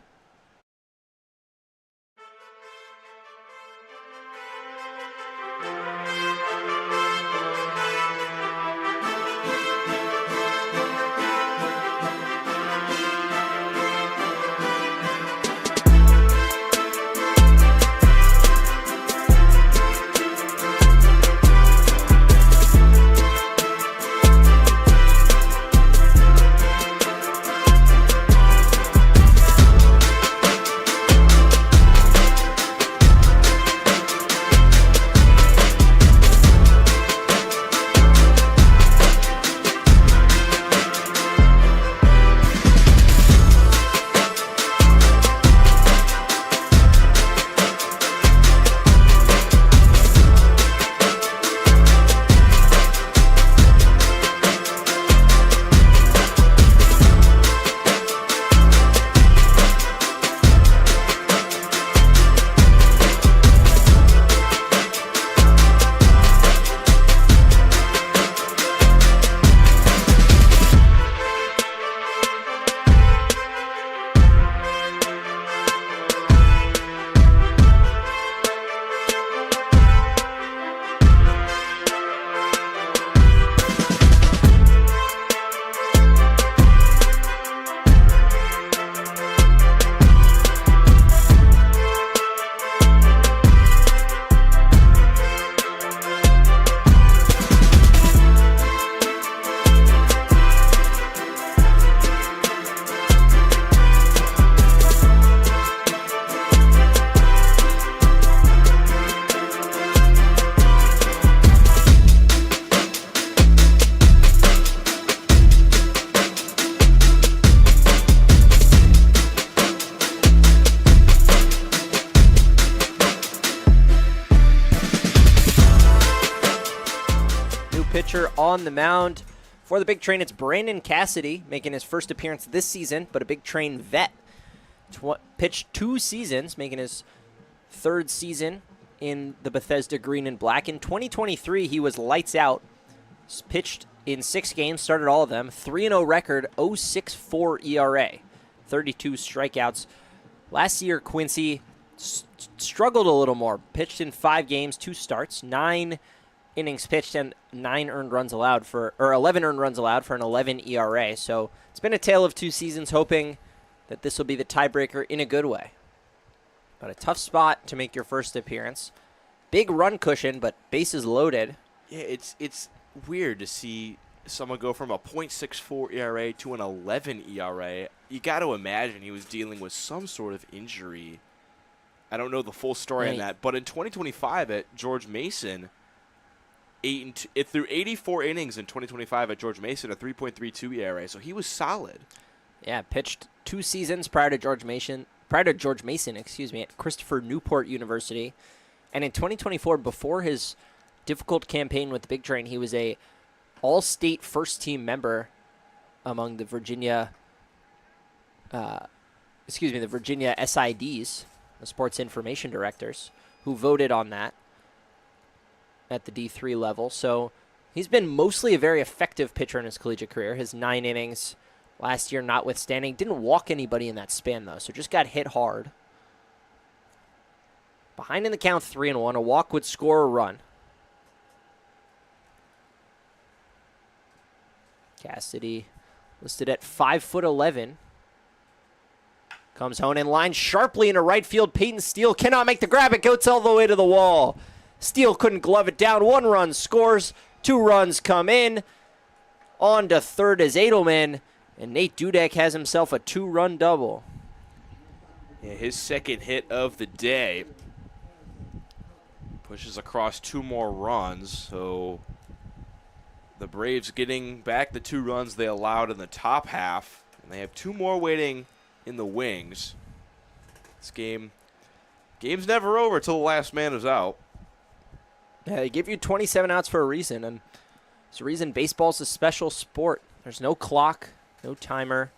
on the mound. For the Big Train, it's Brandon Cassidy making his first appearance this season, but a Big Train vet. Pitched 2 seasons, making his 3rd season in the Bethesda green and black. In 2023, he was lights out. Pitched in 6 games, started all of them. 3-0 record, 0.64 ERA, 32 strikeouts. Last year, Quincy struggled a little more. Pitched in 5 games, 2 starts, 9 innings pitched, and 11 earned runs allowed for an 11 ERA. So it's been a tale of 2 seasons, hoping that this will be the tiebreaker in a good way. But a tough spot to make your first appearance. Big run cushion, but bases loaded. Yeah, it's weird to see someone go from a .64 ERA to an 11 ERA. You got to imagine he was dealing with some sort of injury. I don't know the full story on that, but in 2025 at George Mason, through 84 innings in 2025 at George Mason, a 3.32 ERA, so he was solid. Yeah, pitched 2 seasons prior to George Mason, at Christopher Newport University. And in 2024, before his difficult campaign with the Big Train, he was a all-state first-team member among the Virginia SIDs, the Sports Information Directors, who voted on that at the D3 level. So he's been mostly a very effective pitcher in his collegiate career. His 9 innings last year notwithstanding. Didn't walk anybody in that span, though, so just got hit hard. Behind in the count, 3-1. A walk would score a run. Cassidy listed at 5'11". Comes home in line sharply into right field. Peyton Steele cannot make the grab. It goes all the way to the wall. Steele couldn't glove it down. 1 run scores. 2 runs come in. On to third is Edelman. And Nate Dudek has himself a 2-run double. Yeah, his second hit of the day pushes across 2 more runs. So the Braves getting back the 2 runs they allowed in the top half. And they have 2 more waiting in the wings. This game's never over till the last man is out. Yeah, they give you 27 outs for a reason, and there's a reason baseball's a special sport. There's no clock, no timer.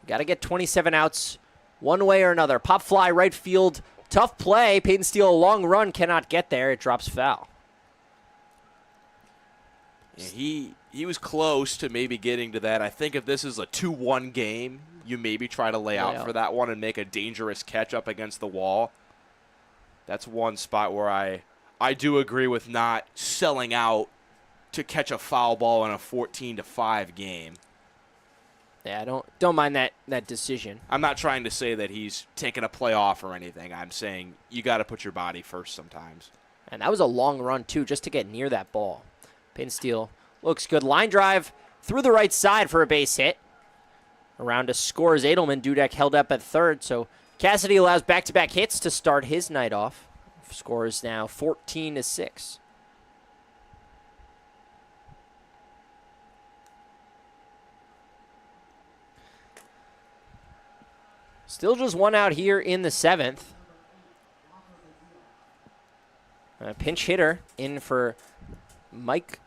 Got to get 27 outs one way or another. Pop fly right field, tough play. Peyton Steele, a long run, cannot get there. It drops foul. Yeah, he was close to maybe getting to that. I think if this is a 2-1 game, you maybe try to lay out for that one and make a dangerous catch up against the wall. That's one spot where I do agree with not selling out to catch a foul ball in a 14-5 game. Yeah, I don't mind that decision. I'm not trying to say that he's taking a play off or anything. I'm saying you got to put your body first sometimes. And that was a long run, too, just to get near that ball. Peyton Steele looks good. Line drive through the right side for a base hit. Around to score is Edelman. Dudek held up at third, so Cassidy allows back-to-back hits to start his night off. Score is now 14-6. Still just 1 out here in the 7th. A pinch hitter in for Michael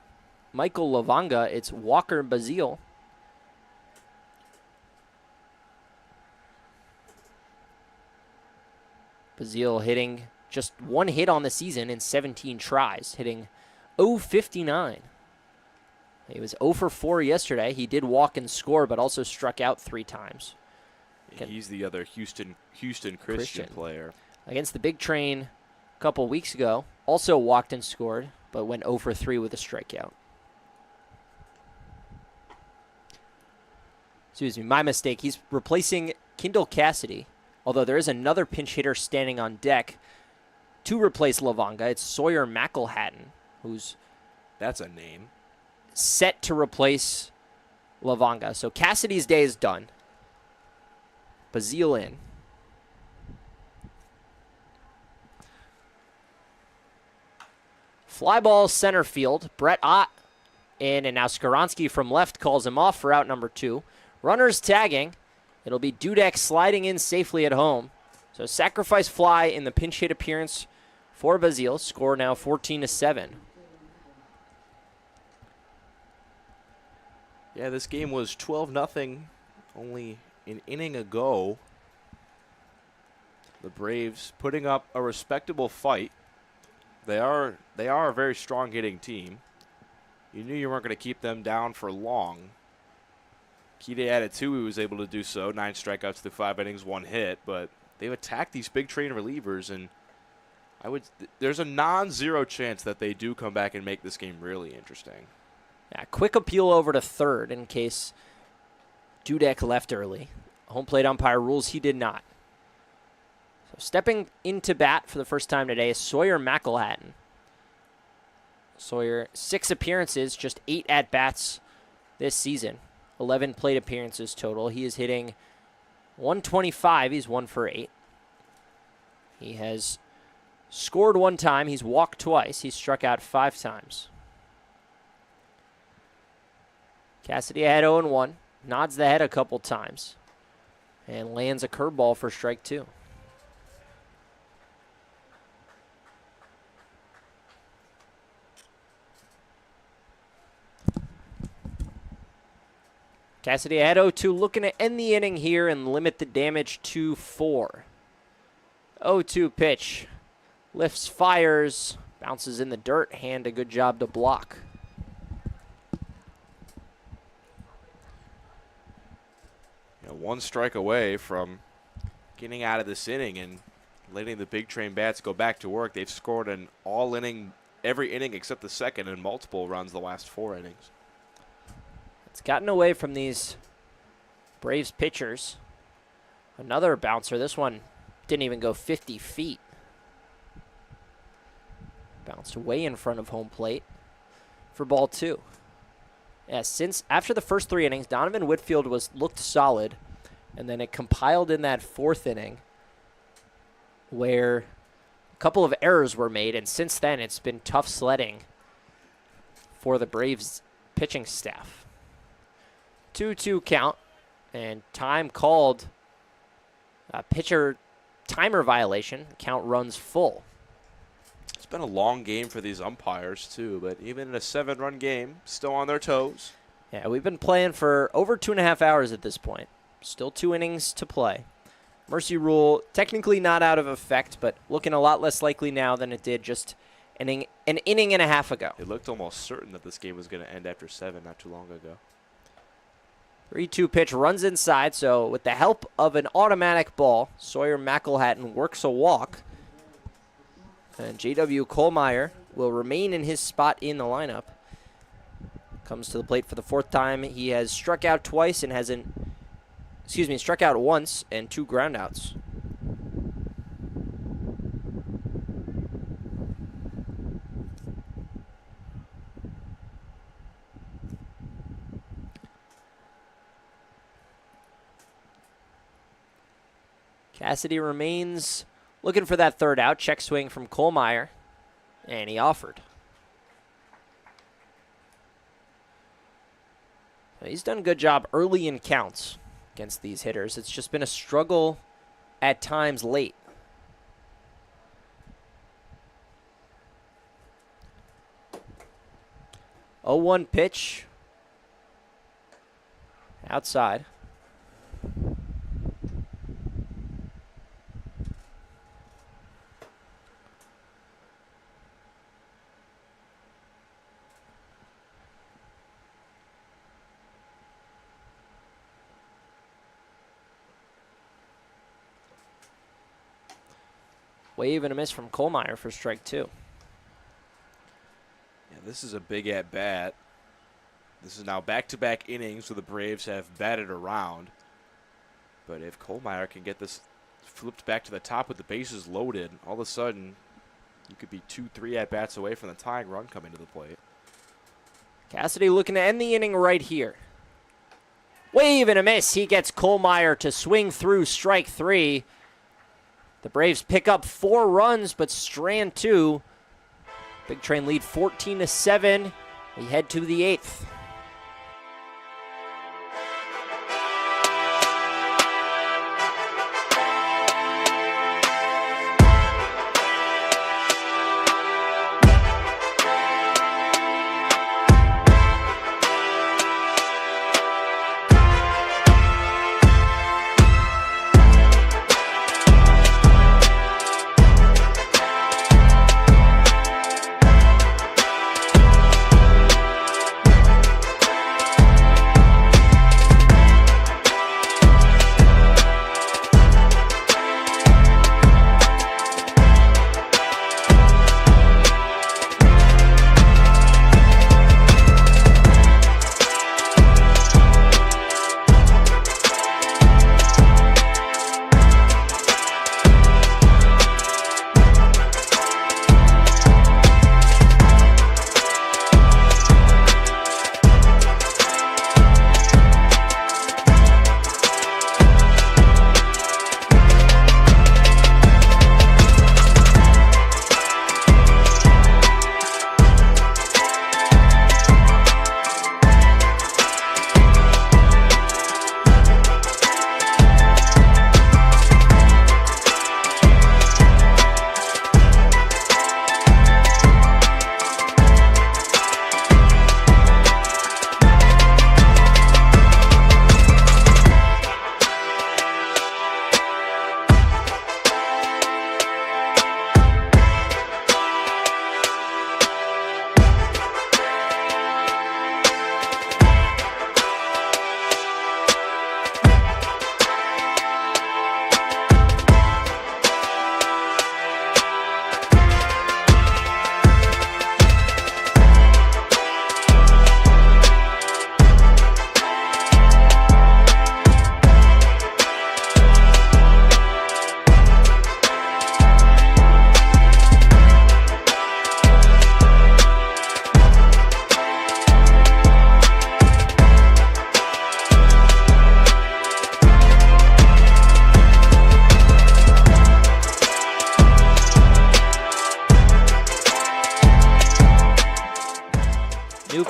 Lavanga. It's Walker Bazile. Bazile hitting just 1 hit on the season in 17 tries, hitting .059. He was 0 for 4 yesterday. He did walk and score, but also struck out 3 times. He's the other Houston Christian player. Against the Big Train a couple weeks ago, also walked and scored, but went 0 for 3 with a strikeout. Excuse me, my mistake. He's replacing Kendall Cassidy, although there is another pinch hitter standing on deck to replace Lavanga. It's Sawyer McElhatton, who's that's a name, set to replace Lavanga. So Cassidy's day is done. Bazile in. Fly ball center field. Brett Ott in, and now Skaronski from left calls him off for out number 2. Runners tagging. It'll be Dudek sliding in safely at home. So sacrifice fly in the pinch hit appearance for Bazile. Score now 14-7. Yeah, this game was 12-0 only an inning ago. The Braves putting up a respectable fight. They are a very strong hitting team. You knew you weren't going to keep them down for long. Kide added 2, he was able to do so. 9 strikeouts through 5 innings, 1 hit. But they've attacked these big train relievers, and there's a non-zero chance that they do come back and make this game really interesting. Yeah, quick appeal over to third in case Dudek left early. Home plate umpire rules he did not. So stepping into bat for the first time today is Sawyer McElhatton. Sawyer, 6 appearances, just 8 at-bats this season. 11 plate appearances total. He is hitting .125. He's 1 for 8. He has scored 1 time. He's walked twice. He's struck out 5 times. Cassidy had 0-1. Nods the head a couple times. And lands a curveball for strike 2. Cassidy at 0-2, looking to end the inning here and limit the damage to 4. 0-2 pitch. Lifts, fires, bounces in the dirt. Hand a good job to block. You know, 1 strike away from getting out of this inning and letting the big train bats go back to work. They've scored an all-inning, every inning except the second, and multiple runs the last 4 innings. It's gotten away from these Braves pitchers. Another bouncer. This one didn't even go 50 feet. Bounced way in front of home plate for ball 2. Yeah, after the first 3 innings, Donovan Whitfield looked solid, and then it compiled in that 4th inning where a couple of errors were made, and since then it's been tough sledding for the Braves pitching staff. 2-2 count, and time called. Pitcher timer violation. Count runs full. It's been a long game for these umpires, too, but even in a 7-run game, still on their toes. Yeah, we've been playing for over 2.5 hours at this point. Still 2 innings to play. Mercy rule technically not out of effect, but looking a lot less likely now than it did just an inning and a half ago. It looked almost certain that this game was going to end after 7 not too long ago. 3-2 pitch runs inside, so with the help of an automatic ball, Sawyer McElhatton works a walk. And J.W. Kohlmeyer will remain in his spot in the lineup. Comes to the plate for the 4th time. He has struck out twice and struck out once and 2 groundouts. Cassidy remains looking for that 3rd out. Check swing from Kohlmeyer, and he offered. He's done a good job early in counts against these hitters. It's just been a struggle at times late. Oh, 1 pitch. Outside. Wave and a miss from Kohlmeyer for strike 2. Yeah, this is a big at-bat. This is now back-to-back innings where the Braves have batted around. But if Kohlmeyer can get this flipped back to the top with the bases loaded, all of a sudden you could be 2-3 at-bats away from the tying run coming to the plate. Cassidy looking to end the inning right here. Wave and a miss. He gets Kohlmeyer to swing through strike 3. The Braves pick up 4 runs, but strand 2. Big Train lead 14-7. We head to the 8th.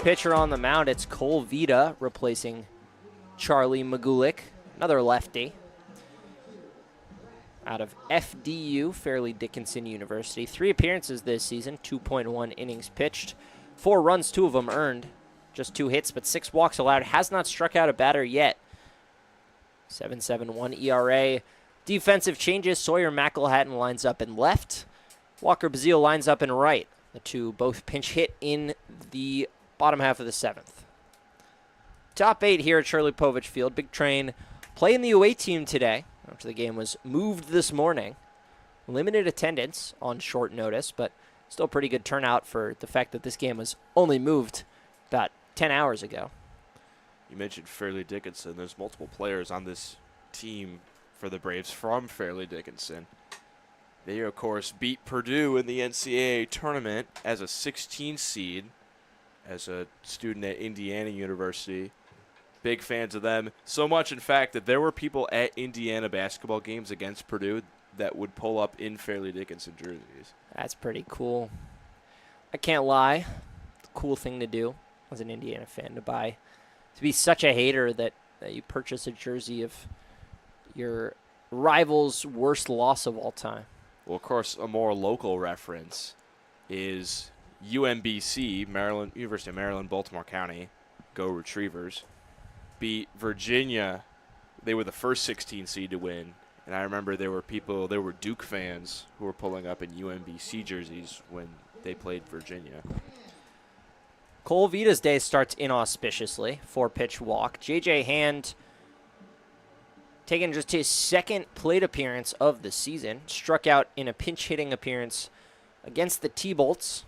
pitcher on the mound. It's Cole Vita replacing Charlie Magulik, another lefty out of FDU, Fairleigh Dickinson University. 3 appearances this season, 2.1 innings pitched, 4 runs, 2 of them earned, just 2 hits, but 6 walks allowed. Has not struck out a batter yet. 7.71 ERA. Defensive changes. Sawyer McElhatton lines up in left. Walker Bazile lines up in right. The two both pinch hit in the bottom half of the 7th. Top 8 here at Shirley Povich Field. Big Train playing the away team today after the game was moved this morning. Limited attendance on short notice, but still pretty good turnout for the fact that this game was only moved about 10 hours ago. You mentioned Fairleigh Dickinson. There's multiple players on this team for the Braves from Fairleigh Dickinson. They, of course, beat Purdue in the NCAA tournament as a 16 seed, as a student at Indiana University. Big fans of them. So much, in fact, that there were people at Indiana basketball games against Purdue that would pull up in Fairleigh Dickinson jerseys. That's pretty cool. I can't lie. It's a cool thing to do as an Indiana fan to be such a hater that you purchase a jersey of your rival's worst loss of all time. Well, of course, a more local reference is UMBC, Maryland, University of Maryland, Baltimore County, go Retrievers, beat Virginia. They were the first 16 seed to win. And I remember there were Duke fans who were pulling up in UMBC jerseys when they played Virginia. Cole Vita's day starts inauspiciously. 4-pitch walk. J.J. Hand taking just his second plate appearance of the season. Struck out in a pinch-hitting appearance against the T-Bolts.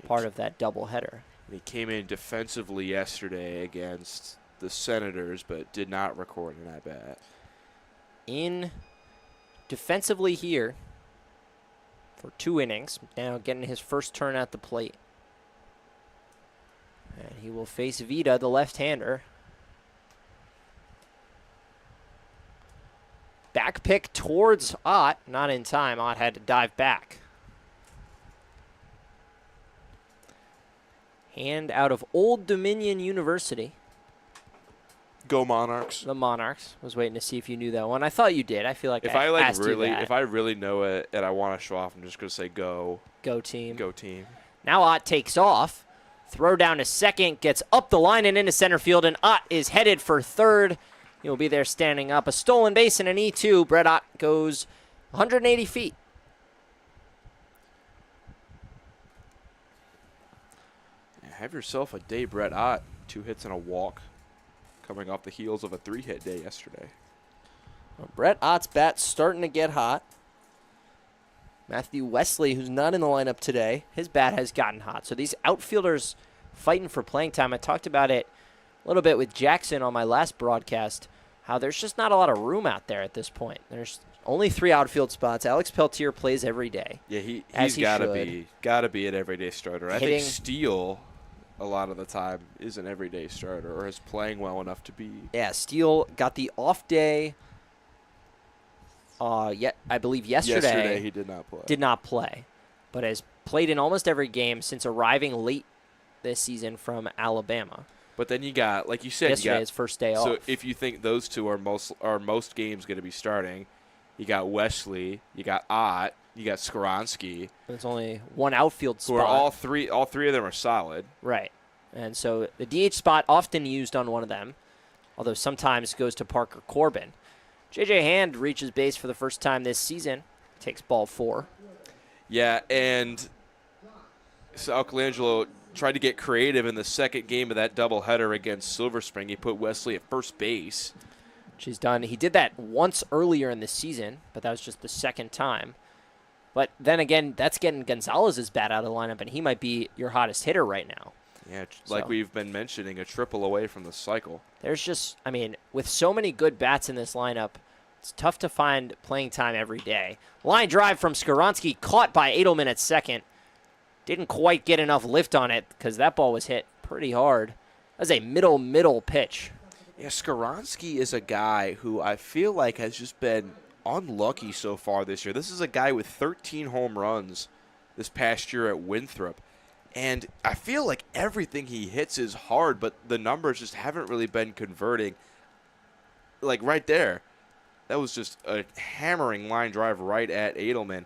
Part of that doubleheader. He came in defensively yesterday against the Senators, but did not record an at-bat. In defensively here for 2 innings. Now getting his first turn at the plate. And he will face Vita, the left-hander. Back pick towards Ott. Not in time. Ott had to dive back. Hand out of Old Dominion University. Go Monarchs. The Monarchs. Was waiting to see if you knew that one. I thought you did. I feel like if I really know it and I want to show off, I'm just going to say go. Go team. Go team. Now Ott takes off. Throw down to second. Gets up the line and into center field. And Ott is headed for third. He'll be there standing up. A stolen base and an E2. Brett Ott goes 180 feet. Have yourself a day, Brett Ott. 2 hits and a walk, coming off the heels of a 3-hit day yesterday. Well, Brett Ott's bat's starting to get hot. Matthew Wesley, who's not in the lineup today, his bat has gotten hot. So these outfielders fighting for playing time. I talked about it a little bit with Jackson on my last broadcast, how there's just not a lot of room out there at this point. There's only 3 outfield spots. Alex Peltier plays every day. Yeah, he's got to be an everyday starter. I think Steele, a lot of the time, is an everyday starter or is playing well enough to be. Yeah, Steele got the off day. I believe yesterday. Yesterday he did not play. Did not play, but has played in almost every game since arriving late this season from Alabama. But then you got, like you said, yesterday his first day off. So if you think those two are most games going to be starting, you got Wesley, you got Ott, you got Skoronsky. There's only one outfield spot. Who are all three of them are solid. Right. And so the DH spot often used on one of them, although sometimes goes to Parker Corbin. J.J. Hand reaches base for the first time this season, takes ball 4. Yeah, and Sal Colangelo tried to get creative in the second game of that doubleheader against Silver Spring. He put Wesley at first base. Which he's done. He did that once earlier in the season, but that was just the second time. But then again, that's getting Gonzalez's bat out of the lineup, and he might be your hottest hitter right now. Yeah, like we've been mentioning, a triple away from the cycle. There's just, with so many good bats in this lineup, it's tough to find playing time every day. Line drive from Skoronsky, caught by Edelman at second. Didn't quite get enough lift on it because that ball was hit pretty hard. That was a middle pitch. Yeah, Skoronsky is a guy who I feel like has just been unlucky so far this year. This is a guy with 13 home runs this past year at Winthrop. And I feel like everything he hits is hard, but the numbers just haven't really been converting. Like right there, that was just a hammering line drive right at Edelman.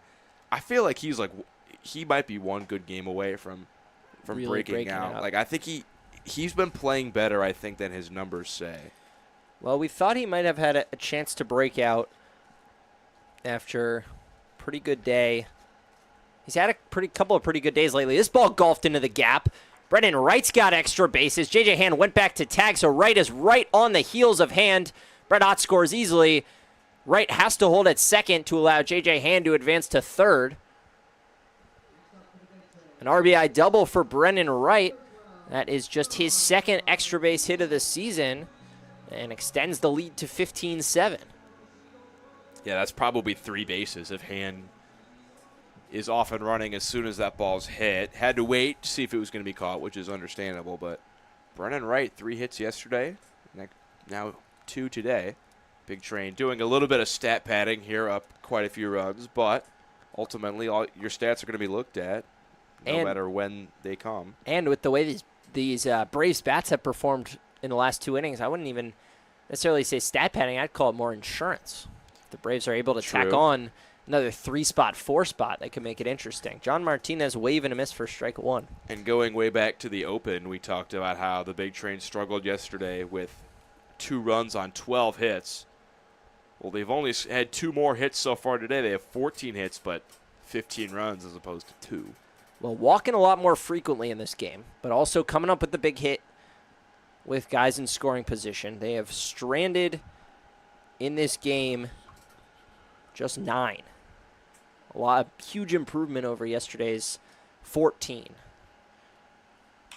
I feel like he might be one good game away from Really breaking out. Like I think he's been playing better, I think, than his numbers say. Well, we thought he might have had a chance to break out after a pretty good day. He's had a couple of pretty good days lately. This ball golfed into the gap. Brennan Wright's got extra bases. J.J. Hand went back to tag, so Wright is right on the heels of Hand. Brett Ott scores easily. Wright has to hold at second to allow J.J. Hand to advance to third. An RBI double for Brennan Wright. That is just his second extra base hit of the season and extends the lead to 15-7. Yeah, that's probably 3 bases if Hand is off and running as soon as that ball's hit. Had to wait to see if it was going to be caught, which is understandable. But Brennan Wright, 3 hits yesterday, now 2 today. Big Train doing a little bit of stat padding here, up quite a few runs, but ultimately all your stats are going to be looked at no matter when they come. And with the way these Braves bats have performed in the last 2 innings, I wouldn't even necessarily say stat padding. I'd call it more insurance. If the Braves are able to tack on another 3-spot, 4-spot, that could make it interesting. John Martinez wave and a miss for strike 1. And going way back to the Open, we talked about how the Big Train struggled yesterday with 2 runs on 12 hits. Well, they've only had 2 more hits so far today. They have 14 hits, but 15 runs as opposed to 2. Well, walking a lot more frequently in this game, but also coming up with the big hit with guys in scoring position. They have stranded in this game just 9. A huge improvement over yesterday's 14.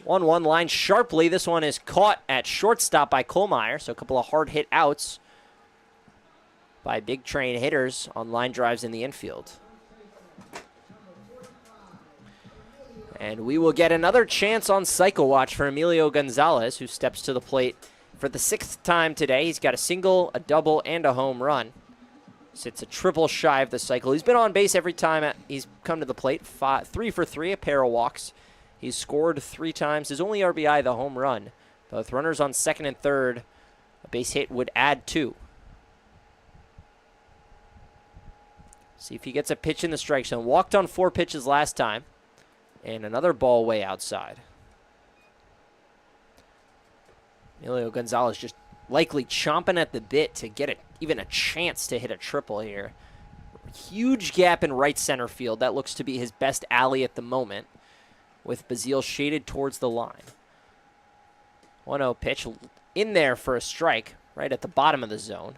1-1 line sharply. This one is caught at shortstop by Kohlmeyer, so a couple of hard hit outs by Big Train hitters on line drives in the infield. And we will get another chance on cycle watch for Emilio Gonzalez, who steps to the plate for the 6th time today. He's got a single, a double, and a home run. Sits a triple shy of the cycle. He's been on base every time he's come to the plate. 3 for 3, a pair of walks. He's scored 3 times. His only RBI, the home run. Both runners on second and third. A base hit would add 2. See if he gets a pitch in the strike zone. Walked on 4 pitches last time. And another ball way outside. Emilio Gonzalez just likely chomping at the bit to get even a chance to hit a triple here. Huge gap in right center field. That looks to be his best alley at the moment, with Bazile shaded towards the line. 1-0 pitch in there for a strike right at the bottom of the zone.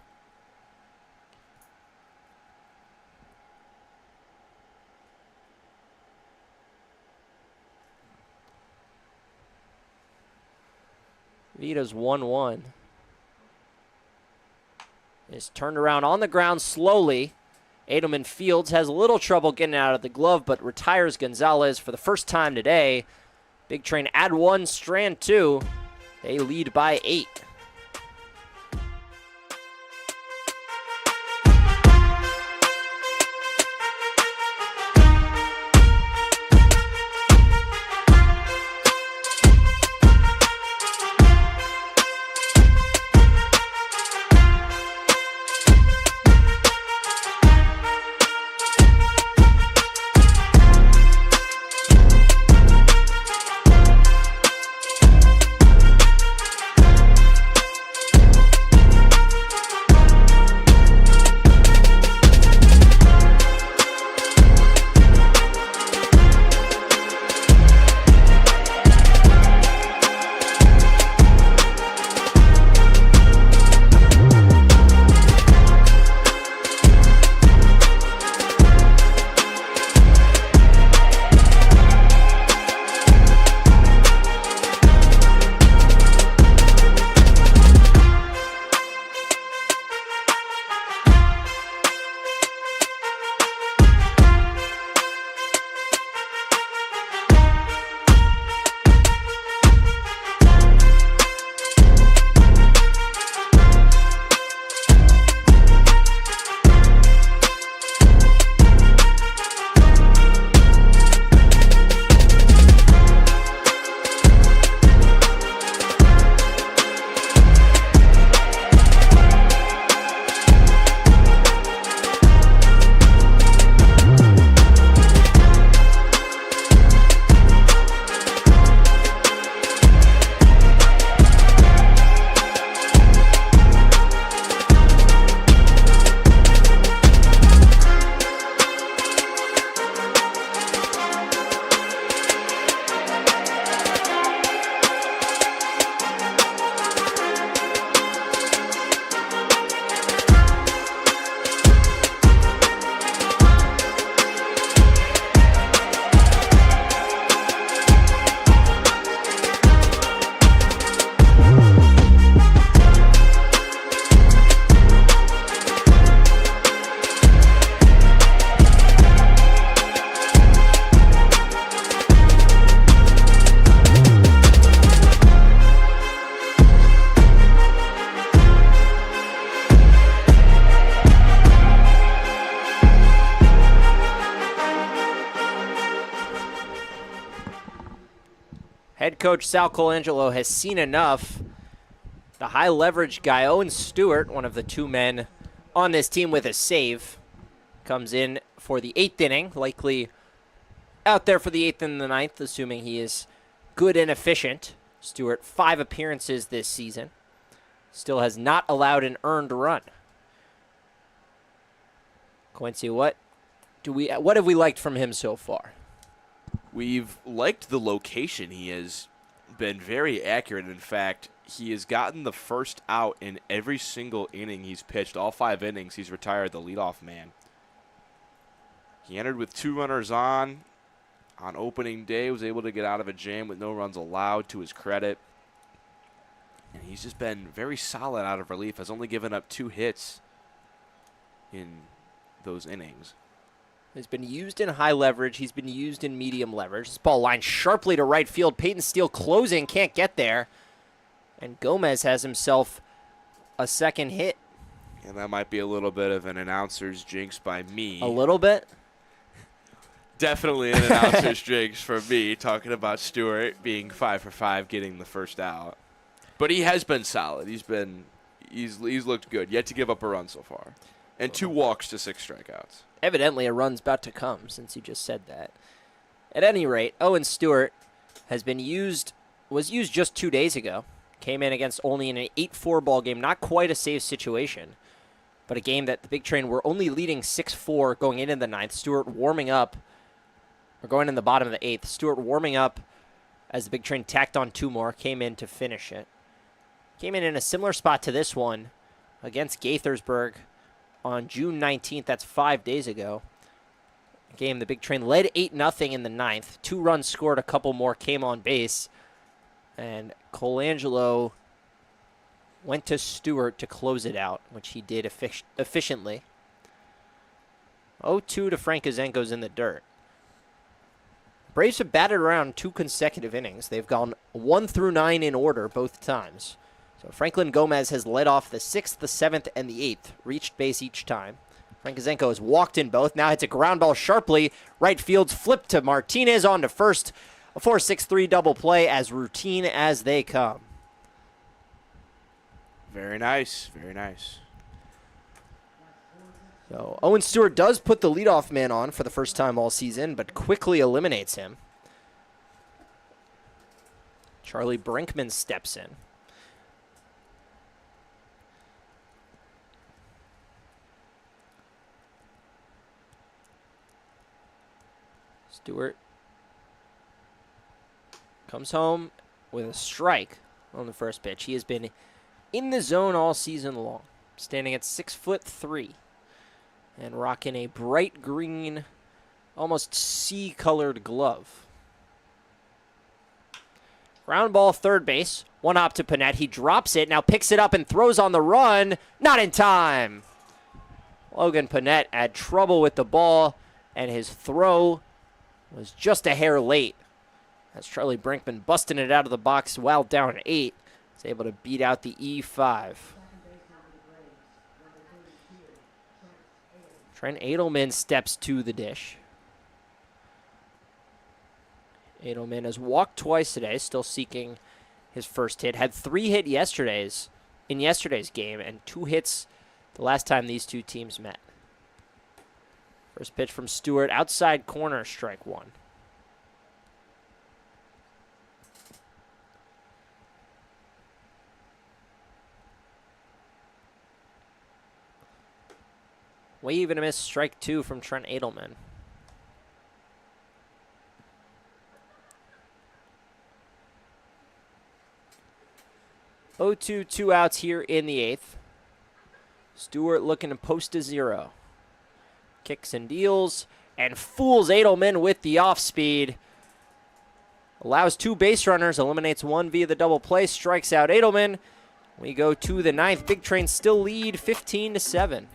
Vito's 1-1. Is turned around on the ground slowly. Edelman Fields has a little trouble getting out of the glove, but retires Gonzalez for the first time today. Big Train add 1, strand 2. They lead by 8. coach Sal Colangelo has seen enough. The high leverage guy, Owen Stewart, one of the two men on this team with a save, comes in for the 8th inning, likely out there for the 8th and the 9th, assuming he is good and efficient. Stewart, 5 appearances this season. Still has not allowed an earned run. Quincy, what have we liked from him so far? We've liked the location. He has been very accurate. In fact, he has gotten the first out in every single inning he's pitched. All 5 innings, he's retired the leadoff man. He entered with 2 runners on opening day, was able to get out of a jam with no runs allowed, to his credit. And he's just been very solid out of relief, has only given up 2 hits in those innings. He's been used in high leverage. He's been used in medium leverage. This ball lined sharply to right field. Peyton Steele closing, can't get there. And Gomez has himself a second hit. And that might be a little bit of an announcer's jinx by me. A little bit? Definitely an announcer's jinx for me, talking about Stewart being 5 for 5, getting the first out. But he has been solid. He's looked good. Yet to give up a run so far. And 2 walks to 6 strikeouts. Evidently a run's about to come, since you just said that. At any rate, Owen Stewart was used just 2 days ago. Came in against only in an 8-4 ball game. Not quite a save situation, but a game that the Big Train were only leading 6-4 going into the 9th. Stewart warming up, or going in the bottom of the 8th. Stewart warming up as the Big Train tacked on 2 more, came in to finish it. Came in a similar spot to this one against Gaithersburg on June 19th. That's 5 days ago. A game the Big Train led 8-0 in the 9th. 2 runs scored, a couple more came on base. And Colangelo went to Stewart to close it out, which he did efficiently. 0-2 to Frankozenko's in the dirt. Braves have batted around 2 consecutive innings. They've gone 1 through 9 in order both times. So Franklin Gomez has led off the 6th, the 7th, and the 8th. Reached base each time. Frankozenko has walked in both. Now hits a ground ball sharply. Right field's flipped to Martinez on to first. A 4-6-3 double play, as routine as they come. Very nice. Very nice. So Owen Stewart does put the leadoff man on for the first time all season, but quickly eliminates him. Charlie Brinkman steps in. Stewart comes home with a strike on the first pitch. He has been in the zone all season long, standing at 6'3" and rocking a bright green, almost sea-colored glove. Ground ball, third base. 1 hop to Panette. He drops it, now picks it up and throws on the run. Not in time. Logan Panette had trouble with the ball, and his throw was just a hair late. That's Charlie Brinkman busting it out of the box while down 8. He's able to beat out the E5. Trent Edelman steps to the dish. Edelman has walked twice today, still seeking his first hit. Had 3 hit in yesterday's game, and 2 hits the last time these two teams met. First pitch from Stewart, outside corner, strike 1. Wave and a miss, strike 2 from Trent Edelman. Oh, 2 outs here in the 8th. Stewart looking to post a 0. Kicks and deals and fools Edelman with the off speed. Allows 2 base runners, eliminates 1 via the double play, strikes out Edelman. We go to the 9th. Big Train still lead 15-7.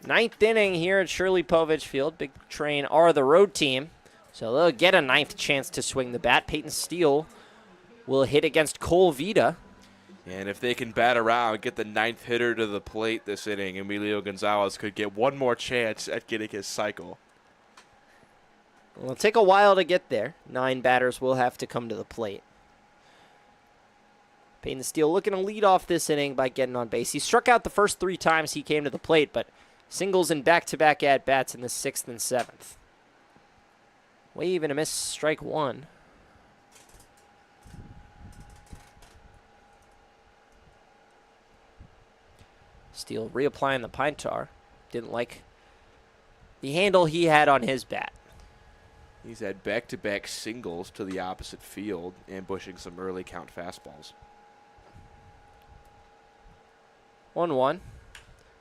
Ninth inning here at Shirley Povich Field. Big Train are the road team, so they'll get a ninth chance to swing the bat. Peyton Steele will hit against Cole Vita. And if they can bat around, get the ninth hitter to the plate this inning, Emilio Gonzalez could get one more chance at getting his cycle. It'll take a while to get there. 9 batters will have to come to the plate. Peyton Steele looking to lead off this inning by getting on base. He struck out the first 3 times he came to the plate, but singles in back-to-back at-bats in the 6th and 7th. Wave and a miss, strike 1. Steele reapplying the pine tar. Didn't like the handle he had on his bat. He's had back-to-back singles to the opposite field, ambushing some early count fastballs. 1-1.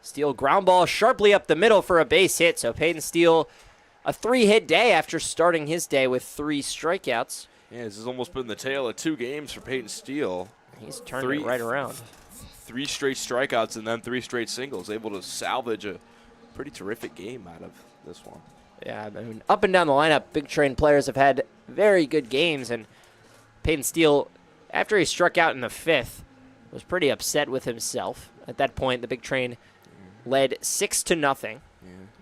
Steele ground ball sharply up the middle for a base hit. So Peyton Steele, a 3-hit day after starting his day with 3 strikeouts. Yeah, this has almost been the tale of 2 games for Peyton Steele. He's turned it right around. 3 straight strikeouts and then 3 straight singles, able to salvage a pretty terrific game out of this one. Yeah, I mean, up and down the lineup, Big Train players have had very good games, and Peyton Steele, after he struck out in the 5th, was pretty upset with himself. At that point, the Big Train led 6-0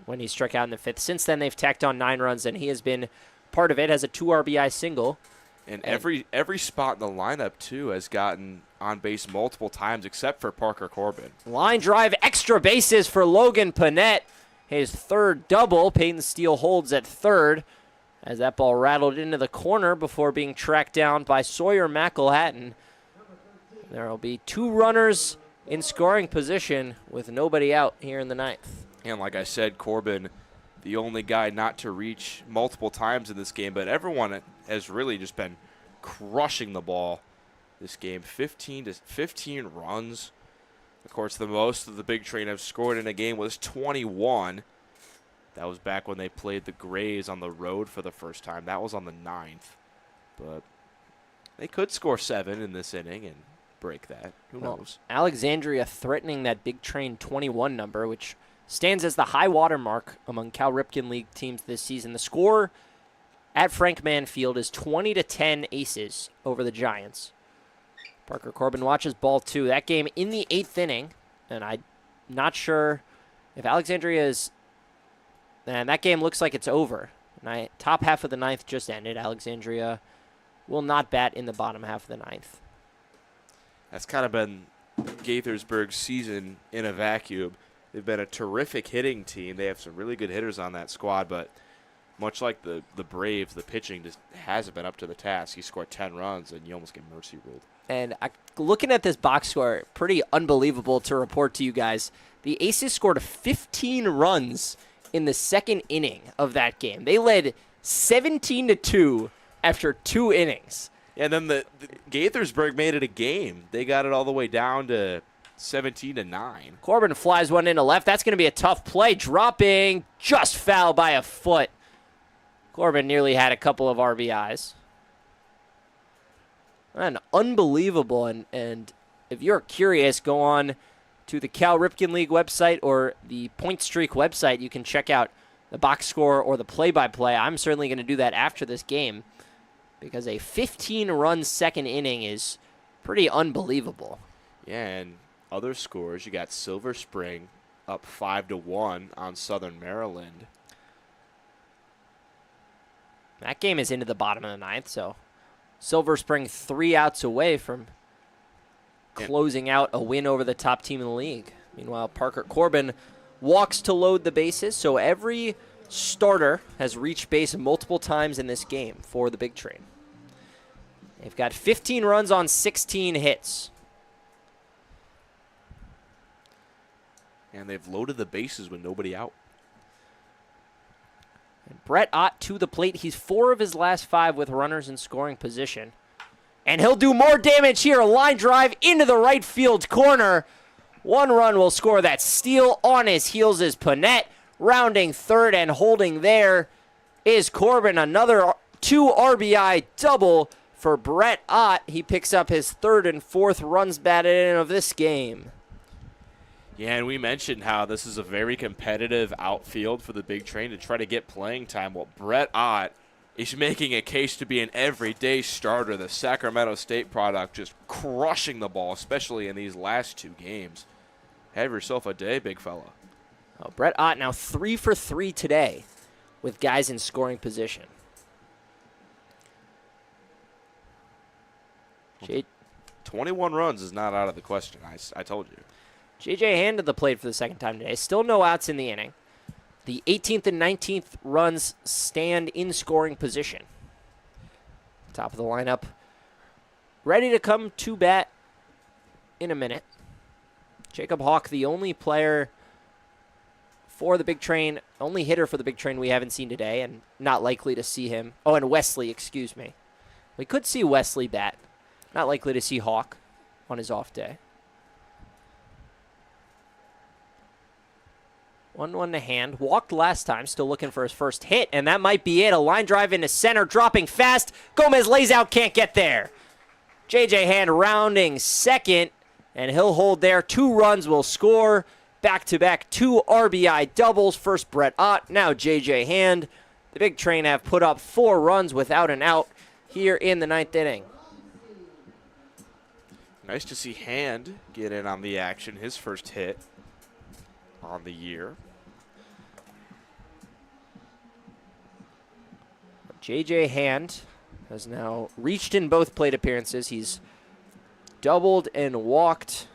when he struck out in the 5th. Since then, they've tacked on 9 runs, and he has been part of it, has a 2 RBI single. And every spot in the lineup, too, has gotten on base multiple times except for Parker Corbin. Line drive, extra bases for Logan Panette. His 3rd double. Peyton Steele holds at 3rd as that ball rattled into the corner before being tracked down by Sawyer McElhatton. There will be 2 runners in scoring position with nobody out here in the 9th. And like I said, Corbin, the only guy not to reach multiple times in this game, but everyone has really just been crushing the ball this game. 15 runs. Of course, the most of the Big Train have scored in a game was 21. That was back when they played the Grays on the road for the first time. That was on the 9th. But they could score 7 in this inning and break that. Who knows? Alexandria threatening that Big Train 21 number, which stands as the high water mark among Cal Ripken League teams this season. The score at Frank Mann Field is 20-10 Aces over the Giants. Parker Corbin watches ball 2. That game in the 8th inning, and I'm not sure if Alexandria is... And that game looks like it's over. Top half of the 9th just ended. Alexandria will not bat in the bottom half of the 9th. That's kind of been Gaithersburg's season in a vacuum. They've been a terrific hitting team. They have some really good hitters on that squad, but much like the Braves, the pitching just hasn't been up to the task. You scored 10 runs, and you almost get mercy ruled. And looking at this box score, pretty unbelievable to report to you guys. The Aces scored 15 runs in the 2nd inning of that game. They led 17-2 after 2 innings. And then the Gaithersburg made it a game. They got it all the way down to 17-9. Corbin flies one into left. That's going to be a tough play. Dropping, just foul by a foot. Corbin nearly had a couple of RBIs. And unbelievable. And if you're curious, go on to the Cal Ripken League website or the Point Streak website. You can check out the box score or the play-by-play. I'm certainly going to do that after this game because a 15-run 2nd inning is pretty unbelievable. Yeah, and other scores, you got Silver Spring up 5-1 on Southern Maryland. That game is into the bottom of the 9th, so Silver Spring 3 outs away from closing out a win over the top team in the league. Meanwhile, Parker Corbin walks to load the bases, so every starter has reached base multiple times in this game for the Big Train. They've got 15 runs on 16 hits. And they've loaded the bases with nobody out. And Brett Ott to the plate. He's 4 of his last 5 with runners in scoring position. And he'll do more damage here. A line drive into the right field corner. 1 run will score that. Steele on his heels is Panette. Rounding 3rd and holding there is Corbin. Another 2 RBI double for Brett Ott. He picks up his 3rd and 4th runs batted in of this game. Yeah, and we mentioned how this is a very competitive outfield for the Big Train to try to get playing time. Well, Brett Ott is making a case to be an everyday starter. The Sacramento State product just crushing the ball, especially in these last 2 games. Have yourself a day, big fella. Oh, Brett Ott now 3 for 3 today with guys in scoring position. 21 runs is not out of the question, I told you. J.J. Hand to the plate for the second time today. Still no outs in the inning. The 18th and 19th runs stand in scoring position. Top of the lineup. Ready to come to bat in a minute. Jacob Hawk, the only player for the Big Train, only hitter for the Big Train we haven't seen today, and not likely to see him. Oh, and Wesley, excuse me. We could see Wesley bat. Not likely to see Hawk on his off day. 1-1 to Hand. Walked last time, still looking for his first hit, and that might be it. A line drive into center, dropping fast. Gomez lays out, can't get there. J.J. Hand rounding second, and he'll hold there. 2 runs will score. Back-to-back 2 RBI doubles. First Brett Ott, now J.J. Hand. The Big Train have put up 4 runs without an out here in the 9th inning. Nice to see Hand get in on the action, his first hit on the year. J.J. Hand has now reached in both plate appearances. He's doubled and walked.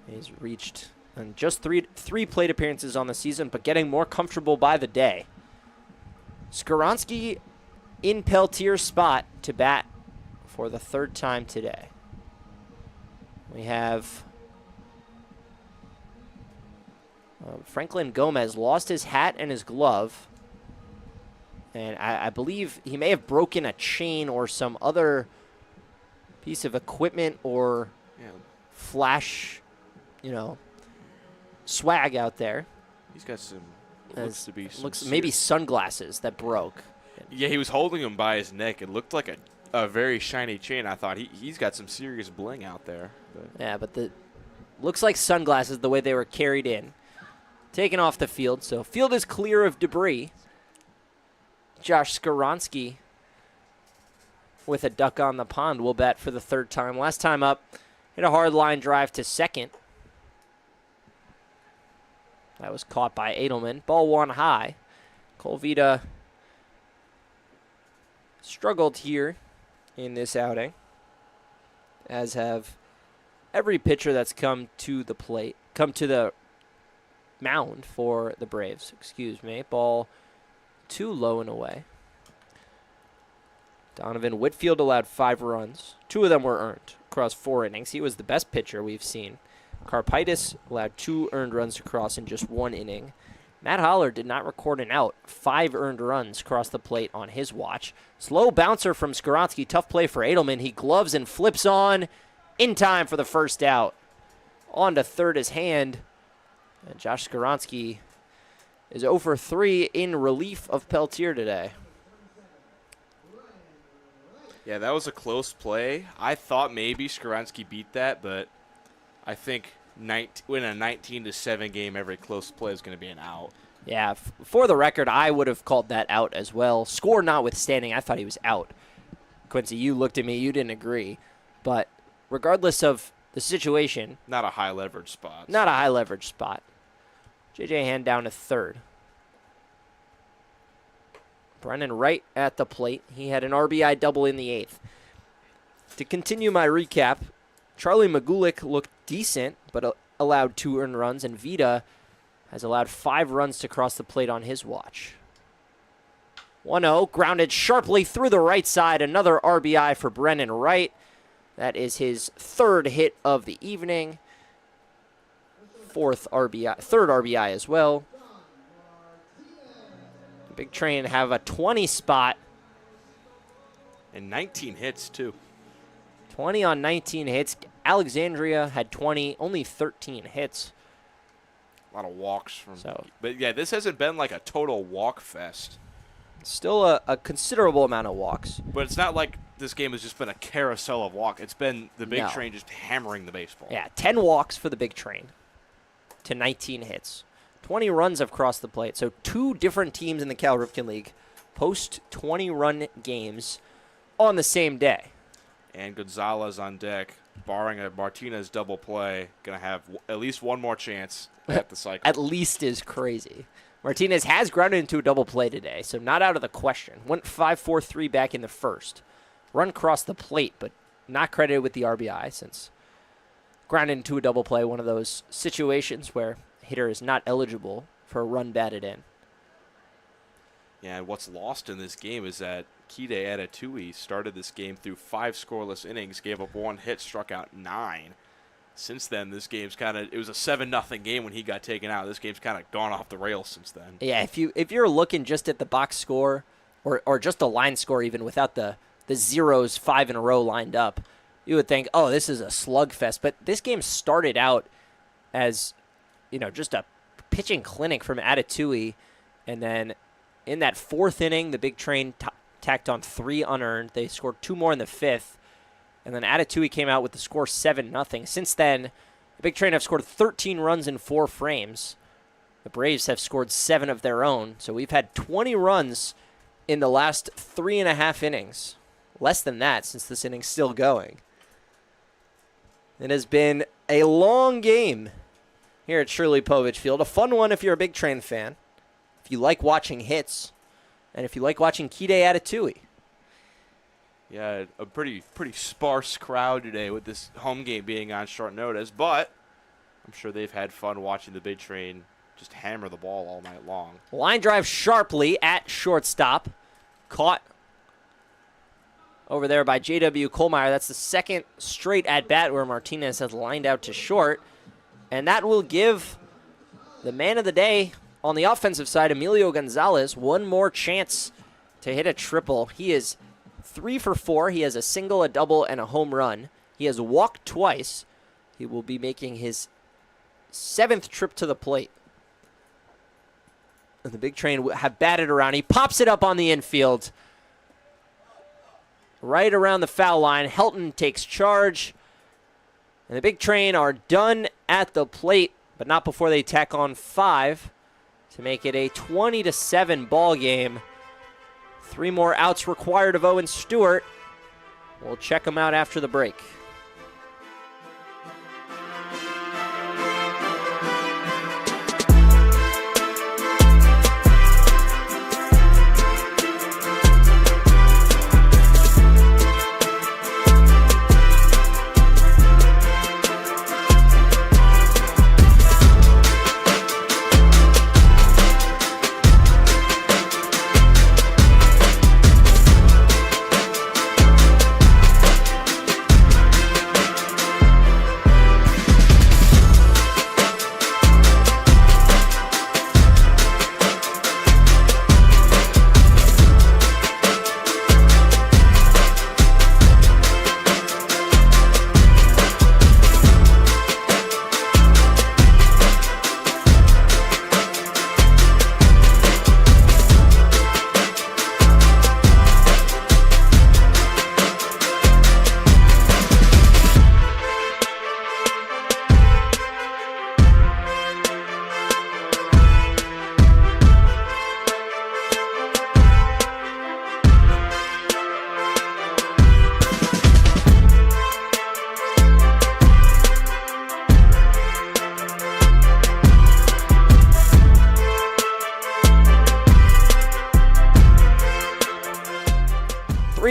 He's reached in just three plate appearances on the season, but getting more comfortable by the day. Skoronsky in Peltier's spot to bat for the 3rd time today. We have Franklin Gomez lost his hat and his glove. And I believe he may have broken a chain or some other piece of equipment or flash, swag out there. He's got some, looks to be some maybe sunglasses that broke. Yeah, he was holding him by his neck. It looked like a very shiny chain. I thought he's got some serious bling out there. But. Yeah, but looks like sunglasses the way they were carried in. Taken off the field, so field is clear of debris. Josh Skoronsky with a duck on the pond will bat for the 3rd time. Last time up, hit a hard line drive to second. That was caught by Edelman. Ball 1 high. Colvita struggled here in this outing, as have every pitcher that's come to the mound for the Braves. Excuse me. Ball 2 low and away. Donovan Whitfield allowed 5 runs. 2 of them were earned across 4 innings. He was the best pitcher we've seen. Karpaitis allowed 2 earned runs across in just 1 inning. Matt Holler did not record an out. 5 earned runs across the plate on his watch. Slow bouncer from Skoronsky. Tough play for Edelman. He gloves and flips on in time for the first out. On to third is Hand. And Josh Skoronsky is 0 for 3 in relief of Peltier today. Yeah, that was a close play. I thought maybe Skoronsky beat that, but I think in a 19-7 game, every close play is going to be an out. Yeah, for the record, I would have called that out as well. Score notwithstanding, I thought he was out. Quincy, you looked at me, you didn't agree. But regardless of the situation. Not a high leverage spot. Not a high leverage spot. J.J. Hand down to third. Brennan Wright at the plate. He had an RBI double in the 8th. To continue my recap, Charlie Magulik looked decent, but allowed 2 earned runs, and Vita has allowed 5 runs to cross the plate on his watch. 1-0, grounded sharply through the right side. Another RBI for Brennan Wright. That is his 3rd hit of the evening. 3rd RBI as well. Big Train have a 20 spot. And 19 hits, too. 20 on 19 hits. Alexandria had 20, only 13 hits. A lot of walks. But, yeah, this hasn't been like a total walk fest. Still a considerable amount of walks. But it's not like this game has just been a carousel of walk. It's been the Big No. Train just hammering the baseball. Yeah, 10 walks for the Big Train to 19 hits. 20 runs have crossed the plate. So 2 different teams in the Cal Ripken League post 20-run games on the same day. And Gonzalez on deck, barring a Martinez double play, going to have at least one more chance at the cycle. At least is crazy. Martinez has grounded into a double play today, so not out of the question. Went 5-4-3 back in the first. Run crossed the plate, but not credited with the RBI since grounded into a double play, one of those situations where a hitter is not eligible for a run batted in. Yeah, and what's lost in this game is that Kide Atatui started this game through 5 scoreless innings, gave up 1 hit, struck out 9. Since then, this game's it was a 7-0 game when he got taken out. This game's kind of gone off the rails since then. Yeah, if you're looking just at the box score or just the line score even without the zeros 5 in a row lined up, you would think, oh, this is a slugfest. But this game started out as, just a pitching clinic from Atatui, and then in that 4th inning, the Big Train tacked on 3 unearned. They scored 2 more in the 5th, and then Atatui came out with the score 7-0. Since then, the Big Train have scored 13 runs in 4 frames. The Braves have scored 7 of their own, so we've had 20 runs in the last 3.5 innings. Less than that since this inning's still going. It has been a long game here at Shirley Povich Field. A fun one if you're a Big Train fan, if you like watching hits, and if you like watching Kide Atatui. Yeah, a pretty sparse crowd today with this home game being on short notice, but I'm sure they've had fun watching the Big Train just hammer the ball all night long. Line drive sharply at shortstop. Caught over there by J.W. Kohlmeyer. That's the 2nd straight at-bat where Martinez has lined out to short. And that will give the man of the day on the offensive side, Emilio Gonzalez, one more chance to hit a triple. He is 3 for 4. He has a single, a double, and a home run. He has walked twice. He will be making his 7th trip to the plate. And the Big Train have batted around. He pops it up on the infield. Right around the foul line. Helton takes charge. And the Big Train are done at the plate, but not before they tack on 5 to make it a 20-7 ball game. 3 more outs required of Owen Stewart. We'll check him out after the break.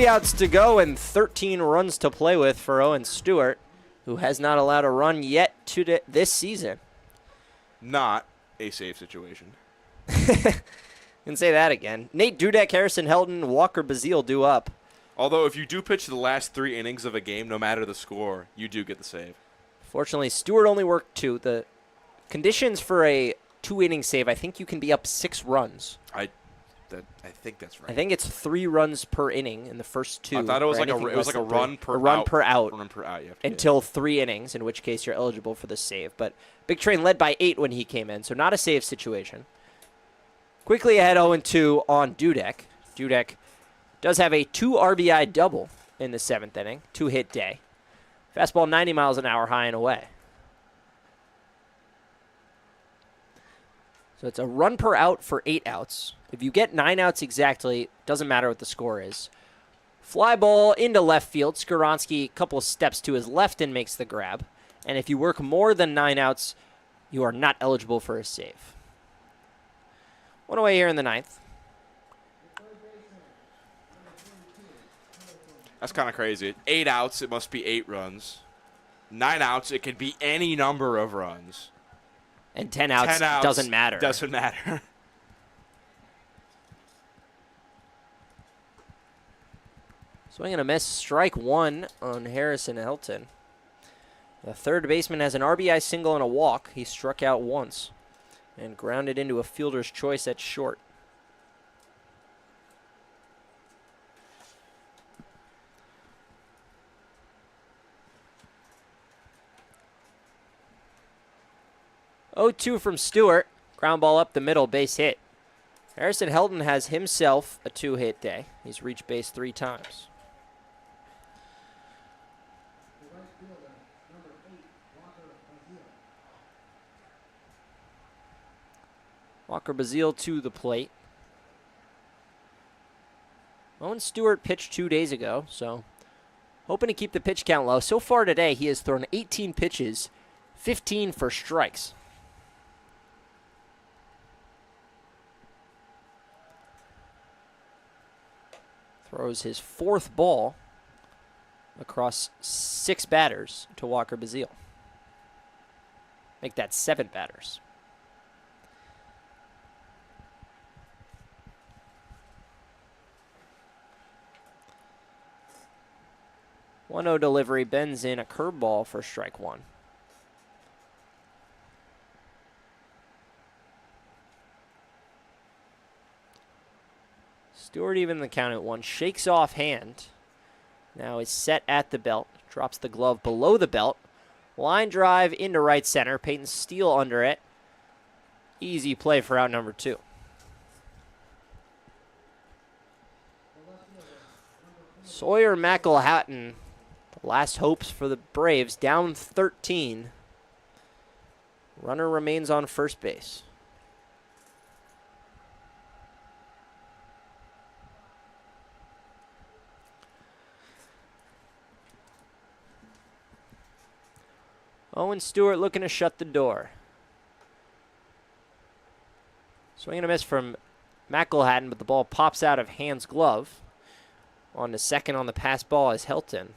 Outs to go and 13 runs to play with for Owen Stewart, who has not allowed a run yet this season. Not a safe situation. Didn't say that again. Nate Dudek, Harrison Helton, Walker Bazile due up. Although if you do pitch the last 3 innings of a game, no matter the score, you do get the save. Fortunately, Stewart only worked 2. The conditions for a 2-inning save, I think you can be up 6 runs. I think that's right. I think it's 3 runs per inning in the first 2. I thought it was like a run per out. Run per out. You have to until 3 innings, in which case you're eligible for the save. But Big Train led by 8 when he came in, so not a save situation. Quickly ahead 0-2 on Dudek. Dudek does have a 2 RBI double in the 7th inning. 2-hit day. Fastball 90 miles an hour high and away. So it's a run per out for 8 outs. If you get 9 outs exactly, doesn't matter what the score is. Fly ball into left field. Skaronski a couple of steps to his left and makes the grab. And if you work more than 9 outs, you are not eligible for a save. 1 away here in the 9th. That's kind of crazy. 8 outs, it must be 8 runs. 9 outs, it could be any number of runs. And 10 outs, doesn't matter. Doesn't matter. Swing and a miss. Strike 1 on Harrison Helton. The third baseman has an RBI single and a walk. He struck out once and grounded into a fielder's choice at short. Oh, 2 from Stewart. Ground ball up the middle, base hit. Harrison Helton has himself a 2-hit day. He's reached base 3 times. Walker Bazile to the plate. Owen Stewart pitched 2 days ago, so hoping to keep the pitch count low. So far today, he has thrown 18 pitches, 15 for strikes. Throws his 4th ball across 6 batters to Walker Bazile. Make that 7 batters. 1-0 delivery, bends in a curveball for strike 1. Stewart even the count at 1, shakes off hand. Now is set at the belt, drops the glove below the belt. Line drive into right center, Peyton Steele under it. Easy play for out number 2. Sawyer McElhatton, last hopes for the Braves, down 13. Runner remains on first base. Owen Stewart looking to shut the door. Swing and a miss from McElhatton, but the ball pops out of Hand's glove. On to second on the pass ball is Helton.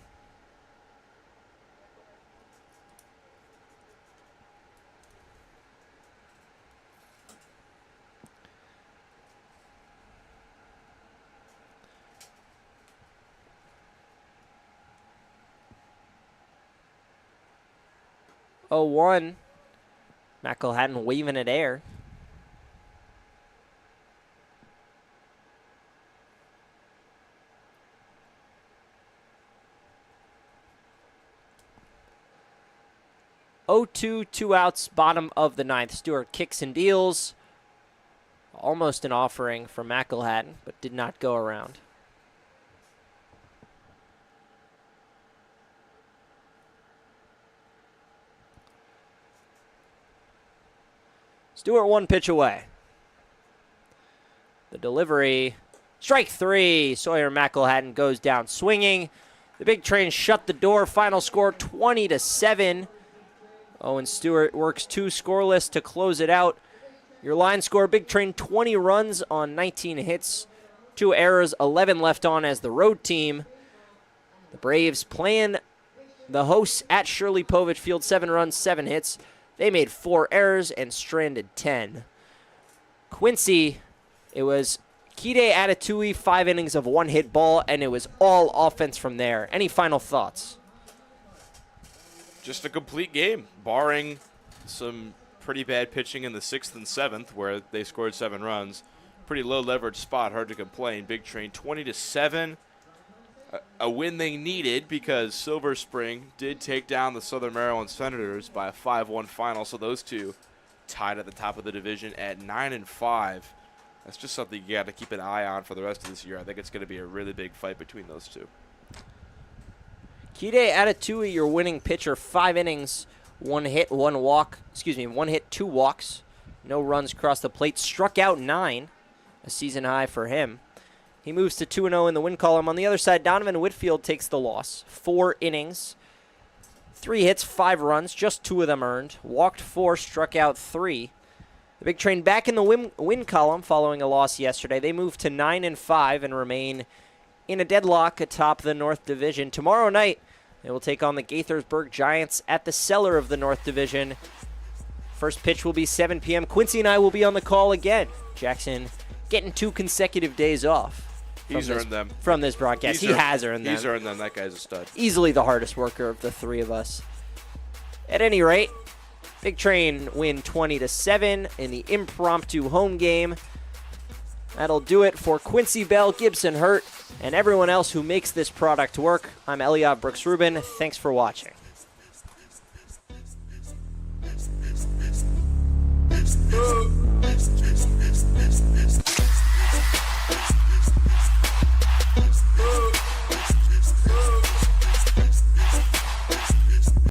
Oh, 1. McElhatton waving at air. Oh, 2, 2 outs, bottom of the 9th. Stewart kicks and deals. Almost an offering for McElhatton, but did not go around. Stewart 1 pitch away. The delivery, strike 3. Sawyer McElhatton goes down swinging. The big train shut the door. Final score 20-7. Owen Stewart works 2 scoreless to close it out. Your line score, Big Train 20 runs on 19 hits, 2 errors, 11 left on as the road team. The Braves playing the hosts at Shirley Povich Field, 7 runs, 7 hits. They made 4 errors and stranded 10. Quincy, it was Kide Atatui, 5 innings of 1-hit ball, and it was all offense from there. Any final thoughts? Just a complete game, barring some pretty bad pitching in the 6th and 7th where they scored 7 runs. Pretty low leverage spot, hard to complain. Big Train 20-7. A win they needed because Silver Spring did take down the Southern Maryland Senators by a 5-1 final, so those two tied at the top of the division at 9-5. That's just something you got to keep an eye on for the rest of this year. I think it's going to be a really big fight between those two. Kide Atatui, your winning pitcher, 5 innings, 1 hit, 1 walk. 1 hit, 2 walks. No runs across the plate. Struck out 9, a season high for him. He moves to 2-0 in the win column. On the other side, Donovan Whitfield takes the loss. 4 innings, 3 hits, 5 runs, just 2 of them earned. Walked 4, struck out 3. The Big Train back in the win column following a loss yesterday. They move to 9-5 and remain in a deadlock atop the North Division. Tomorrow night, they will take on the Gaithersburg Giants at the cellar of the North Division. First pitch will be 7 p.m. Quincy and I will be on the call again. Jackson getting 2 consecutive days off. He's earned them. From this broadcast. He has earned them. He's earned them. That guy's a stud. Easily the hardest worker of the 3 of us. At any rate, Big Train win 20-7 in the impromptu home game. That'll do it for Quincy Bell, Gibson Hurt, and everyone else who makes this product work. I'm Eliot Brooks Rubin. Thanks for watching.